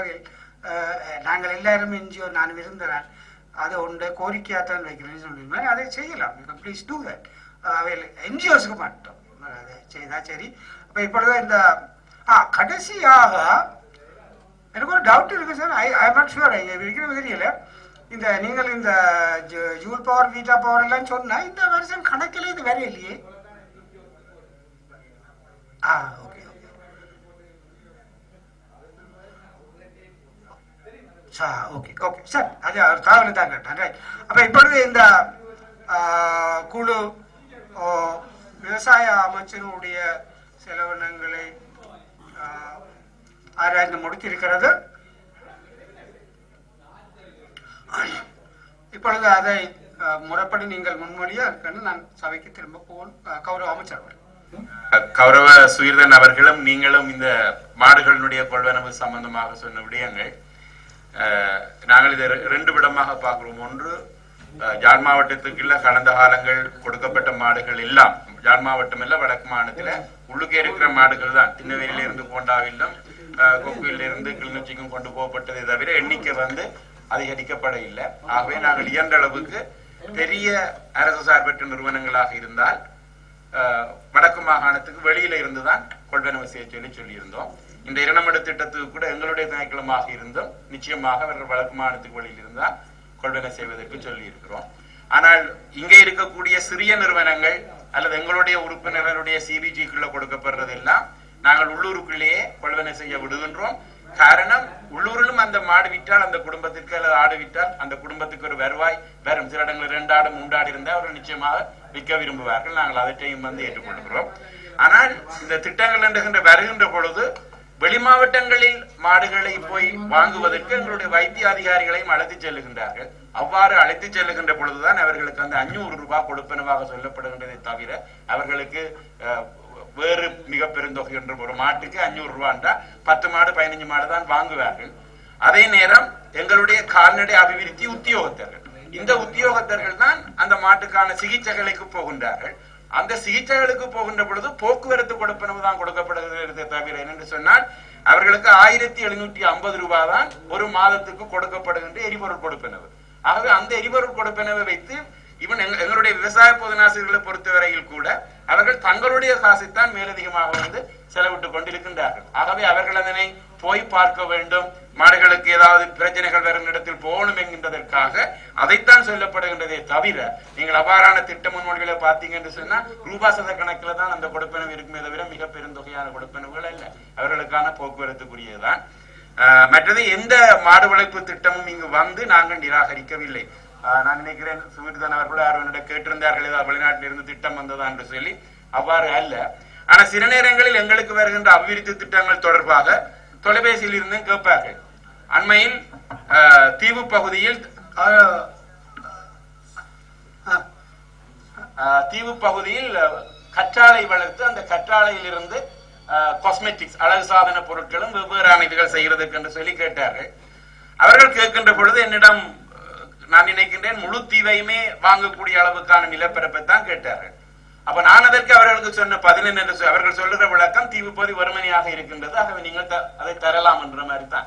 நாங்கள் எல்லாரும் என்ஜிஓ நான் விரும்புகிறேன். அதை ஒன்று கோரிக்கையாகத்தான் வைக்கிறேன்னு சொல்லியிருந்தேன். அதை செய்யலாம். Please do that. என்ஜிஓஸுக்கு மட்டும் அதை செய்தா சரி. அப்போ இப்பொழுது இந்த கடைசியாக எனக்கு ஒரு டவுட் இருக்கு சார். ஐ நாட் ஷுவர் இருக்கிற தெரியல. இந்த நீங்கள் இந்த ஜூல் பவர் வீட்டா பவர் எல்லாம் சொன்னா இந்த வருஷம் கணக்கில் இது வேற இல்லையே. Okay okay okay sir. அது தகவல் தான் கேட்டேன். அப்ப இப்பொழுது இந்த குழு விவசாய அமைச்சருடைய செலவினங்களை ஆராய்ந்து முடித்திருக்கிறது. இப்பொழுது அதை முறைப்படி நீங்கள் முன்மொழியா இருக்கணும். நான் சபைக்கு திரும்ப போகணும். கௌரவ அமைச்சர் அவர்கள். கௌரவ சுயர்தன் அவர்களும் நீங்களும் இந்த மாடுகளினுடைய கொள்வனவு சம்பந்தமாக சொன்ன விடயங்கள் நாங்கள் இதை 2 விடமாக பார்க்கிறோம். ஒன்று, ஜாழ் மாவட்டத்துக்குள்ள கடந்த காலங்கள் கொடுக்கப்பட்ட மாடுகள் எல்லாம் ஜாழ் மாவட்டம் இல்ல வடக்கு மாநிலத்துல உள்ளுக்கே இருக்கிற மாடுகள் தான். திண்ணவேலியில இருந்து போண்டாவிலும் கொக்குவில இருந்து கிளிநொச்சிக்கும் கொண்டு போகப்பட்டதை தவிர எண்ணிக்கை அதிகரிக்கப்பட இல்லை. ஆகவே நாங்கள் இயன்ற அளவுக்கு பெரிய அரசு சார்பற்ற நிறுவனங்களாக இருந்தால் வடக்கு மாகாணத்துக்கு வெளியில இருந்துதான் கொள்வனவு செய்ய சொல்லியிருந்தோம். இந்த இரண்டமடு திட்டத்துக்கு கூட எங்களுடைய திணைக்களமாக இருந்தும் நிச்சயமாக அவர்கள் வடக்கு மாகாணத்துக்கு வெளியில் இருந்தால் கொள்வனவு செய்வதற்கு சொல்லி இருக்கிறோம். ஆனால் இங்கே இருக்கக்கூடிய சிறிய நிறுவனங்கள் அல்லது எங்களுடைய உறுப்பினர்களுடைய சிபிஜிக்குள்ள கொடுக்கப்படுறதெல்லாம் நாங்கள் உள்ளூருக்குள்ளேயே கொள்வனவு செய்ய விடுகின்றோம். காரணம், உள்ளூரிலும் அந்த மாடு விற்றால் அந்த குடும்பத்திற்கு அல்லது ஆடு விற்றால் அந்த குடும்பத்துக்கு ஒரு வருவாய் வரும். சில இடங்களில் 2 ஆடு 3 ஆடு இருந்தால் அவர்கள் நிச்சயமாக விற்க விரும்புவார்கள். நாங்கள் அதற்றையும் ஏற்றுக்கொள்கிறோம். ஆனால் இந்த திட்டங்கள் என்கின்ற வருகின்ற பொழுது வெளி மாவட்டங்களில் மாடுகளை போய் வாங்குவதற்கு எங்களுடைய வைத்திய அதிகாரிகளையும் அழைத்து செல்லுகின்றார்கள். அவ்வாறு அழைத்து செல்லுகின்ற பொழுதுதான் அவர்களுக்கு அந்த 500 ரூபாய் கொடுப்பனவாக சொல்லப்படுகின்றதை தவிர அவர்களுக்கு வேறு மிக பெருந்தொகை என்ற ஒரு மாட்டுக்கு 500 ரூபாண்டா 10 மாடு 15 மாடு தான் வாங்குவார்கள். அதே நேரம் எங்களுடைய கால்நடை அபிவிருத்தி உத்தியோகத்தர்கள், இந்த உத்தியோகத்தர்கள் தான் அந்த மாட்டுக்கான சிகிச்சைகளுக்கு போகின்றார்கள். அந்த சிகிச்சைகளுக்கு போகின்ற பொழுது போக்குவரத்து கொடுப்பனவு தான் கொடுக்கப்படுகிறது தவிர என்னென்று சொன்னால் அவர்களுக்கு 1750 ரூபாய் தான் ஒரு மாதத்துக்கு கொடுக்கப்படுகின்ற எரிபொருள் கொடுப்பனவு. ஆகவே அந்த எரிபொருள் கொடுப்பனவை வைத்து இவன் எங்களுடைய விவசாய பொதுநாசிரியர்களை பொறுத்தவரையில் கூட அவர்கள் தங்களுடைய காசைத்தான் மேலதிகமாக வந்து செலவிட்டுக் கொண்டிருக்கின்றார்கள். ஆகவே அவர்கள் அதனை போய் பார்க்க வேண்டும், மாடுகளுக்கு ஏதாவது பிரச்சனைகள் வரும் இடத்தில் போகணும் என்கின்றதற்காக அதைத்தான் சொல்லப்படுகின்றதே தவிர நீங்கள் அவ்வாறான திட்ட முன்மொழிகளை பார்த்தீங்க என்று சொன்னா ரூபாசத கணக்கில் தான் அந்த கொடுப்பனவு இருக்குமே தவிர மிக பெருந்தொகையான கொடுப்பனவுகள் அல்ல, அவர்களுக்கான போக்குவரத்துக்குரியதுதான். மற்றது எந்த மாடு வளர்ப்பு திட்டமும் இங்கு வந்து நாங்கள் நிராகரிக்கவில்லை. நான் நினைக்கிறேன் சுவீர்தன் அவர்கள் அவர்களிடம் கேட்டிருந்தார்கள் ஏதாவது வெளிநாட்டில் இருந்து திட்டம் வந்ததா என்று சொல்லி, அவ்வாறு அல்ல. ஆனா சில நேரங்களில் எங்களுக்கு வருகின்ற அபிவிருத்தி திட்டங்கள் தொடர்பாக தொலைபேசியில் இருந்து கேட்பார்கள். அண்மையில் தீவு பகுதியில் கற்றாழை வளர்த்து அந்த கற்றாழையில் இருந்து காஸ்மெட்டிக்ஸ் அழகு சாதன பொருட்களும் வெவ்வேறான இதுகள் செய்யறதுக்கு என்று சொல்லி கேட்டார்கள். அவர்கள் கேட்கின்ற பொழுது என்னிடம் நான் நினைக்கின்றேன் முழு தீவையுமே வாங்கக்கூடிய அளவுக்கான நிலப்பரப்பை தான் கேட்டார்கள். அப்ப நான் அதற்கு அவர்களுக்கு சொன்ன 11 என்று அவர்கள் சொல்லுகிற விளக்கம் தீவு பகுதி வறுமனையாக இருக்கின்றது, ஆகவே நீங்கள் அதை தரலாம் என்ற மாதிரி தான்.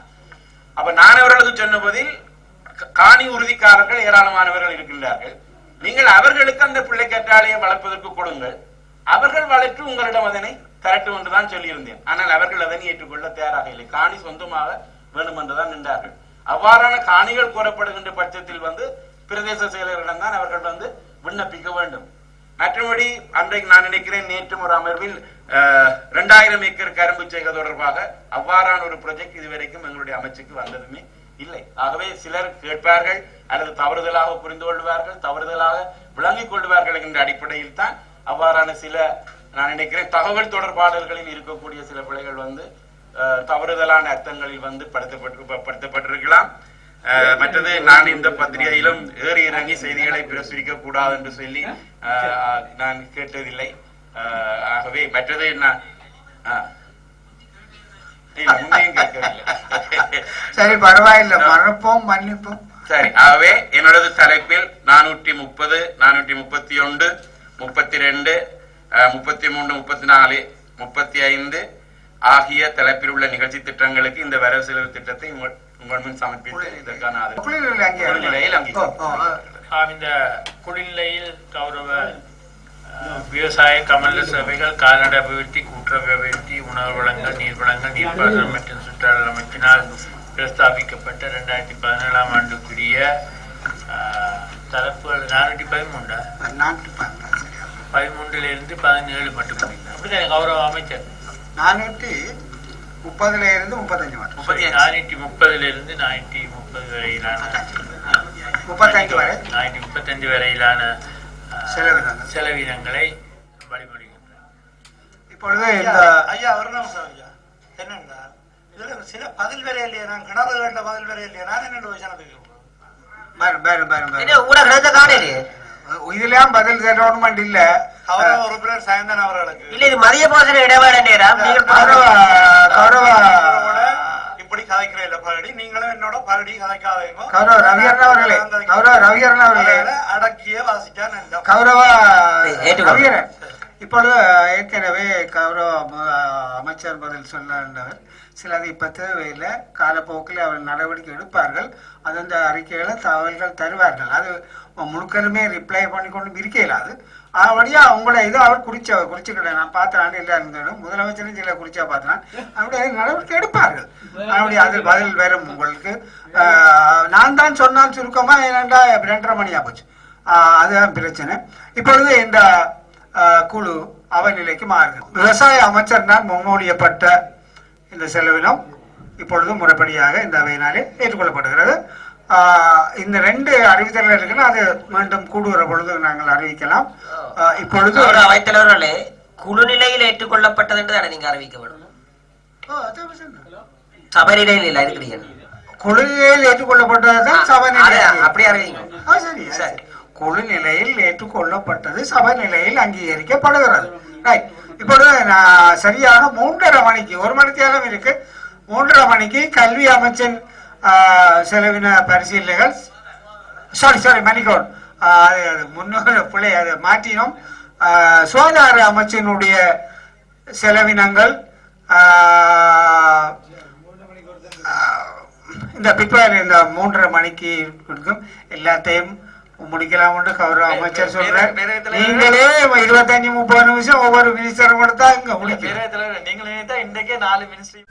அப்ப நான் அவர்களுக்கு சொன்ன பதில் காணி உறுதிக்காரர்கள் ஏராளமானவர்கள் இருக்கின்றார்கள், நீங்கள் அவர்களுக்கு அந்த பிள்ளை கற்றாழையை வளர்ப்பதற்கு கொடுங்கள், அவர்கள் வளர்த்து உங்களிடம் அதனை தரட்டும் என்றுதான் சொல்லியிருந்தேன். ஆனால் அவர்கள் அதனை ஏற்றுக்கொள்ள தயாராக இல்லை, காணி சொந்தமாக வேணும் என்றுதான் நின்றார்கள். அவ்வாறான காணிகள் கோரப்படுகின்ற பட்சத்தில் வந்து பிரதேச செயலர்களிடம் தான் அவர்கள் வந்து விண்ணப்பிக்க வேண்டும். மற்றபடி அன்றைக்கு நான் நினைக்கிறேன் நேற்று ஒரு அமர்வில் 2000 ஏக்கர் கரும்பு செய்க தொடர்பாக அவ்வாறான ஒரு ப்ராஜெக்ட் இதுவரைக்கும் எங்களுடைய அமைச்சுக்கு வந்ததுமே இல்லை. ஆகவே சிலர் கேட்பார்கள் அல்லது தவறுதலாக புரிந்து கொள்வார்கள், தவறுதலாக விளங்கிக் கொள்வார்கள் என்ற அடிப்படையில் தான் அவ்வாறான சில நான் நினைக்கிறேன் தகவல் தொடர்பாளர்களில் இருக்கக்கூடிய சில பிழைகள் வந்து தவறுதலான அர்த்தங்களில் வந்து படுத்தப்பட்டிருக்கலாம். மற்றது நான் இந்த பத்திரிகையிலும் ஏறி இறங்கி செய்திகளை பிரசுரிக்க கூடாது என்று சொல்லி நான் கேட்டதில்லை. ஆகவே மற்றது நான் முன்னையும் கேட்கவில்லை. சரி, பரவாயில்லை, மறப்போம் மன்னிப்போம். சரி, ஆகவே என்னோட தலைப்பில் 430, 431, 32, 33, 34, 35 ஆகிய தலைப்பில் உள்ள நிகழ்ச்சி திட்டங்களுக்கு இந்த வரவு செலவு திட்டத்தை உங்கள் முன் சமர்ப்பித்து இதற்கான இந்த குடிநிலையில் கௌரவ விவசாய கமல சபைகள் கால்நடை அபிவிருத்தி கூட்டுறவு அபிவிருத்தி உணவு வளங்கள் நீர் வளங்கள் நீர்ப்பாசனம் மற்றும் சுற்றுலா அமைப்பினால் பிரஸ்தாபிக்கப்பட்ட 2017ஆம் ஆண்டுக்குரிய தலைப்புகள் 413 17 மட்டும் அப்படிதான் கௌரவ அமைச்சர் 430 35 மட்டும் 430 430 வரையிலான 435 வரையிலான செலவினங்களை வழிமொழிகின்றனர். இப்பொழுது இந்த ஐயா வரணும் சார். ஐயா என்னன்னா இதுல சில பதில் வேற இல்லையா, நான் கிணறு கேட்ட பதில் வேற இல்லையா, நான் என்னோட விஷயத்துக்கு இதெல்லாம் பதில் கவர்மெண்ட் இல்ல. கௌரவ உறுப்பினர் சாயந்தன் அவர்களுக்கு இல்ல, இது மதிய போதனை இடைவேளை நேரம். கௌரவ இப்படி கதைக்கிற இல்ல பரடி, நீங்களும் என்னோட பரடி கதைக்காதீங்க. கௌரவ ரவியரன் அவர்களே, கௌரவ ரவியரன் அவர்களே அடக்கிய வாசிக்க நன்றி. கௌரவ ரவியரன் இப்பொழுது ஏற்கனவே கௌரவ அமைச்சர் பதில் சொன்னார். சிலது இப்ப தேவையில்லை, காலப்போக்கில் அவர் நடவடிக்கை எடுப்பார்கள், அது அந்த அறிக்கைகளை தகவல்கள் தருவார்கள். அது முழுக்கருமே ரிப்ளை பண்ணி கொண்டு இருக்கையில் அது அப்படியா உங்களோட இது அவர் குறிச்சுக்கிட்ட நான் பார்த்தேன். இல்லை இருந்தோம் முதலமைச்சரும் சில குறிச்சா பார்த்தேன். அப்படி நடவடிக்கை எடுப்பார்கள். அப்படி அது பதில் வரும் உங்களுக்கு. நான் தான் சொன்னால் சுருக்கமா ஏனென்றா 2:30 மணியா போச்சு, அதுதான் பிரச்சனை. இப்பொழுது இந்த குழு அவநிலைக்கு மாறுகிறது. விவசாய அமைச்சர் தான் முன்மொழியப்பட்ட இந்த செலவினம் இப்பொழுது முறைப்படியாக இந்த அவையினாலே ஏற்றுக்கொள்ளப்படுகிறது. இந்த 2 அறிவித்தல் இருக்குன்னா அது மீண்டும் கூடுகிற பொழுது நாங்கள் அறிவிக்கலாம். இப்பொழுது அவைத்தலைவர்களே, குழுநிலையில் ஏற்றுக்கொள்ளப்பட்டது என்று தானே நீங்க அறிவிக்க வேணும். ஓ, அதான் சொன்னேன். சபைநிலையில் இல்ல இருக்கிறீங்க. குழுநிலையில் ஏற்றுக்கொள்ளப்பட்டதுதான் சபை அது நிலையில். அப்படி அறிவிங்க. சரி சரி. குழு நிலையில் ஏற்றுக்கொள்ளப்பட்டது சபை நிலையில் அங்கீகரிக்கப்படுகிறது. ரைட். இப்பொழுது நான் சரியாக 3:30 மணிக்கு, 1 மணித்தியாலம் இருக்கு, 3:30 மணிக்கு கல்வி அமைச்சின் செலவின பரிசீலனைகள், சாரி மணிக்கோன் முன்னோர் பிள்ளை அதை மாற்றினோம். சுகாதார அமைச்சினுடைய செலவினங்கள் இந்த பிற்பகல் இந்த 3:30 மணிக்கு இருக்கும். எல்லாத்தையும் முடிக்கலாம் என்று கௌரவ அமைச்சர் சொல்றார். நீங்களே 25-30 நிமிஷம் ஒவ்வொரு மினிஸ்டரும் கொடுத்தா இங்க முடிக்கும். நீங்களே இன்றைக்கே 4 மினிஸ்டர்